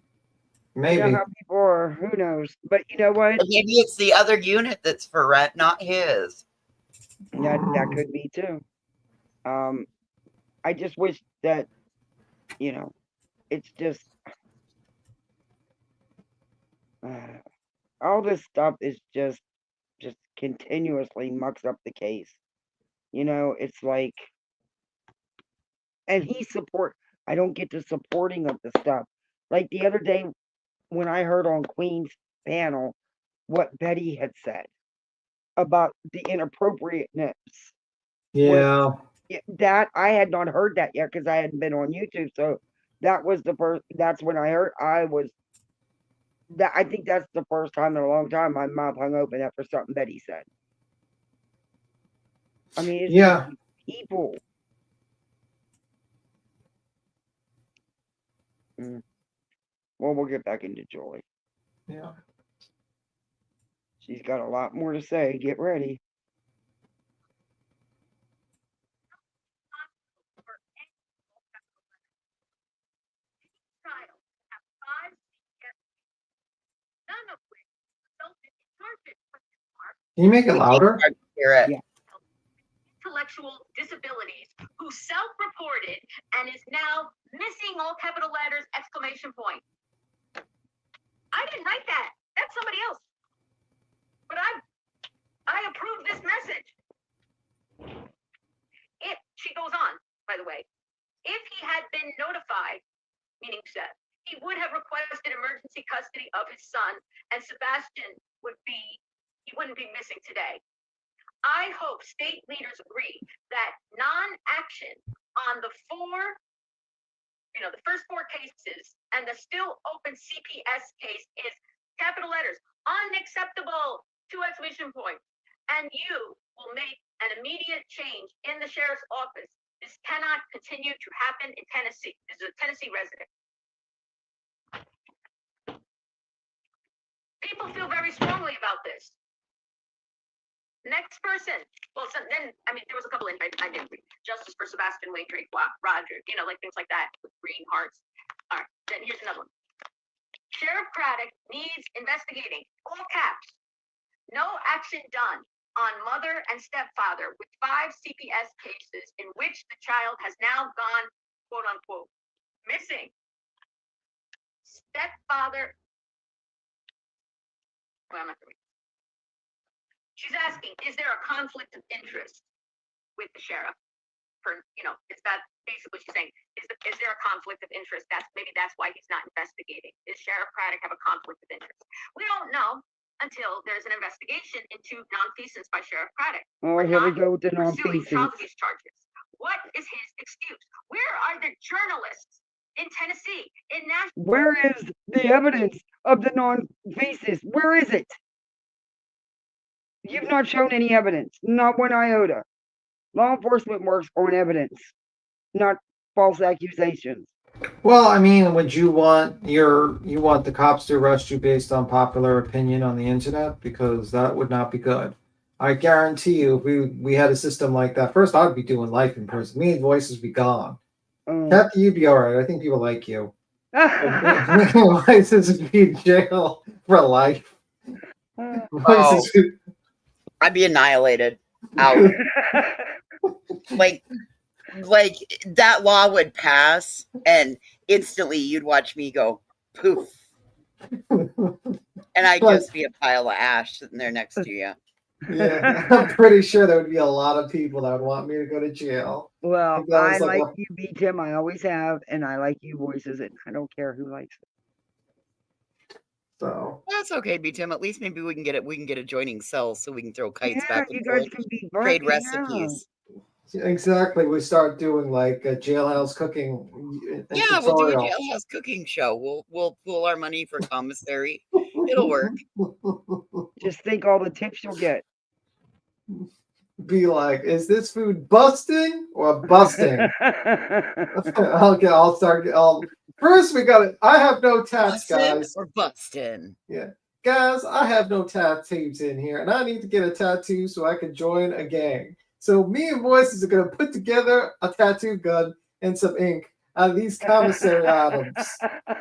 You know how people are. Who knows? But you know what? Or maybe it's the other unit that's for rent, not his. That could be too. I just wish that, it's just all this stuff is just continuously mucks up the case. It's like, and I don't get the supporting of the stuff. Like the other day when I heard on Queen's panel what Betty had said about the inappropriateness. Yeah. That I had not heard that yet because I hadn't been on YouTube. So that was the first. That's when I heard. I think that's the first time in a long time my mouth hung open after something Betty said. I mean, it's just people. Well, we'll get back into Joy. Yeah. She's got a lot more to say. Get ready. Can you make it louder? Hear it. Yeah. Intellectual disabilities who self-reported and is now missing all capital letters, exclamation point. I didn't write that. That's somebody else. But I approve this message. She goes on, by the way, if he had been notified, meaning Seth, he would have requested emergency custody of his son, and Sebastian he wouldn't be missing today. I hope state leaders agree that non-action on the first four cases and the still open CPS case is capital letters, unacceptable, 2 exclamation points. And you will make an immediate change in the sheriff's office. This cannot continue to happen in Tennessee. This is a Tennessee resident. People feel very strongly about this. Next person. Well, so then, there was a couple in I didn't read. Justice for Sebastian Wayne Drake Roger, like things like that with green hearts. All right, then here's another one. Sheriff Craddock needs investigating, all caps. No action done on mother and stepfather with 5 CPS cases in which the child has now gone, quote unquote, missing. Stepfather. Well, I'm not going to read. She's asking, is there a conflict of interest with the sheriff? Is that basically she's saying, is there a conflict of interest? That's why he's not investigating. Does Sheriff Craddock have a conflict of interest? We don't know until there's an investigation into nonfeasance by Sheriff Craddock. Oh, here we go with the nonfeasance. Child abuse charges. What is his excuse? Where are the journalists in Tennessee, in Nashville? Where is the evidence of the nonfeasance? Where is it? You've not shown any evidence, not one iota. Law enforcement works on evidence, not false accusations. Well, would you want the cops to arrest you based on popular opinion on the internet? Because that would not be good. I guarantee you, if we had a system like that, first I'd be doing life in prison. Me and Voices be gone. Kathy, you'd be all right. I think people like you. Voices would be in jail for life. I'd be annihilated. Out. Like, like that law would pass, and instantly you'd watch me go poof, and I'd Like, just be a pile of ash sitting there next to you. yeah, I'm pretty sure there would be a lot of people that would want me to go to jail. Well, Like, that I was like like a- you, B Tim. I always have, and I like you voices, and I don't care who likes it. so That's okay, B Tim. At least maybe we can get it. We can get adjoining cells so we can throw kites Yeah, back you and guys forth, can be trade buddies. Yeah. recipes. exactly, we start doing like a jailhouse cooking and Yeah, we'll do a tutorial. jailhouse cooking show. We'll pool our money for commissary. It'll work. Just think all the tips you'll get. Be like, is this food busting or busting? Okay, I'll start. First, we got it. I have no tats, Bustin' guys. or bustin'? Yeah, guys, I have no tattoos in here, and I need to get a tattoo so I can join a gang. So me and Voices are gonna put together a tattoo gun and some ink out of these commissary items,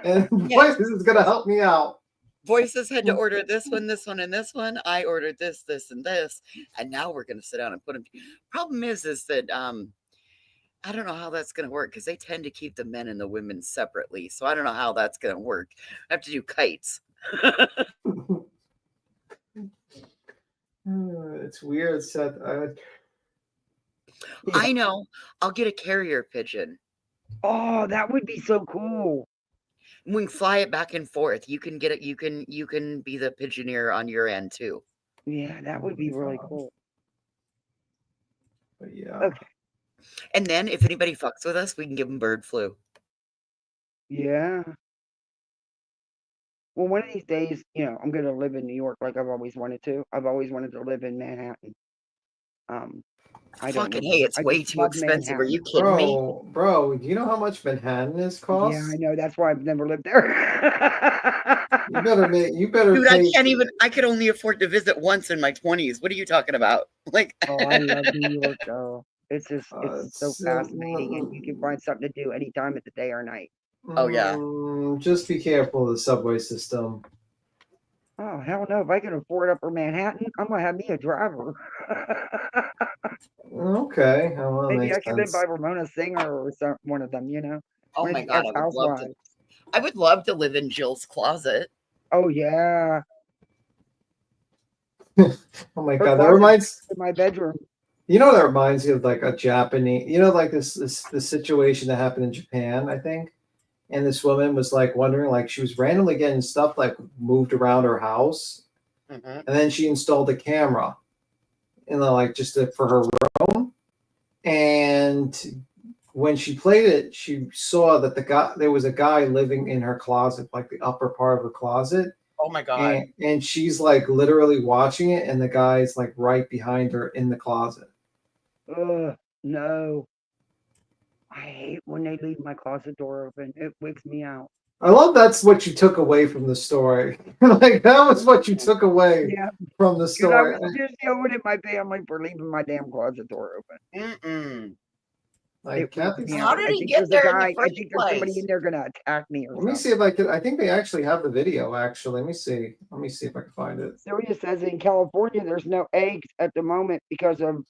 and Voices is gonna help me out. Voices had to order this one, and this one. I ordered this, and this, and now we're gonna sit down and put them. Problem is that I don't know how that's gonna work because they tend to keep the men and the women separately. So I don't know how that's gonna work. I have to do kites. It's weird, Seth. I know. I'll get a carrier pigeon. Oh, that would be so cool. We can fly it back and forth. You can get it. You can be the pigeoneer on your end too. Yeah, that would be really cool. But yeah. Okay. And then if anybody fucks with us, we can give them bird flu. Yeah. Well, one of these days, I'm going to live in New York like I've always wanted to. I've always wanted to live in Manhattan. I don't Fucking know. hey, it's I way just too love expensive. Are Manhattan. you kidding me? Bro, do you know how much Manhattan is cost? Yeah, I know. That's why I've never lived there. You better Dude, pay. I could only afford to visit once in my 20s. What are you talking about? Like, Oh, I love New York, though. It's just, it's so so- fascinating, and you can find something to do any time of the day or night. Oh, yeah. Just be careful of the subway system. Oh, hell no. If I can afford Upper Manhattan, I'm going to have me a driver. Okay. Well, that Maybe makes I could live sense. by Ramona Singer or one of them, Oh One of my the God, I would love to. ex-housewives. I would love to live in Jill's closet. Oh, yeah. Oh my Her God, that closet's reminds. in my bedroom. You know, that reminds me of like a Japanese. You know, like this situation that happened in Japan, I think. And this woman was like wondering, like she was randomly getting stuff like moved around her house, and then she installed a camera, like just for her room. And when she played it, she saw that there was a guy living in her closet, like the upper part of her closet. Oh my God. And she's like literally watching it, and the guy's like right behind her in the closet. Ugh, no. I hate when they leave my closet door open. It wigs me out. I love that's what you took away from the story. Like that was what you took away from the Because I story. was just yelling at my family for leaving my damn closet door open. Like, Kathy's- How did he get there in the I first think there's somebody place? in there gonna attack me or Let me something. see if I can. I think they actually have the video. Actually, let me see. Let me see if I can find it. Celia says in California there's no eggs at the moment because of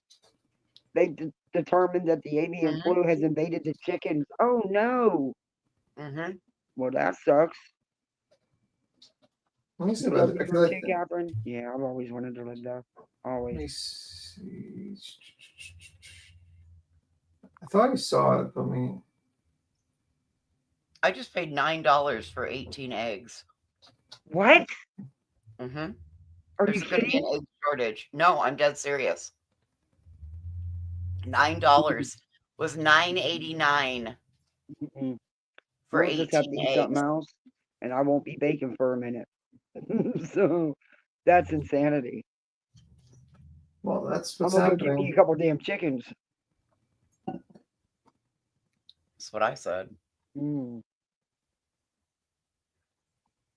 they determined that the avian flu has invaded the chickens. Oh no! Well, that sucks. Let me see You about live it. in New York too, Catherine? Yeah, I've always wanted to live there. Let me Always. see. I thought I saw it. But I mean, I just paid $9 for 18 eggs. What? Mm-hmm. Are There's you going to be an kidding? egg shortage. No, I'm dead serious. $9 was $9.89 for We'll just have 18 to eat eggs. something else, and I won't be baking for a minute. So that's insanity. well, that's I'm what's gonna go get me a happening. couple damn chickens. That's what I said. Mm.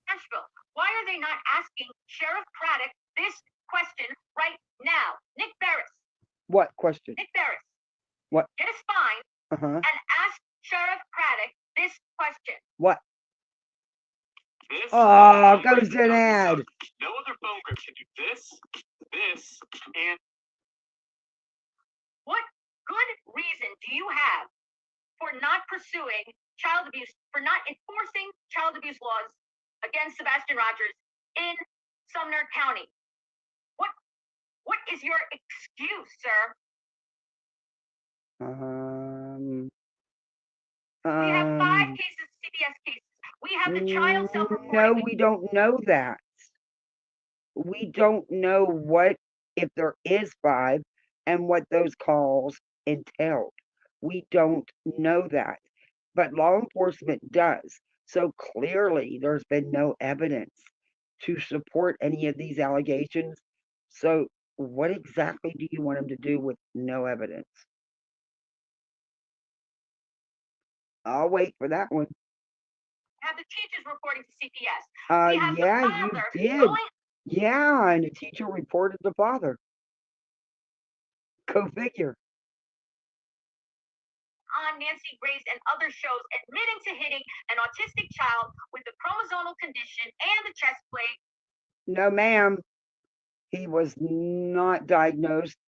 Nashville, why are they not asking Sheriff Craddock this question right now? Nick Barris. What question? Nick Barris. What? Get a spine Uh-huh. and ask Sheriff Craddock this question. What? This Oh, goes to an ad. No other phone grip can do this, and What good reason do do you have for not pursuing child abuse, for not enforcing child abuse laws against Sebastian Rogers in Sumner County? What is your excuse, sir? We have 5 cases, CPS cases. We have the child self-reporting. No, we don't know that. We don't know what, if there is 5, and what those calls entailed. We don't know that. But law enforcement does. So clearly, there's been no evidence to support any of these allegations. So, what exactly do you want him to do with no evidence? I'll wait for that one. Have the teachers reporting to CPS. We have Yeah, the you father did. going Yeah, and the teacher reported the father. Go figure. on Nancy Grace and other shows admitting to hitting an autistic child with a chromosomal condition and the chest plate. No, ma'am. He was not diagnosed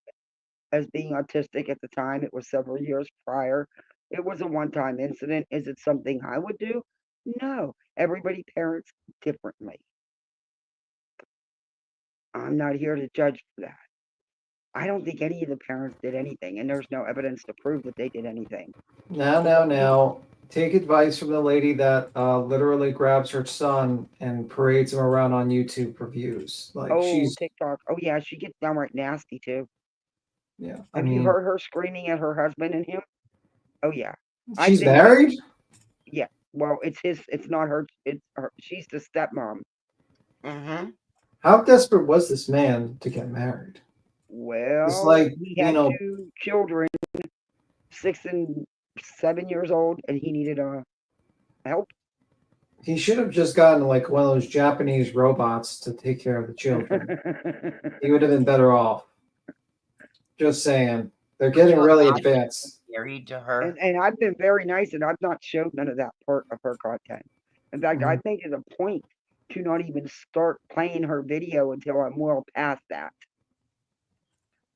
as being autistic at the time. It was several years prior. It was a one-time incident. Is it something I would do? No. Everybody parents differently. I'm not here to judge for that. I don't think any of the parents did anything, and there's no evidence to prove that they did anything. Now. Take advice from the lady that literally grabs her son and parades him around on YouTube for views. Like she's TikTok. Oh yeah, she gets downright nasty too. Yeah. Have you heard her screaming at her husband and him? Oh yeah. She's married? Yeah. Well, it's not her. It's her. She's the stepmom. Mm-hmm. How desperate was this man to get married? Well, it's like, he had 2 children, 6 and 7 years old, and he needed help. He should have just gotten like one of those Japanese robots to take care of the children. He would have been better off. Just saying. They're getting really advanced. Married to her. And I've been very nice, and I've not showed none of that part of her content. In fact, I made it a point to not even start playing her video until I'm well past that.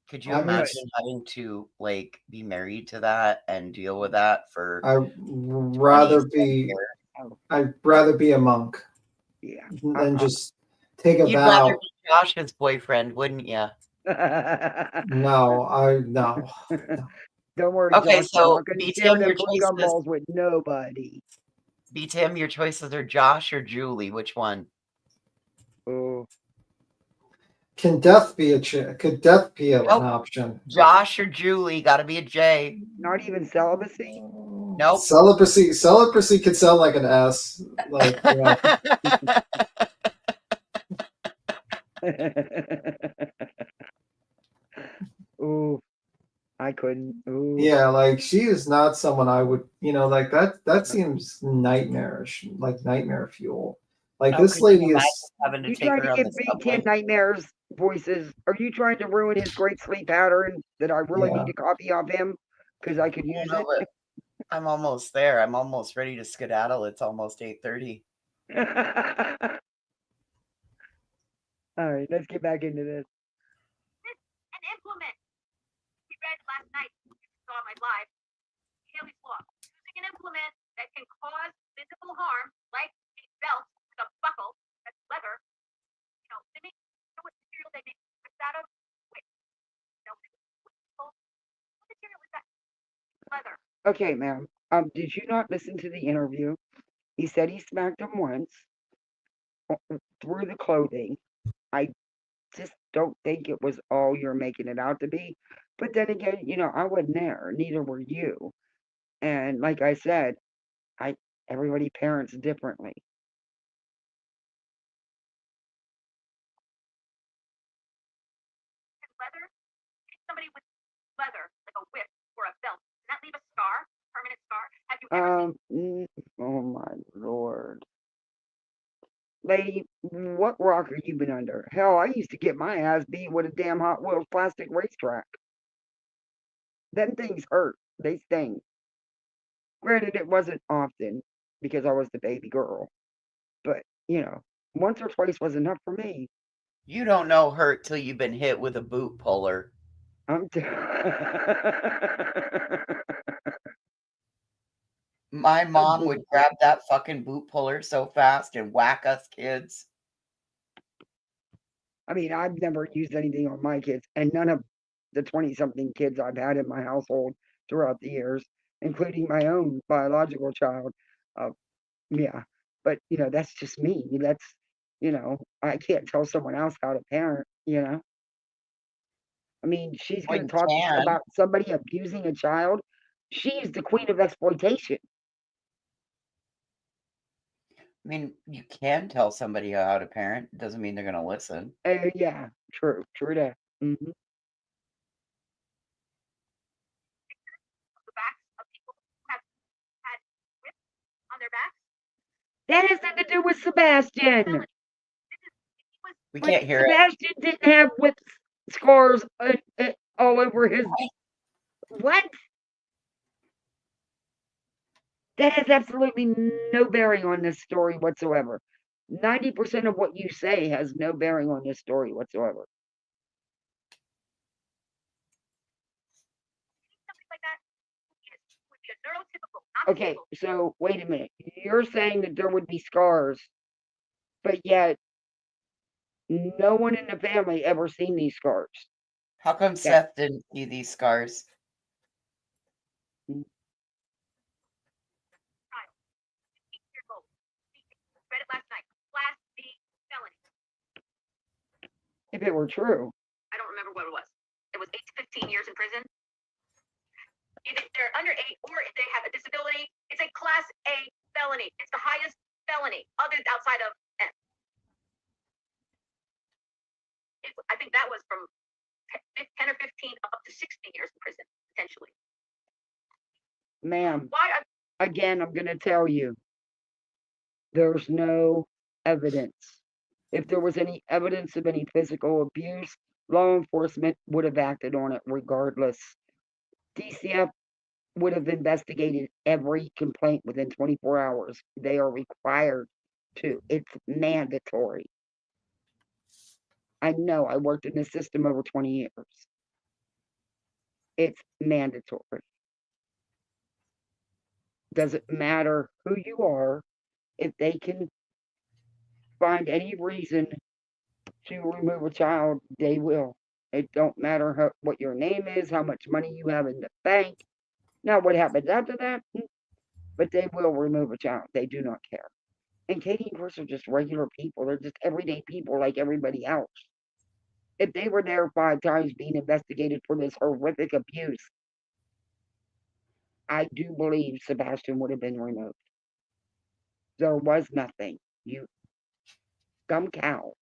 Could you imagine having to like be married to that and deal with that for? I'd rather be a monk. Yeah. Than just take a You'd vow. rather be Josh's boyfriend, wouldn't you? No. Don't worry. Okay, Josh, so I'm not going to share them choices. gumballs with nobody. Tim, your choices are Josh or Julie. Which one? Oh. Can death be an option? Josh or Julie? Got to be a J. Not even celibacy. Nope. Celibacy could sound like an S. Like. Ooh, I couldn't. Ooh. Yeah, like she is not someone I would, like that seems nightmarish, like nightmare fuel. Like this lady is. You trying to give Big Ten Nightmares voices? Are you trying to ruin his great sleep pattern that I really need to copy off him because I could use it? I'm almost there. I'm almost ready to skedaddle. It's almost 8:30. All right, let's get back into this. An implement. We read last night, you saw my live, Haley's Law. Using an implement that can cause physical harm, like a belt with a buckle that's leather. They make, what material they make this out of? Wait, what material is that? Leather. Okay, ma'am. Did you not listen to the interview? He said he smacked him once through the clothing. I just don't think it was all you're making it out to be. But then again, I wasn't there. Neither were you. And like I said, everybody parents differently. Leather? Somebody with leather, like a whip or a belt. Does that leave a scar? Permanent scar? Have you ever seen? Oh my Lord. Lady, what rock have you been under? Hell, I used to get my ass beat with a damn Hot Wheels plastic racetrack. Them things hurt. They sting. Granted, it wasn't often because I was the baby girl. But, once or twice was enough for me. You don't know hurt till you've been hit with a boot puller. I'm My mom would grab that fucking boot puller so fast and whack us kids. I mean, I've never used anything on my kids, and none of the 20-something kids I've had in my household throughout the years, including my own biological child. Yeah, but that's just me. That's I can't tell someone else how to parent. I mean, she's Well, going you to talk can. about somebody abusing a child. She's the queen of exploitation. I mean, you can tell somebody how to parent. It doesn't mean they're going to listen. Yeah, true that. The backs of people who have had whips on their backs. That has nothing to do with Sebastian. We But can't hear it. Sebastian didn't have whip scars all over his. What? That has absolutely no bearing on this story whatsoever. 90% of what you say has no bearing on this story whatsoever. Something like that would be a neurotypical, not Okay, so wait a minute. You're saying that there would be scars, but yet no one in the family ever seen these scars. How come Seth didn't see these scars? Read it last night. Class B felony. If it were true. I don't remember what it was. It was 8 to 15 years in prison. If they're under 8 or if they have a disability, it's a class A felony. It's the highest felony other outside of M. I think that was from 10 or 15 up to 16 years in prison, potentially. Ma'am, again, I'm going to tell you, there's no evidence. If there was any evidence of any physical abuse, law enforcement would have acted on it regardless. DCF would have investigated every complaint within 24 hours. They are required to. It's mandatory. I know. I worked in this system over 20 years. It's mandatory. Doesn't matter who you are, if they can find any reason to remove a child, they will. It don't matter what your name is, how much money you have in the bank. Now, what happens after that? But they will remove a child. They do not care. And Katie and Chris are just regular people. They're just everyday people like everybody else. If they were there 5 times being investigated for this horrific abuse, I do believe Sebastian would have been removed. There was nothing. You dumb cow.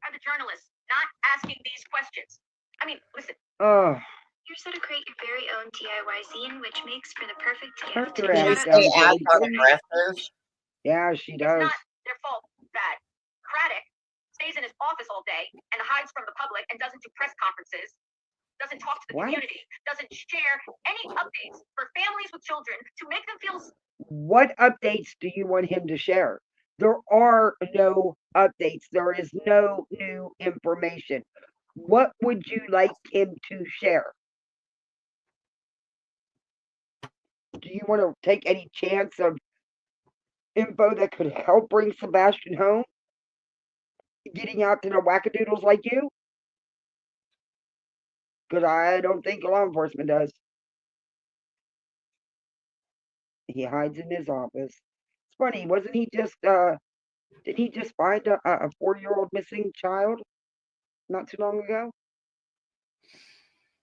Are the journalists not asking these questions? I mean, listen. Oh. You're set to create your very own DIY zine, which makes for the perfect Her gift. dress Yeah, she does. It's not their fault that Craddock stays in his office all day and hides from the public and doesn't do press conferences, doesn't talk to the community, doesn't share any updates for families with children to make them feel. What updates do you want him to share? There are no updates. There is no new information. What would you like him to share? Do you want to take any chance of info that could help bring Sebastian home? Getting out to the wackadoodles like you? Because I don't think law enforcement does. He hides in his office. It's funny, wasn't he just, did he just find a 4-year-old missing child not too long ago?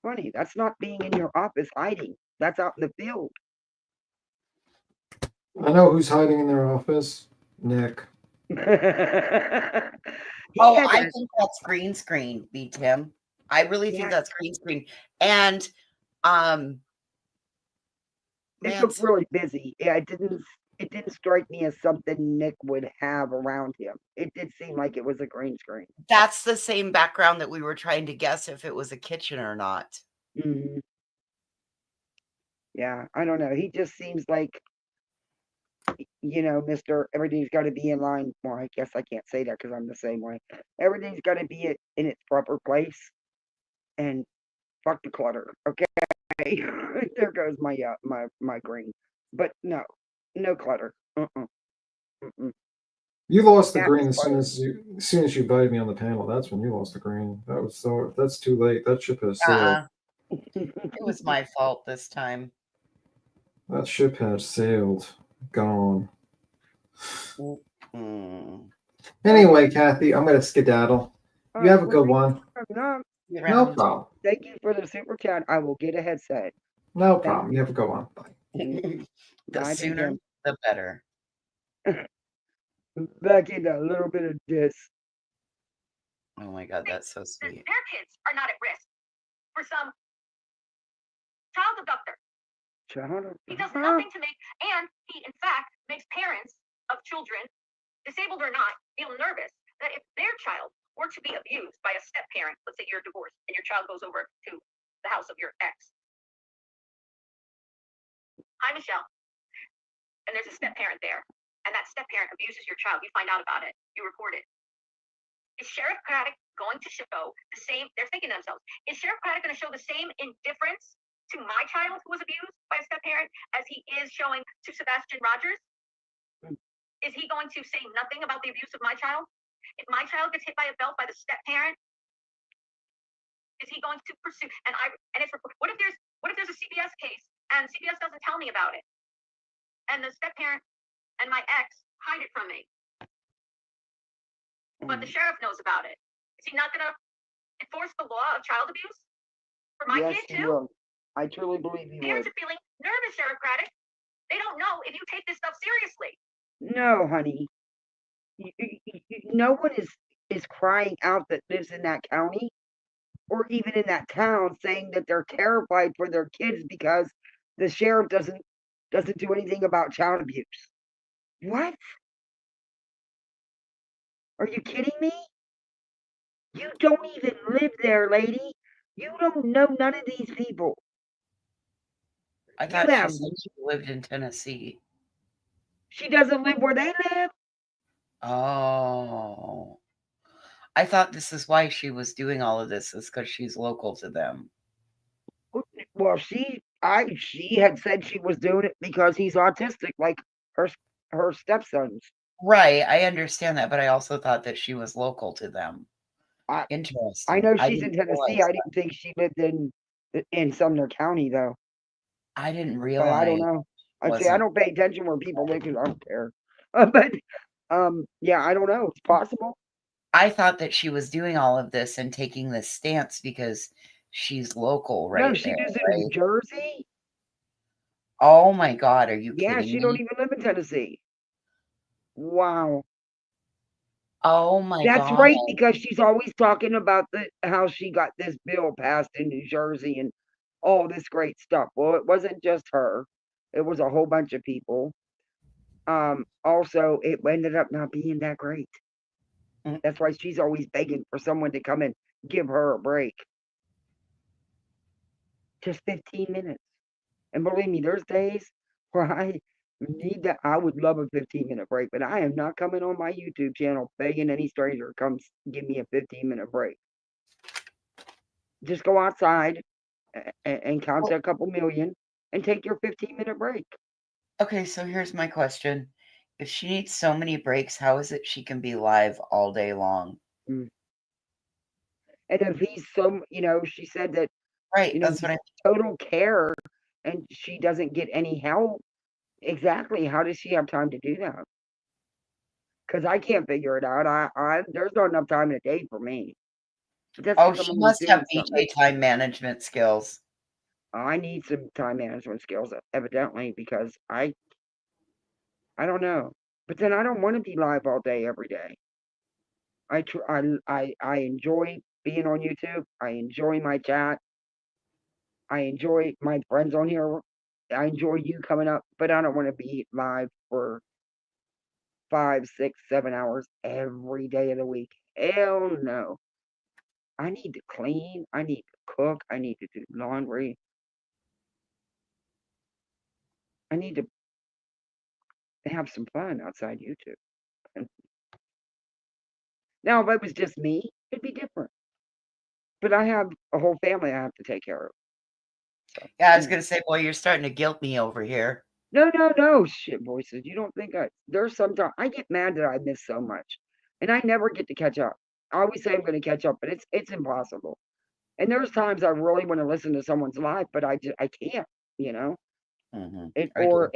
Funny, that's not being in your office hiding. That's out in the field. I know who's hiding in their office. Nick. I think that's green screen, B. Tim. I really think that's green screen. And it looked really busy. Yeah, it didn't strike me as something Nick would have around him. It did seem like it was a green screen. That's the same background that we were trying to guess if it was a kitchen or not. Mm-hmm. Yeah, I don't know. He just seems like you know, Mister, everything's got to be in line. Well, I guess I can't say that because I'm the same way. Everything's got to be in its proper place, and fuck the clutter. Okay, there goes my green. But no, no clutter. Mm-mm. You lost the That's green clutter. as soon as you invited me on the panel. That's when you lost the green. That's too late. That ship has sailed. It was my fault this time. That ship has sailed. Gone. Mm. Anyway, Kathy, I'm gonna skedaddle. All You right, have a well, good thank one. you for coming on. Be No around. problem. Thank you for the super chat. I will get a headset. No Thank problem. You have a good one. Bye. you. The Bye, sooner, Tim. the better. Back into a little bit of this. Oh my God, that's so sweet. Their kids are not at risk for some child abductor. He does nothing to make, and he, in fact, makes parents of children, disabled or not, feel nervous that if their child were to be abused by a step parent, let's say you're divorced and your child goes over to the house of your ex. Hi, Michelle. And there's a step parent there, and that step parent abuses your child. You find out about it. You report it. Is Sheriff Craddock going to show the same? They're thinking to themselves, is Sheriff Craddock going to show the same indifference to my child who was abused by a step parent as he is showing to Sebastian Rogers? Is he going to say nothing about the abuse of my child? If my child gets hit by a belt by the step parent, is he going to pursue? And it's what if there's a CBS case and CBS doesn't tell me about it, and the step parent and my ex hide it from me, but the sheriff knows about it? Is he not going to enforce the law of child abuse for my Yes, kid he too? will. I truly believe he Parents would. are feeling nervous, Sheriff Craddock. They don't know if you take this stuff seriously. No, honey. No one is crying out that lives in that county or even in that town saying that they're terrified for their kids because the sheriff doesn't do anything about child abuse. What? Are you kidding me? You don't even live there, lady. You don't know none of these people. I You thought she have. said she lived in Tennessee. She doesn't live where they live. Oh. I thought this is why she was doing all of this, is because she's local to them. Well, she had said she was doing it because he's autistic, like her stepsons. Right, I understand that, but I also thought that she was local to them. Interesting. I know she's didn't in Tennessee. realize I didn't think she lived in Sumner County though. I didn't But realize. I don't know. I say I wasn't. don't pay attention where people live because I don't care. But yeah, I don't know. It's possible. I thought that she was doing all of this and taking this stance because she's local No, right she there, lives in right? New Jersey. Oh my God, are you Yeah, kidding she don't me? even live in Tennessee. Wow. Oh my That's God. right, because she's always talking about how she got this bill passed in New Jersey and all this great stuff. Well, it wasn't just her; it was a whole bunch of people. Also, it ended up not being that great. That's why she's always begging for someone to come and give her a break. Just 15 minutes. And believe me, there's days where I need that. I would love a 15-minute break, but I am not coming on my YouTube channel begging any stranger to come give me a 15-minute break. Just go outside and count to a couple million and take your 15-minute break. Okay, so here's my question. If she needs so many breaks, how is it she can be live all day long? And if he's she said that, Right, that's what I total care and she doesn't get any help. Exactly. How does she have time to do that? Because I can't figure it out. There's not enough time in a day for me. But that's Oh, because she I'm always must doing have something. BJ time management skills. I need some time management skills, evidently, because I don't know. But then I don't want to be live all day every day. I enjoy being on YouTube. I enjoy my chat. I enjoy my friends on here. I enjoy you coming up, but I don't want to be live for 5, 6, 7 hours every day of the week. Hell no. I need to clean. I need to cook. I need to do laundry. I need to have some fun outside YouTube. Now, if it was just me, it'd be different. But I have a whole family I have to take care of. So, Yeah, I was gonna say, boy, you're starting to guilt me over here. No, shit, voices. You don't think there's sometimes I get mad that I miss so much, and I never get to catch up. I always say I'm going to catch up, but it's impossible. And there's times I really want to listen to someone's life, but I can't, you know. Mm-hmm. And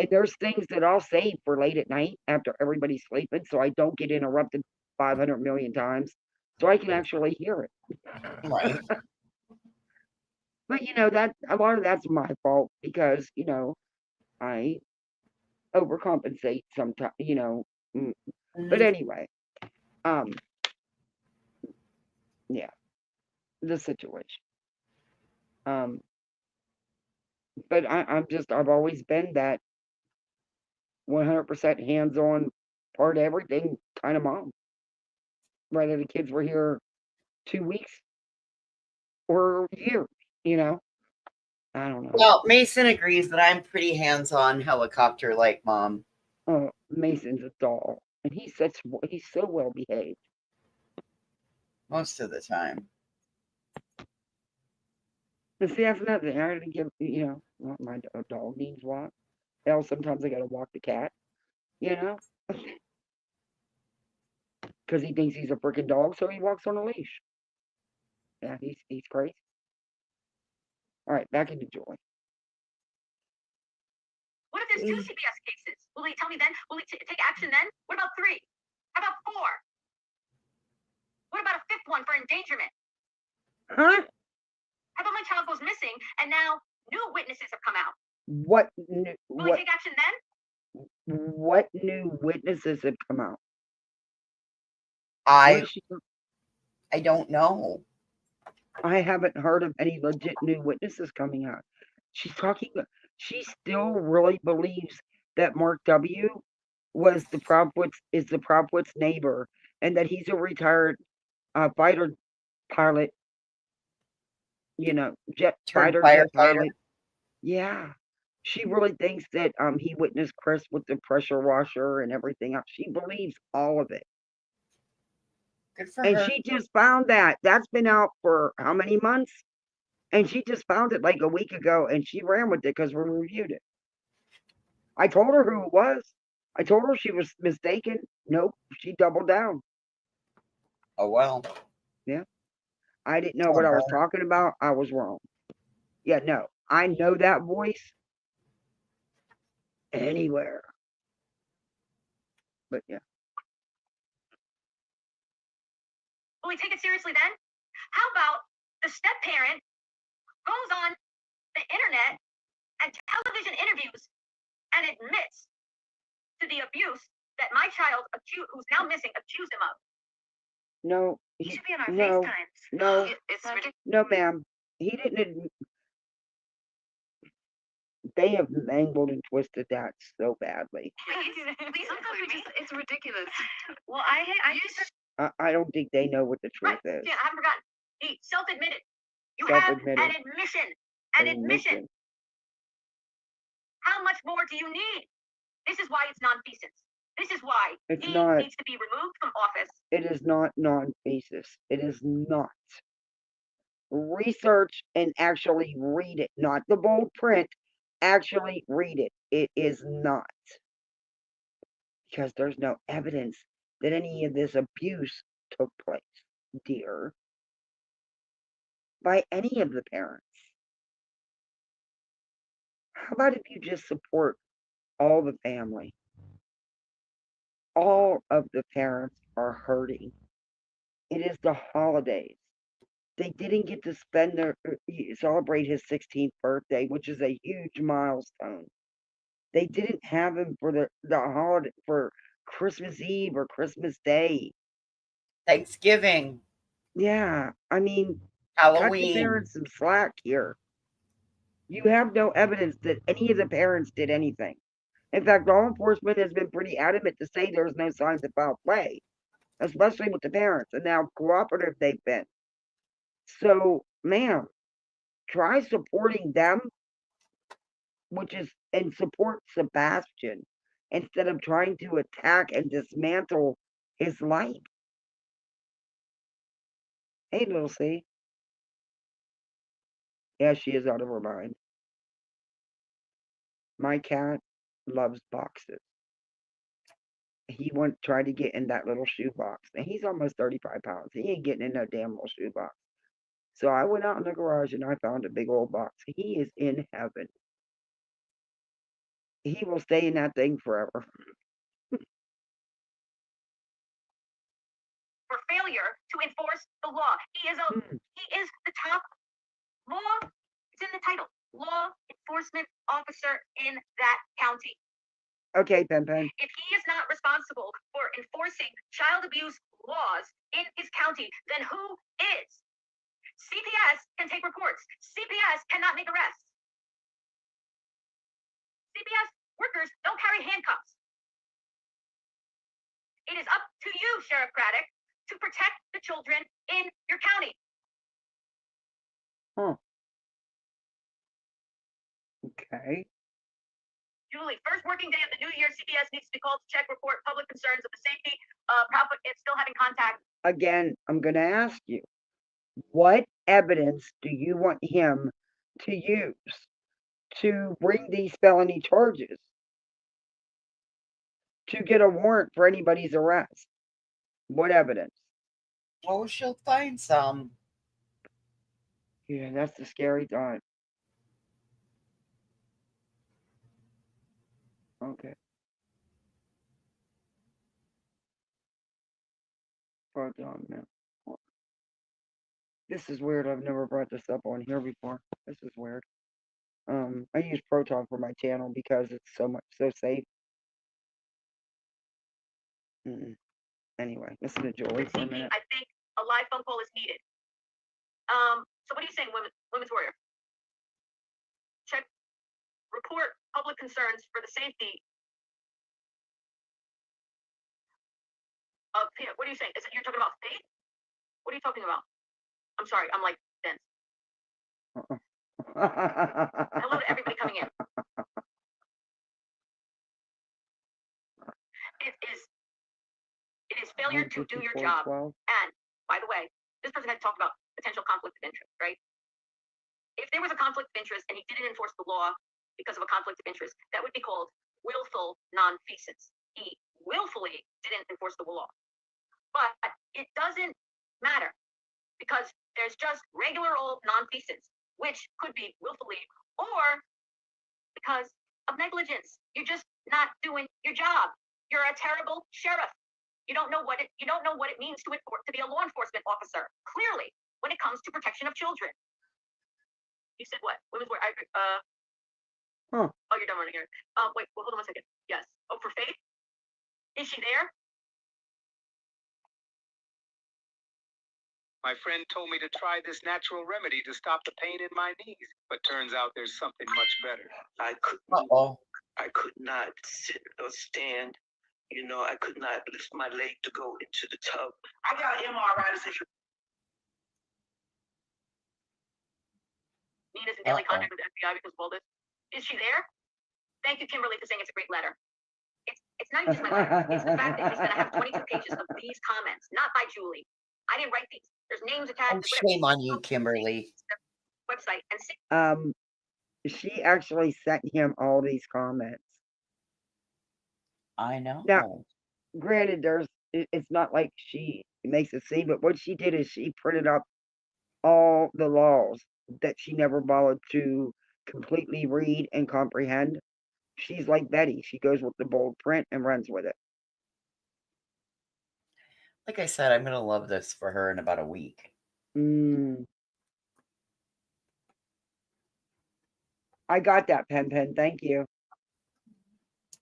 there's things that I'll save for late at night after everybody's sleeping, so I don't get interrupted 500 million times, so I can actually hear it. Right. But that a lot of that's my fault because I overcompensate sometimes. But anyway, yeah, the situation. But I've always been that 100% hands-on part of everything kind of mom. Whether the kids were here 2 weeks or years, I don't know. Well, Mason agrees that I'm pretty hands-on helicopter-like mom. Oh, Mason's a doll, and he's so well behaved. Most of the time. But see, that's nothing. I gotta give, my dog needs walk. Hell, sometimes I gotta walk the cat, because he thinks he's a freaking dog, so he walks on a leash. Yeah, he's crazy. All right, back into Joy. What if there's 2 CPS cases? Will he tell me then? Will he take action then? What about 3? How about 4? What about a 5th one for endangerment? Huh? How about my child goes missing and now new witnesses have come out? Will he take action then? What new witnesses have come out? I don't know. I haven't heard of any legit new witnesses coming out. She still really believes that Mark W. was the Propwitz neighbor, and that he's a retired fighter pilot. Jet pilot. Yeah, she really thinks that he witnessed Chris with the pressure washer and everything else. She believes all of it. Good for And her. she just found that. That's been out for how many months? And she just found it like a week ago, and she ran with it because we reviewed it. I told her who it was. I told her she was mistaken. Nope, she doubled down. Oh, well. Yeah. I didn't know what I was talking about. I was wrong. Yeah, no. I know that voice anywhere. But yeah. Will we take it seriously then? How about the step parent goes on the internet and television interviews and admits to the abuse that my child, who's now missing, accused him of? No. He should be on our FaceTimes. No. It's ridiculous. No, ma'am. He didn't admit. They have mangled and twisted that so badly. It's ridiculous. Well, I don't think they know what the truth is. I haven't forgotten. He self-admitted. You have Self-admitted. an admission. An admission. How much more do you need? This is why it's nonfeasance. This is why he needs to be removed from office. It is not nonfeasance. It is not. Research and actually read it, not the bold print. Actually read it. It is not. Because there's no evidence that any of this abuse took place, dear, by any of the parents. How about if you just support all the family? All of the parents are hurting. It is the holidays. They didn't get to celebrate his 16th birthday, which is a huge milestone. They didn't have him for the holiday, for Christmas Eve or Christmas Day. Thanksgiving. Yeah, I mean, Halloween. cut the parents some slack here. You have no evidence that any of the parents did anything. In fact, law enforcement has been pretty adamant to say there's no signs of foul play, especially with the parents, and how cooperative they've been. So, ma'am, try supporting them, and support Sebastian. instead of trying to attack and dismantle his life. Hey, little C. Yeah, she is out of her mind. My cat loves boxes. He tried to get in that little shoebox, and he's almost 35 pounds. He ain't getting in no damn little shoebox. So I went out in the garage and I found a big old box. He is in heaven. He will stay in that thing forever. For failure to enforce the law. He is the top law. It's in the title. Law enforcement officer in that county. Okay, Pen. If he is not responsible for enforcing child abuse laws in his county, then who is? CPS can take reports. CPS cannot make arrests. CPS workers don't carry handcuffs. It is up to you, Sheriff Craddock, to protect the children in your county. Huh. Okay. Julie, first working day of the new year, CPS needs to be called to check, report public concerns of the safety public is still having contact. Again, I'm going to ask you, what evidence do you want him to use to bring these felony charges? To get a warrant for anybody's arrest? What evidence? Oh, she'll find some. Yeah, that's the scary thought. Okay. This is weird. I've never brought this up on here before. This is weird. I use Proton for my channel because it's so safe. Anyway, listen to Julie for a minute. I think a live phone call is needed. So what are you saying, Women's Warrior? Check, report public concerns for the safety of, what are you saying? You're talking about Faith? What are you talking about? I'm sorry, I'm like dense. Hello to everybody coming in. It is failure to do your job. And by the way, this person had talked about potential conflict of interest, right? If there was a conflict of interest and he didn't enforce the law because of a conflict of interest, that would be called willful nonfeasance. He willfully didn't enforce the law. But it doesn't matter because there's just regular old nonfeasance, which could be willfully or because of negligence. You're just not doing your job. You're a terrible sheriff. You don't know what it means to be a law enforcement officer. Clearly, when it comes to protection of children. You said what? Women's War. Oh, you're done running here. Wait. Well, hold on 1 second. Yes. Oh, for Faith. Is she there? My friend told me to try this natural remedy to stop the pain in my knees, but turns out there's something much better. I could not sit or stand. You know, I could not lift my leg to go into the tub. I got MRI decision. Nina's in daily contact with the FBI because of all this. Is she there? Thank you, Kimberly, for saying it's a great letter. It's not even just my letter. It's the fact that he's going to have 22 pages of these comments, not by Julie. I didn't write these. There's names attached. Oh, shame on you, Kimberly. Website and she actually sent him all these comments. I know. Now, granted, it's not like she makes a scene, but what she did is she printed up all the laws that she never bothered to completely read and comprehend. She's like Betty. She goes with the bold print and runs with it. Like I said, I'm going to love this for her in about a week. I got that, Pen. Thank you.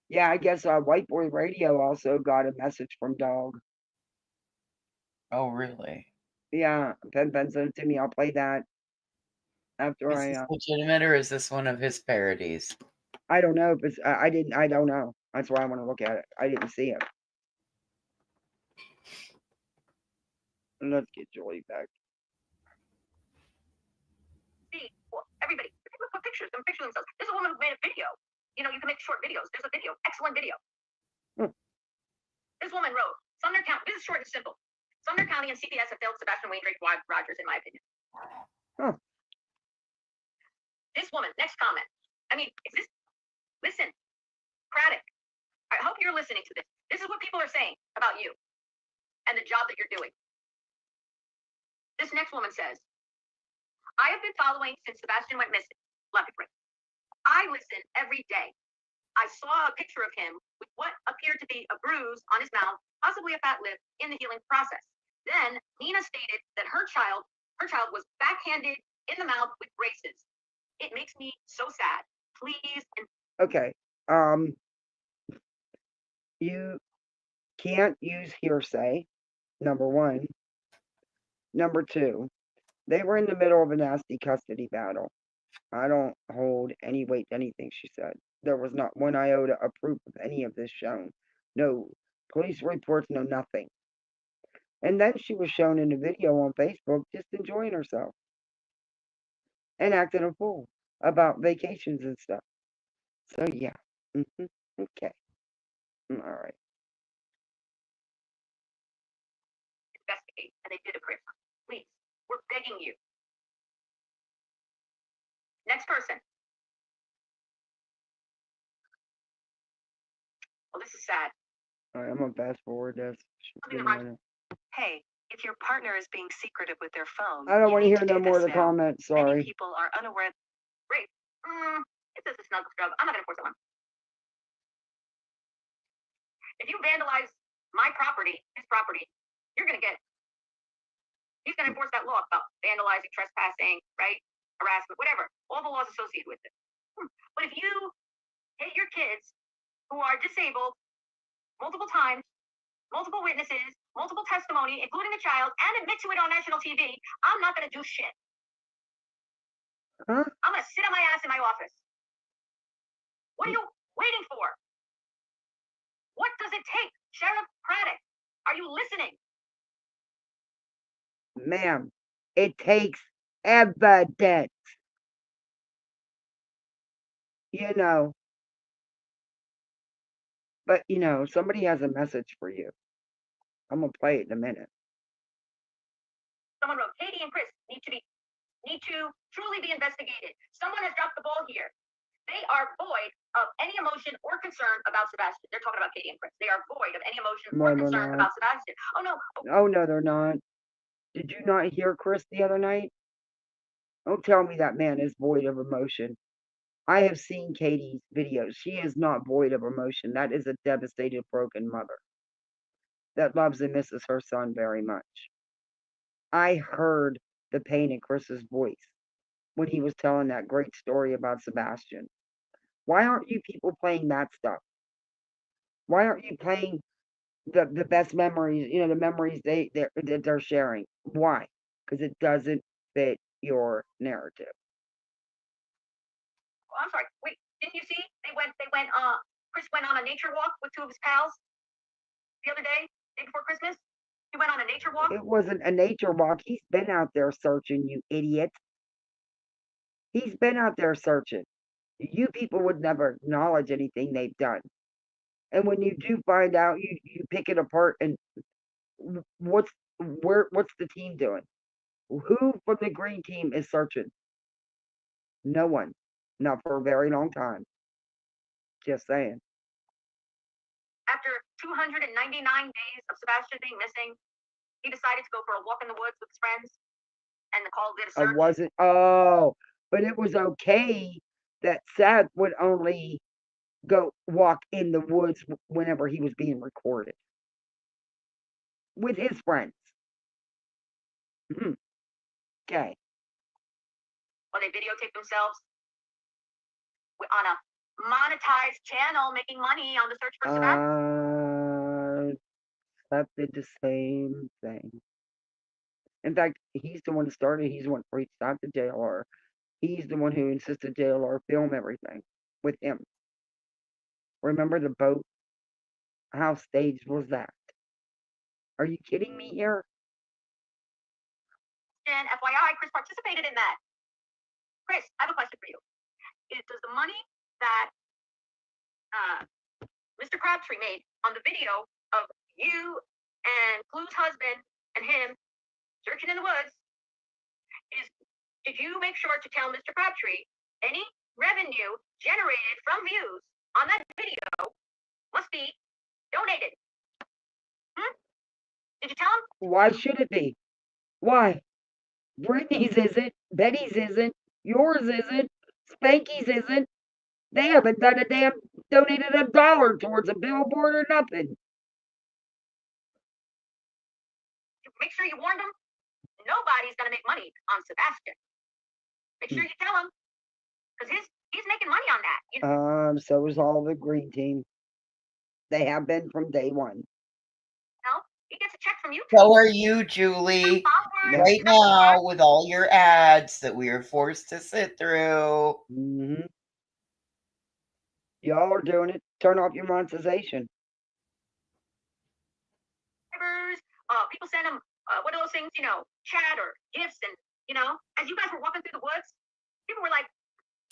Yeah, I guess White Boy Radio also got a message from Dog. Oh, really? Yeah, Pen sent it to me. I'll play that after Is this legitimate or is this one of his parodies? I don't know. But I don't know. That's why I want to look at it. I didn't see it. Let's get Julie back. See, well, everybody, people put pictures themselves. There's a woman who made a video. You know, you can make short videos. There's a video, excellent video. This woman wrote, Sumner County, this is short and simple. Sumner County and CPS have failed Sebastian Wayne Drake Rogers, in my opinion. Huh. This woman, next comment. I mean, is this, listen, Craddock, I hope you're listening to this. This is what people are saying about you and the job that you're doing. This next woman says, I have been following since Sebastian went missing. Love it, Rick. I listen every day. I saw a picture of him with what appeared to be a bruise on his mouth, possibly a fat lip, in the healing process. Then Nina stated that her child was backhanded in the mouth with braces. It makes me so sad. Please. Okay. You can't use hearsay, number one. Number two, they were in the middle of a nasty custody battle. I don't hold any weight to anything she said. There was not one iota of proof of any of this shown. No police reports, no nothing. And then she was shown in a video on Facebook just enjoying herself and acting a fool about vacations and stuff. So yeah. Okay. All right. Investigate, and they did a Chris. Please, we're begging you. Next person. Well, this is sad. All right, I'm gonna fast forward this. Hey, if your partner is being secretive with their phone, I don't want to you hear need no do more of this the now. comments. Many Sorry. people are unaware. Great. It says a snuggle scrub. I'm not going to force it on. If you vandalize my property, his property, you're going to get. He's going to enforce that law about vandalizing, trespassing, right? Harassment, whatever. All the laws associated with it. But if you hit your kids who are disabled multiple times, multiple witnesses, multiple testimony, including the child, and admit to it on national TV, I'm not going to do shit. Huh? I'm going to sit on my ass in my office. What are you waiting for? What does it take? Sheriff Craddock, are you listening? Ma'am, it takes evidence. You know. But, you know, somebody has a message for you. I'm going to play it in a minute. Someone wrote, Katie and Chris need to truly be investigated. Someone has dropped the ball here. They are void of any emotion or concern about Sebastian. They're talking about Katie and Chris. They are void of any emotion or No, they're concern not. about Sebastian. Oh, no. Oh, no, they're not. Did you not hear Chris the other night? Don't tell me that man is void of emotion. I have seen Katie's videos. She is not void of emotion. That is a devastated, broken mother that loves and misses her son very much. I heard the pain in Chris's voice when he was telling that great story about Sebastian. Why aren't you people playing that stuff? Why aren't you playing the best memories, you know, the memories they're sharing? Why? Because it doesn't fit your narrative. Oh, I'm sorry. Wait, didn't you see? Chris went on a nature walk with two of his pals the other day before Christmas. He went on a nature walk. It wasn't a nature walk. He's been out there searching, you idiot. He's been out there searching. You people would never acknowledge anything they've done. And when you do find out, you pick it apart. And what's the team doing? Who from the green team is searching? No one. Not for a very long time. Just saying. After 299 days of Sebastian being missing, he decided to go for a walk in the woods with his friends, and the call did a search. I wasn't. Oh, but it was okay that Seth would only go walk in the woods whenever he was being recorded with his friends. Okay. Well, they videotaped themselves on a monetized channel, making money on the search for Sebastian. Seth did the same thing. In fact, he's the one that started. He's the one who reached out to JLR. He's the one who insisted JLR film everything with him. Remember the boat? How staged was that? Are you kidding me here? And FYI, Chris participated in that. Chris, I have a question for you. Does the money that Mr. Crabtree made on the video of you and Clue's husband and him searching in the woods is, did you make sure to tell Mr. Crabtree any revenue generated from views on that video must be donated? Did you tell him? Why should it be? Why? Brittany's isn't. Betty's isn't. Yours isn't. Spanky's isn't. They haven't done a damn donated $1 towards a billboard or nothing. Make sure you warned him. Nobody's gonna make money on Sebastian. Make sure you tell him, because he's making money on that. You know? So is all the green team. They have been from day one. No, he gets a check from you. So are you, Julie. Right now, with all your ads that we are forced to sit through. Mm-hmm. Y'all are doing it. Turn off your monetization. People send him what are those things, you know, chat or gifts, and you know, as you guys were walking through the woods, people were like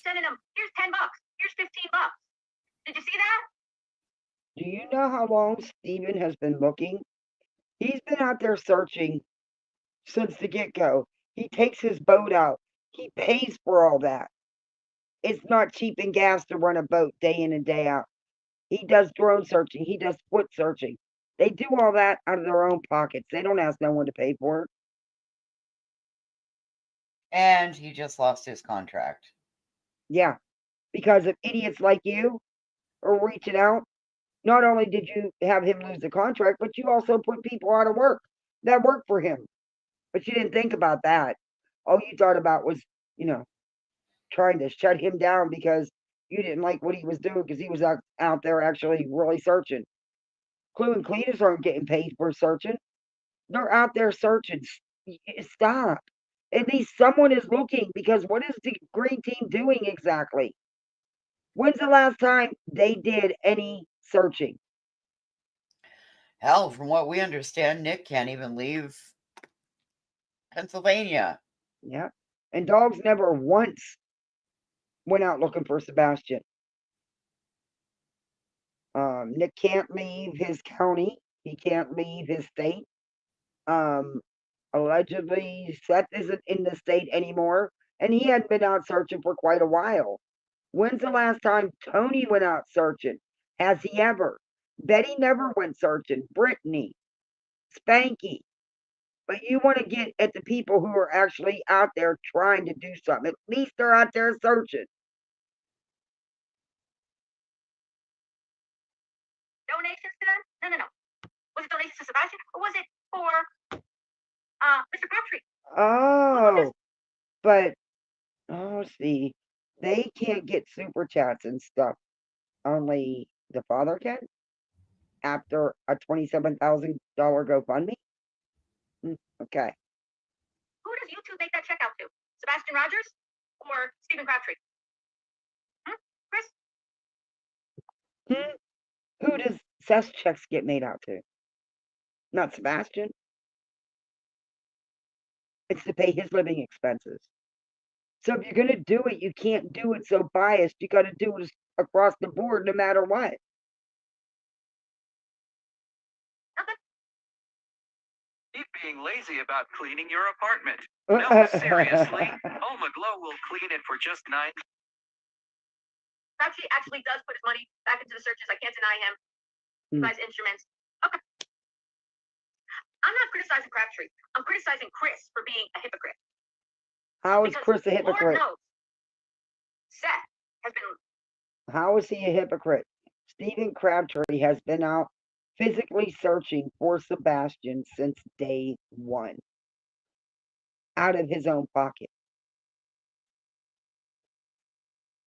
sending him, here's $10, here's $15. Did you see that? Do you know how long Steven has been looking? He's been out there searching since the get-go. He takes his boat out. He pays for all that. It's not cheap in gas to run a boat day in and day out. He does drone searching. He does foot searching. They do all that out of their own pockets. They don't ask no one to pay for it. And he just lost his contract. Yeah, because of idiots like you are reaching out. Not only did you have him lose the contract, but you also put people out of work that worked for him. But you didn't think about that. All you thought about was, you know, trying to shut him down because you didn't like what he was doing because he was out there actually really searching. Clue and Cletus aren't getting paid for searching. They're out there searching. Stop. At least someone is looking, because what is the green team doing exactly? When's the last time they did any searching? Hell, from what we understand, Nick can't even leave Pennsylvania. Yeah. And Dogs never once went out looking for Sebastian. Nick can't leave his county. He can't leave his state. Allegedly, Seth isn't in the state anymore, and he hadn't been out searching for quite a while. When's the last time Tony went out searching? Has he ever? Betty never went searching. Brittany, Spanky. But you want to get at the people who are actually out there trying to do something. At least they're out there searching. Donations to them? No. Was it donations to Sebastian, or was it for Mr. Crabtree? Oh, but see, they can't get super chats and stuff. Only the father can after a $27,000 GoFundMe. Okay. Who does YouTube make that check out to? Sebastian Rogers or Stephen Crabtree? Chris? Who does Seth's checks get made out to? Not Sebastian. It's to pay his living expenses. So if you're going to do it, you can't do it so biased. You got to do it across the board no matter what. Keep being lazy about cleaning your apartment. No, seriously. Home Aglow will clean it for just $9. Crabtree actually does put his money back into the searches. I can't deny him. He buys instruments. Okay. I'm not criticizing Crabtree. I'm criticizing Chris for being a hypocrite. How is Chris a hypocrite? Lord knows, Seth has been. How is he a hypocrite? Stephen Crabtree has been out physically searching for Sebastian since day one. Out of his own pocket.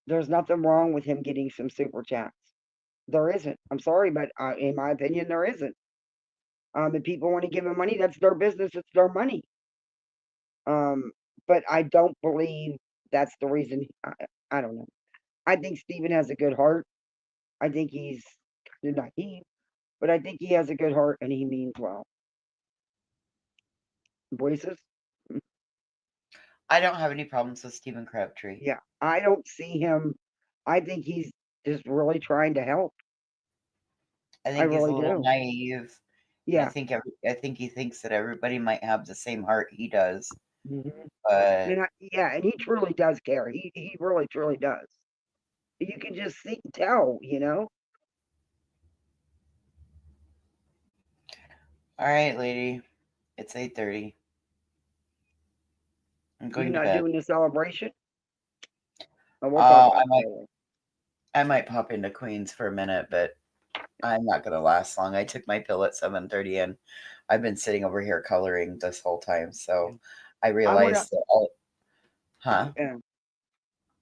There's nothing wrong with him getting some super chats. There isn't. I'm sorry, but in my opinion, there isn't. If people want to give him money, that's their business. It's their money. But I don't believe that's the reason. I don't know. I think Stephen has a good heart. I think he's kind of naive, but I think he has a good heart and he means well. Voices? I don't have any problems with Stephen Crabtree. Yeah, I don't see him. I think he's just really trying to help. I think he's really a little naive Yeah. I think he thinks that everybody might have the same heart he does. hmm But and he truly does care. He really truly does. You can just tell, all right, lady. It's 8:30. I'm You're going to not bed. doing the celebration. Oh, we'll talk about it later. I might pop into Queens for a minute, but I'm not gonna last long. I took my pill at 7:30, and I've been sitting over here coloring this whole time. So I realized that Yeah.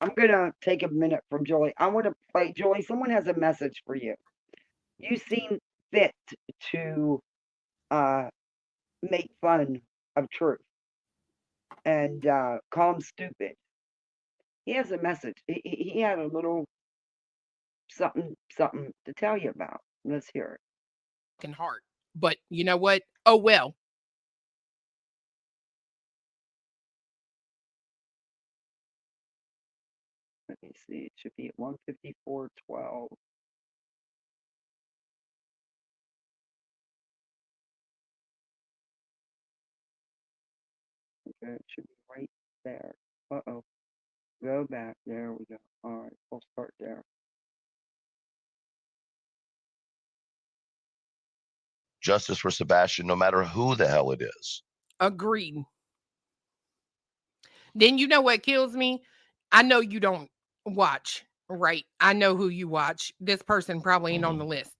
I'm gonna take a minute from Julie. I want to play Julie. Someone has a message for you. You seem fit to make fun of truth and call him stupid. He has a message. He had a little something to tell you about. Let's hear it. Heart. But you know what? Oh well. Let me see. It should be at 154.12. Okay, it should be right there. Uh-oh. Go back. There we go. All right, we'll start there. Justice for Sebastian, no matter who the hell it is. Agreed. Then you know what kills me? I know you don't watch, right? I know who you watch. This person probably ain't on the list.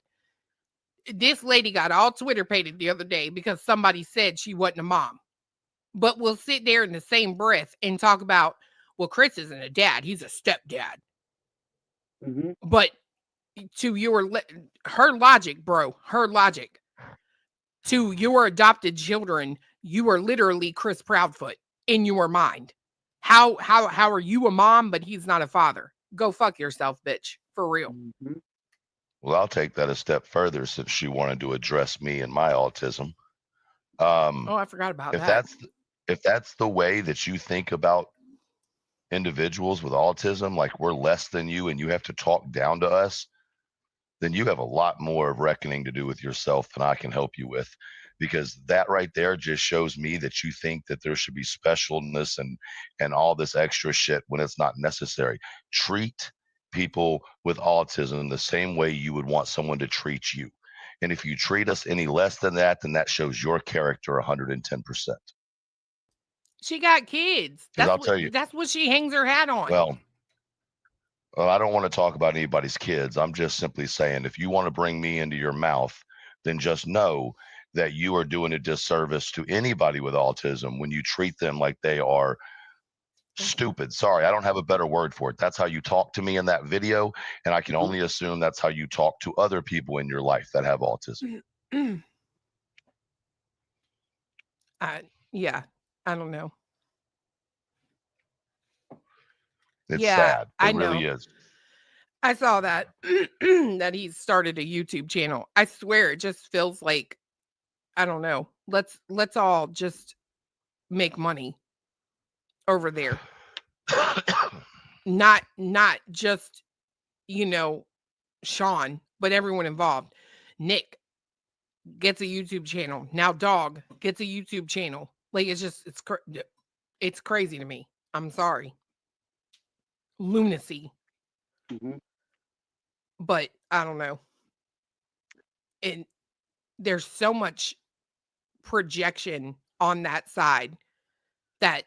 This lady got all Twitter pated the other day because somebody said she wasn't a mom. But we'll sit there in the same breath and talk about, well, Chris isn't a dad, he's a stepdad. But to her logic, bro, her logic, to your adopted children, you are literally Chris Proudfoot in your mind. How are you a mom, but he's not a father? Go fuck yourself, bitch. For real. Well, I'll take that a step further since she wanted to address me and my autism. Oh, I forgot about that. If that's the way that you think about individuals with autism, like we're less than you and you have to talk down to us, then you have a lot more of reckoning to do with yourself than I can help you with. Because that right there just shows me that you think that there should be specialness and all this extra shit when it's not necessary. Treat people with autism the same way you would want someone to treat you. And if you treat us any less than that, then that shows your character 110%. She got kids. Because I'll tell you, that's what she hangs her hat on. Well, I don't want to talk about anybody's kids. I'm just simply saying, if you want to bring me into your mouth, then just know that you are doing a disservice to anybody with autism when you treat them like they are stupid. Sorry, I don't have a better word for it. That's how you talk to me in that video, and I can only assume that's how you talk to other people in your life that have autism. Yeah, I don't know. It's sad. It really is. I saw that that he started a YouTube channel. I swear it just feels like, I don't know. Let's all just make money over there. not just, Sean, but everyone involved. Nick gets a YouTube channel. Now Dog gets a YouTube channel. Like it's crazy to me. I'm sorry. Lunacy. But I don't know. And there's so much projection on that side that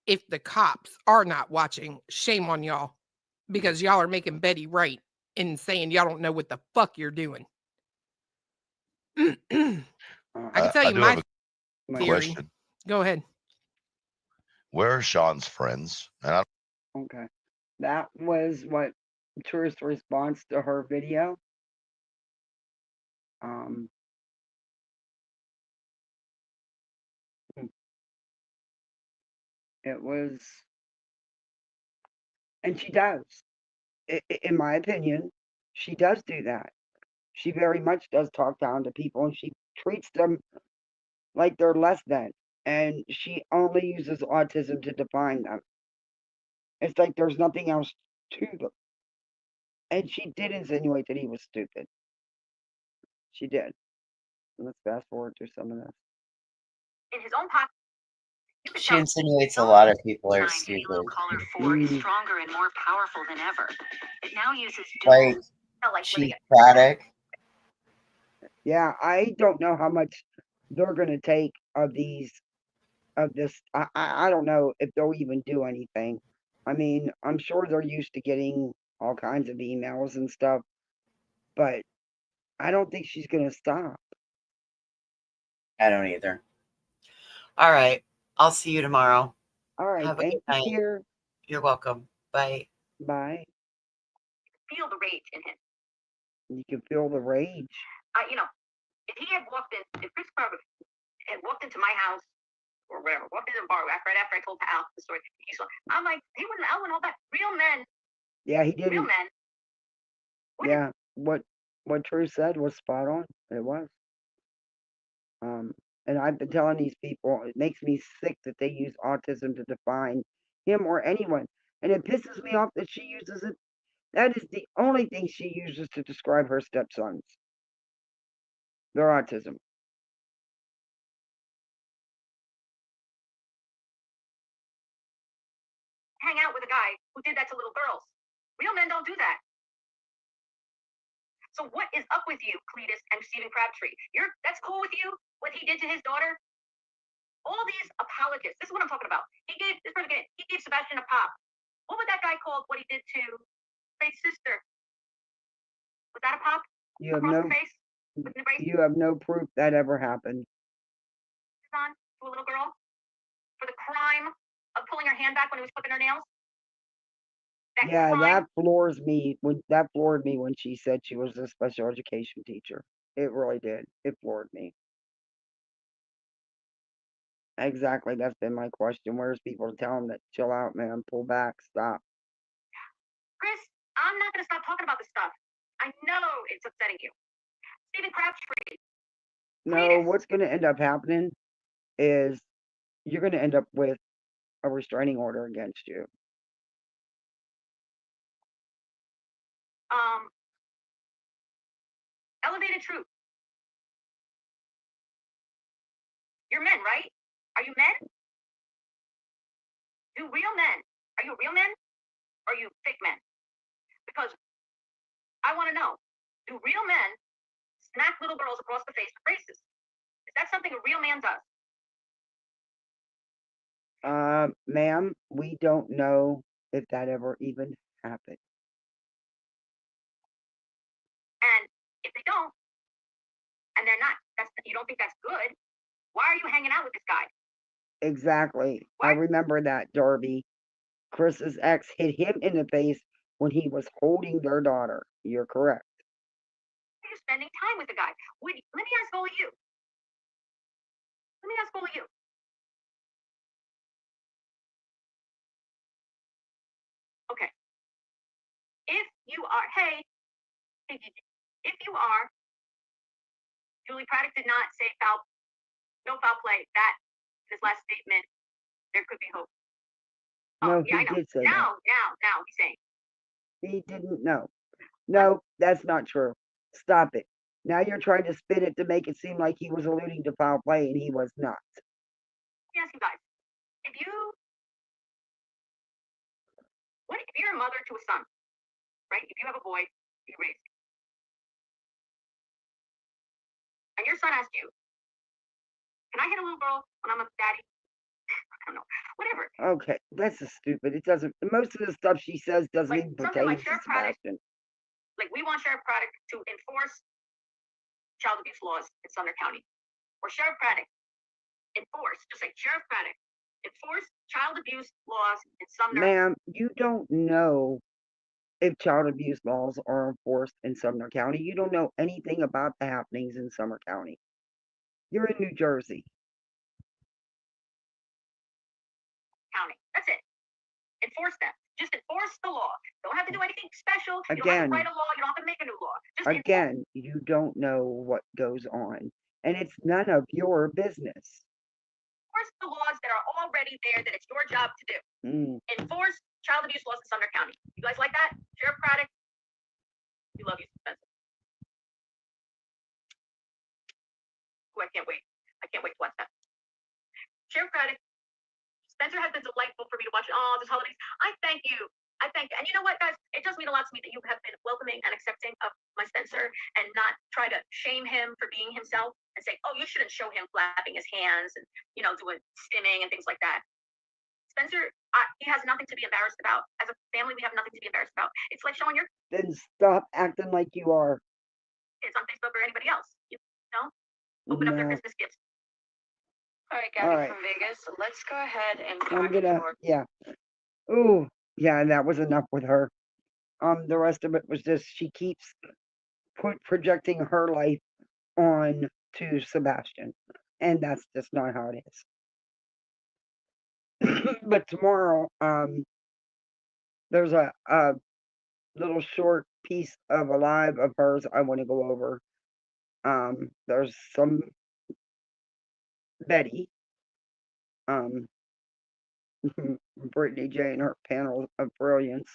if the cops are not watching, shame on y'all, because y'all are making Betty right and saying y'all don't know what the fuck you're doing. I can tell you my theory. Question. Go ahead. Where are Sean's friends? Okay. That was what Tourist response to her video. It was, and she does, in my opinion, she does do that. She very much does talk down to people, and she treats them like they're less than. And she only uses autism to define them. It's like there's nothing else to them. And she did insinuate that he was stupid. She did. Let's fast forward through some of this. In his own pocket. She insinuates a lot of people are Signed stupid. Halo Caller 4 is stronger and more powerful than ever. It now uses Like Chief Craddock. Yeah, I don't know how much they're gonna take of these of this. I don't know if they'll even do anything. I mean, I'm sure they're used to getting all kinds of emails and stuff, but I don't think she's gonna stop. I don't either. All right. I'll see you tomorrow. All right, Have a thank good you, night. dear. You're welcome. Bye. Bye. Feel the rage in him. You can feel the rage. You know, if he had walked in, if Chris Carver had walked into my house or whatever, walked into the bar right after I told Al the story, I'm like, he wouldn't, Al wouldn't hold back. Real men, Yeah, he real didn't. men. Yeah, what True said was spot on. It was. And I've been telling these people, it makes me sick that they use autism to define him or anyone. And it pisses me off that she uses it. That is the only thing she uses to describe her stepsons. Their autism. Hang out with a guy who did that to little girls. Real men don't do that. So what is up with you, Cletus and Stephen Crabtree? That's cool with you? What he did to his daughter? All these apologists. This is what I'm talking about. He gave Sebastian a pop. What would that guy call what he did to Faith's sister? Was that a pop? You have Across no the face? With an embrace? you have no proof that ever happened. On to a little girl for the crime of pulling her hand back when he was clipping her nails? That floors me that floored me when she said she was a special education teacher. It really did. It floored me. Exactly. That's been my question. Where's people to tell them that chill out, man, pull back, stop. Chris, I'm not going to stop talking about this stuff. I know it's upsetting you. Stephen Crabtree. No, what's going to end up happening is you're going to end up with a restraining order against you. Elevated truth. You're men, right? Are you men? Do real men? Are you real men? Or are you fake men? Because I want to know, do real men smack little girls across the face with braces? Is that something a real man does? Ma'am, we don't know if that ever even happened. And if they don't, and they're not, you don't think that's good, why are you hanging out with this guy? Exactly. I remember that, Darby. Chris's ex hit him in the face when he was holding their daughter. You're correct. You're spending time with the guy. Let me ask all of you. Let me ask all of you. Okay. If you are, if you are, Julie Craddock did not say no foul play. That, his last statement, there could be hope. No, Yeah, he I know. did say Now he's saying. He didn't know. No, that's not true. Stop it. Now you're trying to spin it to make it seem like he was alluding to foul play, and he was not. Let me ask you guys. If you're a mother to a son, right? If you have a boy, you raise him. And your son asks you, can I hit a little girl when I'm a daddy? I don't know. Whatever. Okay, that's just stupid. It doesn't. Most of the stuff she says doesn't even pertain like to Sheriff Craddock. Sebastian. Like we want Sheriff Craddock to enforce child abuse laws in Sumner County, or Sheriff Craddock just like Sheriff Craddock enforce child abuse laws in Sumner. Ma'am, you don't know if child abuse laws are enforced in Sumner County. You don't know anything about the happenings in Sumner County. You're in New Jersey. County. That's it. Enforce them. Just enforce the law. Don't have to do anything special. You don't have Again, to write a law. You don't have to make a new law. Just again, you don't know what goes on, and it's none of your business. Enforce the laws that are already there that it's your job to do. Enforce child abuse laws in Sumner County. You guys like that? Sheriff Craddock? We love you, Spencer. know what, guys? It does mean a lot to me that you have been welcoming and accepting of my Spencer and not try to shame him for being himself and say, oh, you shouldn't show him flapping his hands and, doing stimming and things like that. Spencer, he has nothing to be embarrassed about. As a family, we have nothing to be embarrassed about. It's like showing your Then stop acting like you are. kids on Facebook or anybody else. Open up their No. Christmas gifts. All right, All Gabby right. from Vegas. Let's go ahead and I'm talk gonna, for yeah. Ooh, yeah, that was enough with her. The rest of it was just she keeps projecting her life on to Sebastian, and that's just not how it is. But tomorrow, there's a little short piece of a live of hers I want to go over. There's some Betty, Brittany J and her panel of brilliance.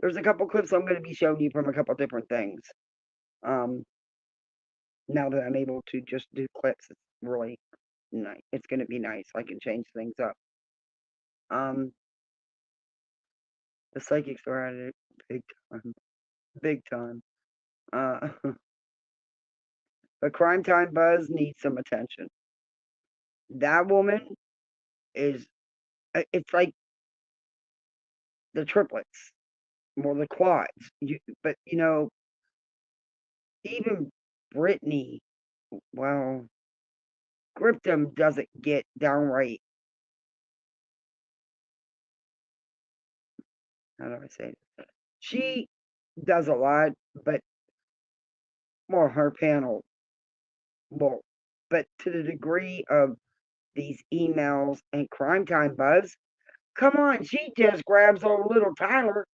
There's a couple clips I'm going to be showing you from a couple different things. Now that I'm able to just do clips, it's really nice. It's going to be nice. I can change things up. The psychics are at it big time. The crime time buzz needs some attention. That woman is, it's like the triplets or the quads. But even Brittany, well, Gryptum doesn't get downright. How do I say it? She does a lot, but more her panel. Well, but to the degree of these emails and crime time buzz, come on, she just grabs old little Tyler.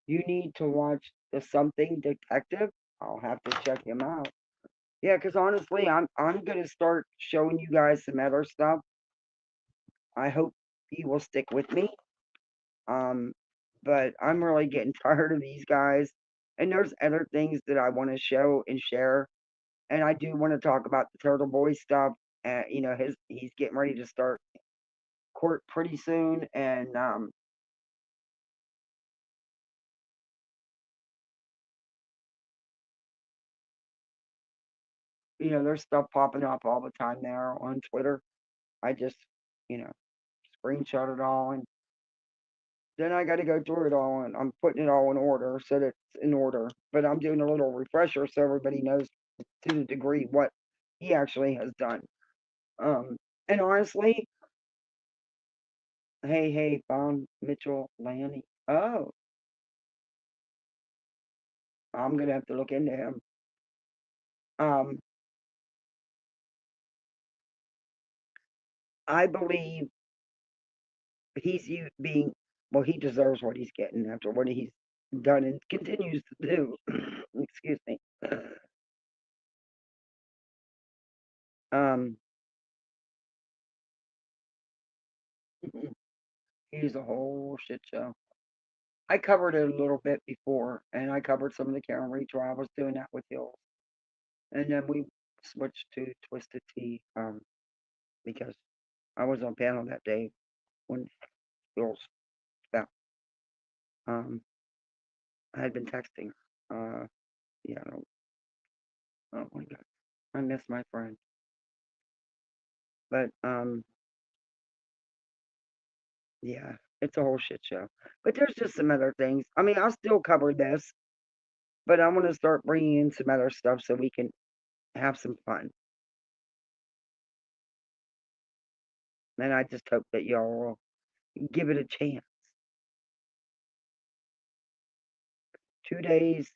You need to watch the Something Detective. I'll have to check him out. Yeah, because honestly, I'm gonna start showing you guys some other stuff. I hope you will stick with me. But I'm really getting tired of these guys. And there's other things that I want to show and share. And I do want to talk about the Turtle Boy stuff. He's getting ready to start court pretty soon, and there's stuff popping up all the time there on Twitter. I just, screenshot it all, and then I got to go through it all, and I'm putting it all in order so that it's in order. But I'm doing a little refresher so everybody knows to the degree what he actually has done. And honestly, hey, found Mitchell Lanny. Oh, I'm gonna have to look into him. I believe he's being, well, he deserves what he's getting after what he's done and continues to do. Excuse me. He's a whole shit show. I covered it a little bit before, and I covered some of the Karen retrial. I was doing that with Hills, and then we switched to Twisted Tea because I was on panel that day when Hills fell. I had been texting. Yeah, I don't. Oh my god, I miss my friend. But yeah, it's a whole shit show. But there's just some other things. I mean, I'll still cover this, but I want to start bringing in some other stuff so we can have some fun. And I just hope that y'all will give it a chance. 2 days.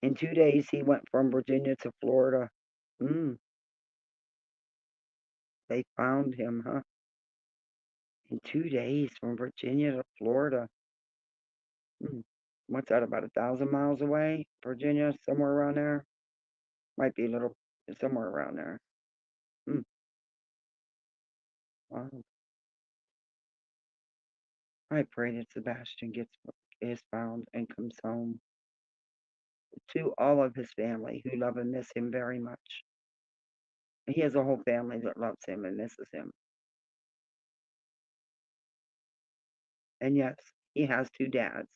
In 2 days, he went from Virginia to Florida. They found him, huh? In 2 days from Virginia to Florida. What's that, about 1,000 miles away? Virginia, somewhere around there? Might be a little, somewhere around there. Wow. I pray that Sebastian is found and comes home to all of his family who love and miss him very much. He has a whole family that loves him and misses him. And yes, he has two dads.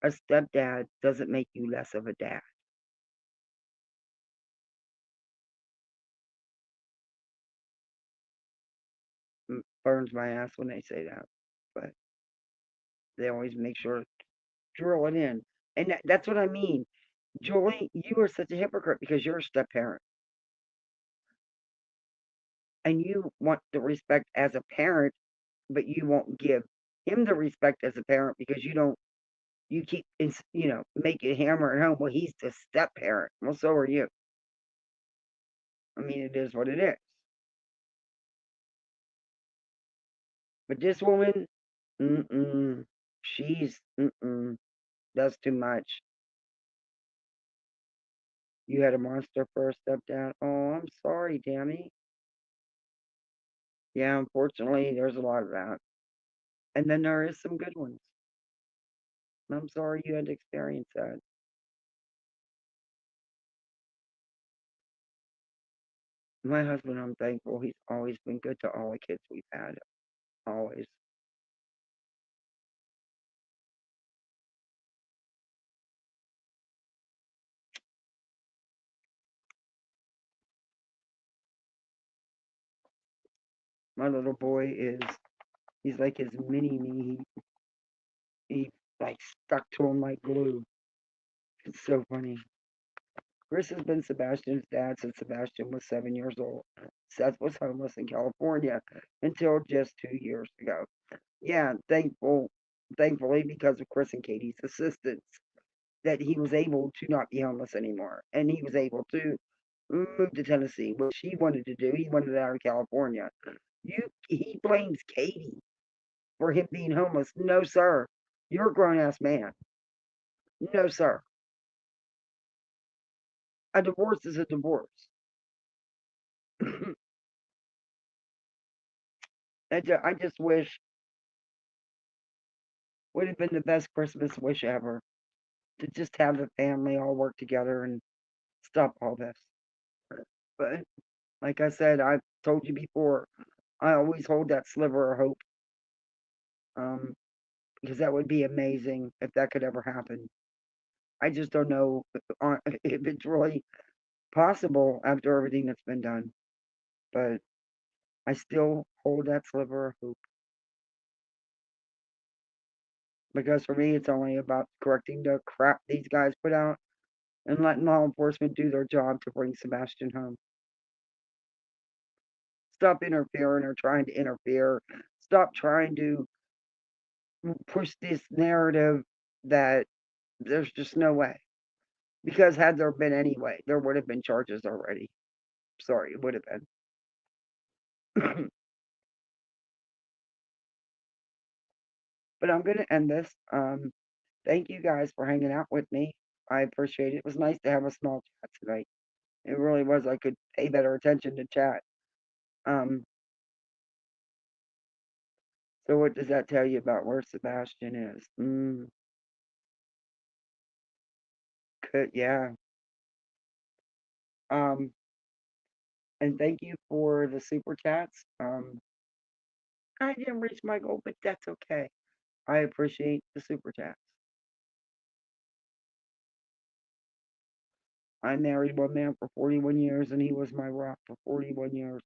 A stepdad doesn't make you less of a dad. Burns my ass when they say that, but they always make sure to drill it in. And that's what I mean. Julie, you are such a hypocrite because you're a step parent. And you want the respect as a parent, but you won't give him the respect as a parent because you keep, making hammer at home. Well, he's the step parent. Well, so are you. I mean, it is what it is. But this woman, she's, that's too much. You had a monster for a stepdad. Oh, I'm sorry, Tammy. Yeah, unfortunately, there's a lot of that. And then there is some good ones. I'm sorry you had to experience that. My husband, I'm thankful. He's always been good to all the kids we've had. Always. My little boy he's like his mini me. He like stuck to him like glue. It's so funny. Chris has been Sebastian's dad since Sebastian was 7 years old. Seth was homeless in California until just 2 years ago. Yeah, thankfully because of Chris and Katie's assistance that he was able to not be homeless anymore. And he was able to move to Tennessee, which he wanted to do. He wanted out of California. He blames Katie for him being homeless. No, sir. You're a grown ass man. No, sir. A divorce is a divorce. I just wish would have been the best Christmas wish ever to just have the family all work together and stop all this. But like I said, I've told you before, I always hold that sliver of hope. Because that would be amazing if that could ever happen. I just don't know if it's really possible after everything that's been done. But I still hold that sliver of hope. Because for me, it's only about correcting the crap these guys put out and letting law enforcement do their job to bring Sebastian home. Stop interfering or trying to interfere. Stop trying to push this narrative that there's just no way. Because had there been any way, there would have been charges already. Sorry, it would have been. But I'm going to end this. Thank you guys for hanging out with me. I appreciate it. It was nice to have a small chat tonight. It really was. I could pay better attention to chat. So what does that tell you about where Sebastian is? Yeah. And thank you for the super chats. I didn't reach my goal, but that's okay. I appreciate the super chats. I married one man for 41 years, and he was my rock for 41 years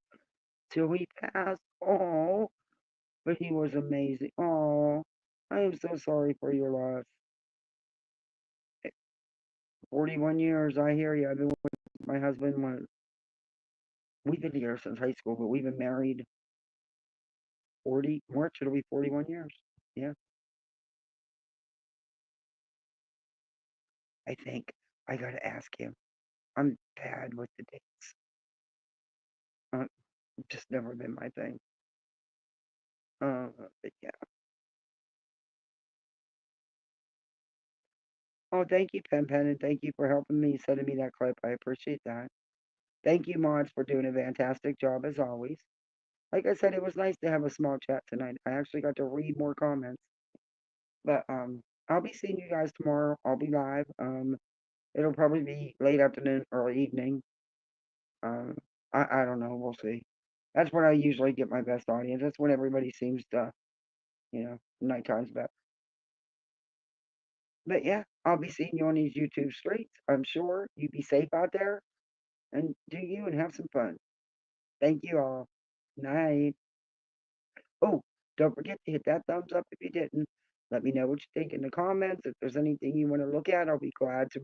till he passed. Oh, but he was amazing. Oh, I am so sorry for your loss. 41 years, I hear you. I've been with my husband. We've been together since high school, but we've been married March, it'll be 41 years. Yeah. I think I gotta ask him. I'm bad with the dates. Just never been my thing. But yeah. Oh, thank you, Pen Pen, and thank you for helping me sending me that clip. I appreciate that. Thank you, mods, for doing a fantastic job as always. Like I said, it was nice to have a small chat tonight. I actually got to read more comments. But I'll be seeing you guys tomorrow. I'll be live. It'll probably be late afternoon, early evening. I don't know. We'll see. That's when I usually get my best audience. That's when everybody seems to You know, nighttime's best. But yeah, I'll be seeing you on these YouTube streets. I'm sure. You be safe out there and do you and have some fun. Thank you all. Night. Oh, don't forget to hit that thumbs up if you didn't. Let me know what you think in the comments. If there's anything you want to look at, I'll be glad to.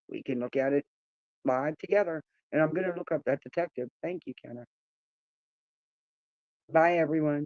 We can look at it live together. And I'm going to look up that detective. Thank you, Kenna. Bye, everyone.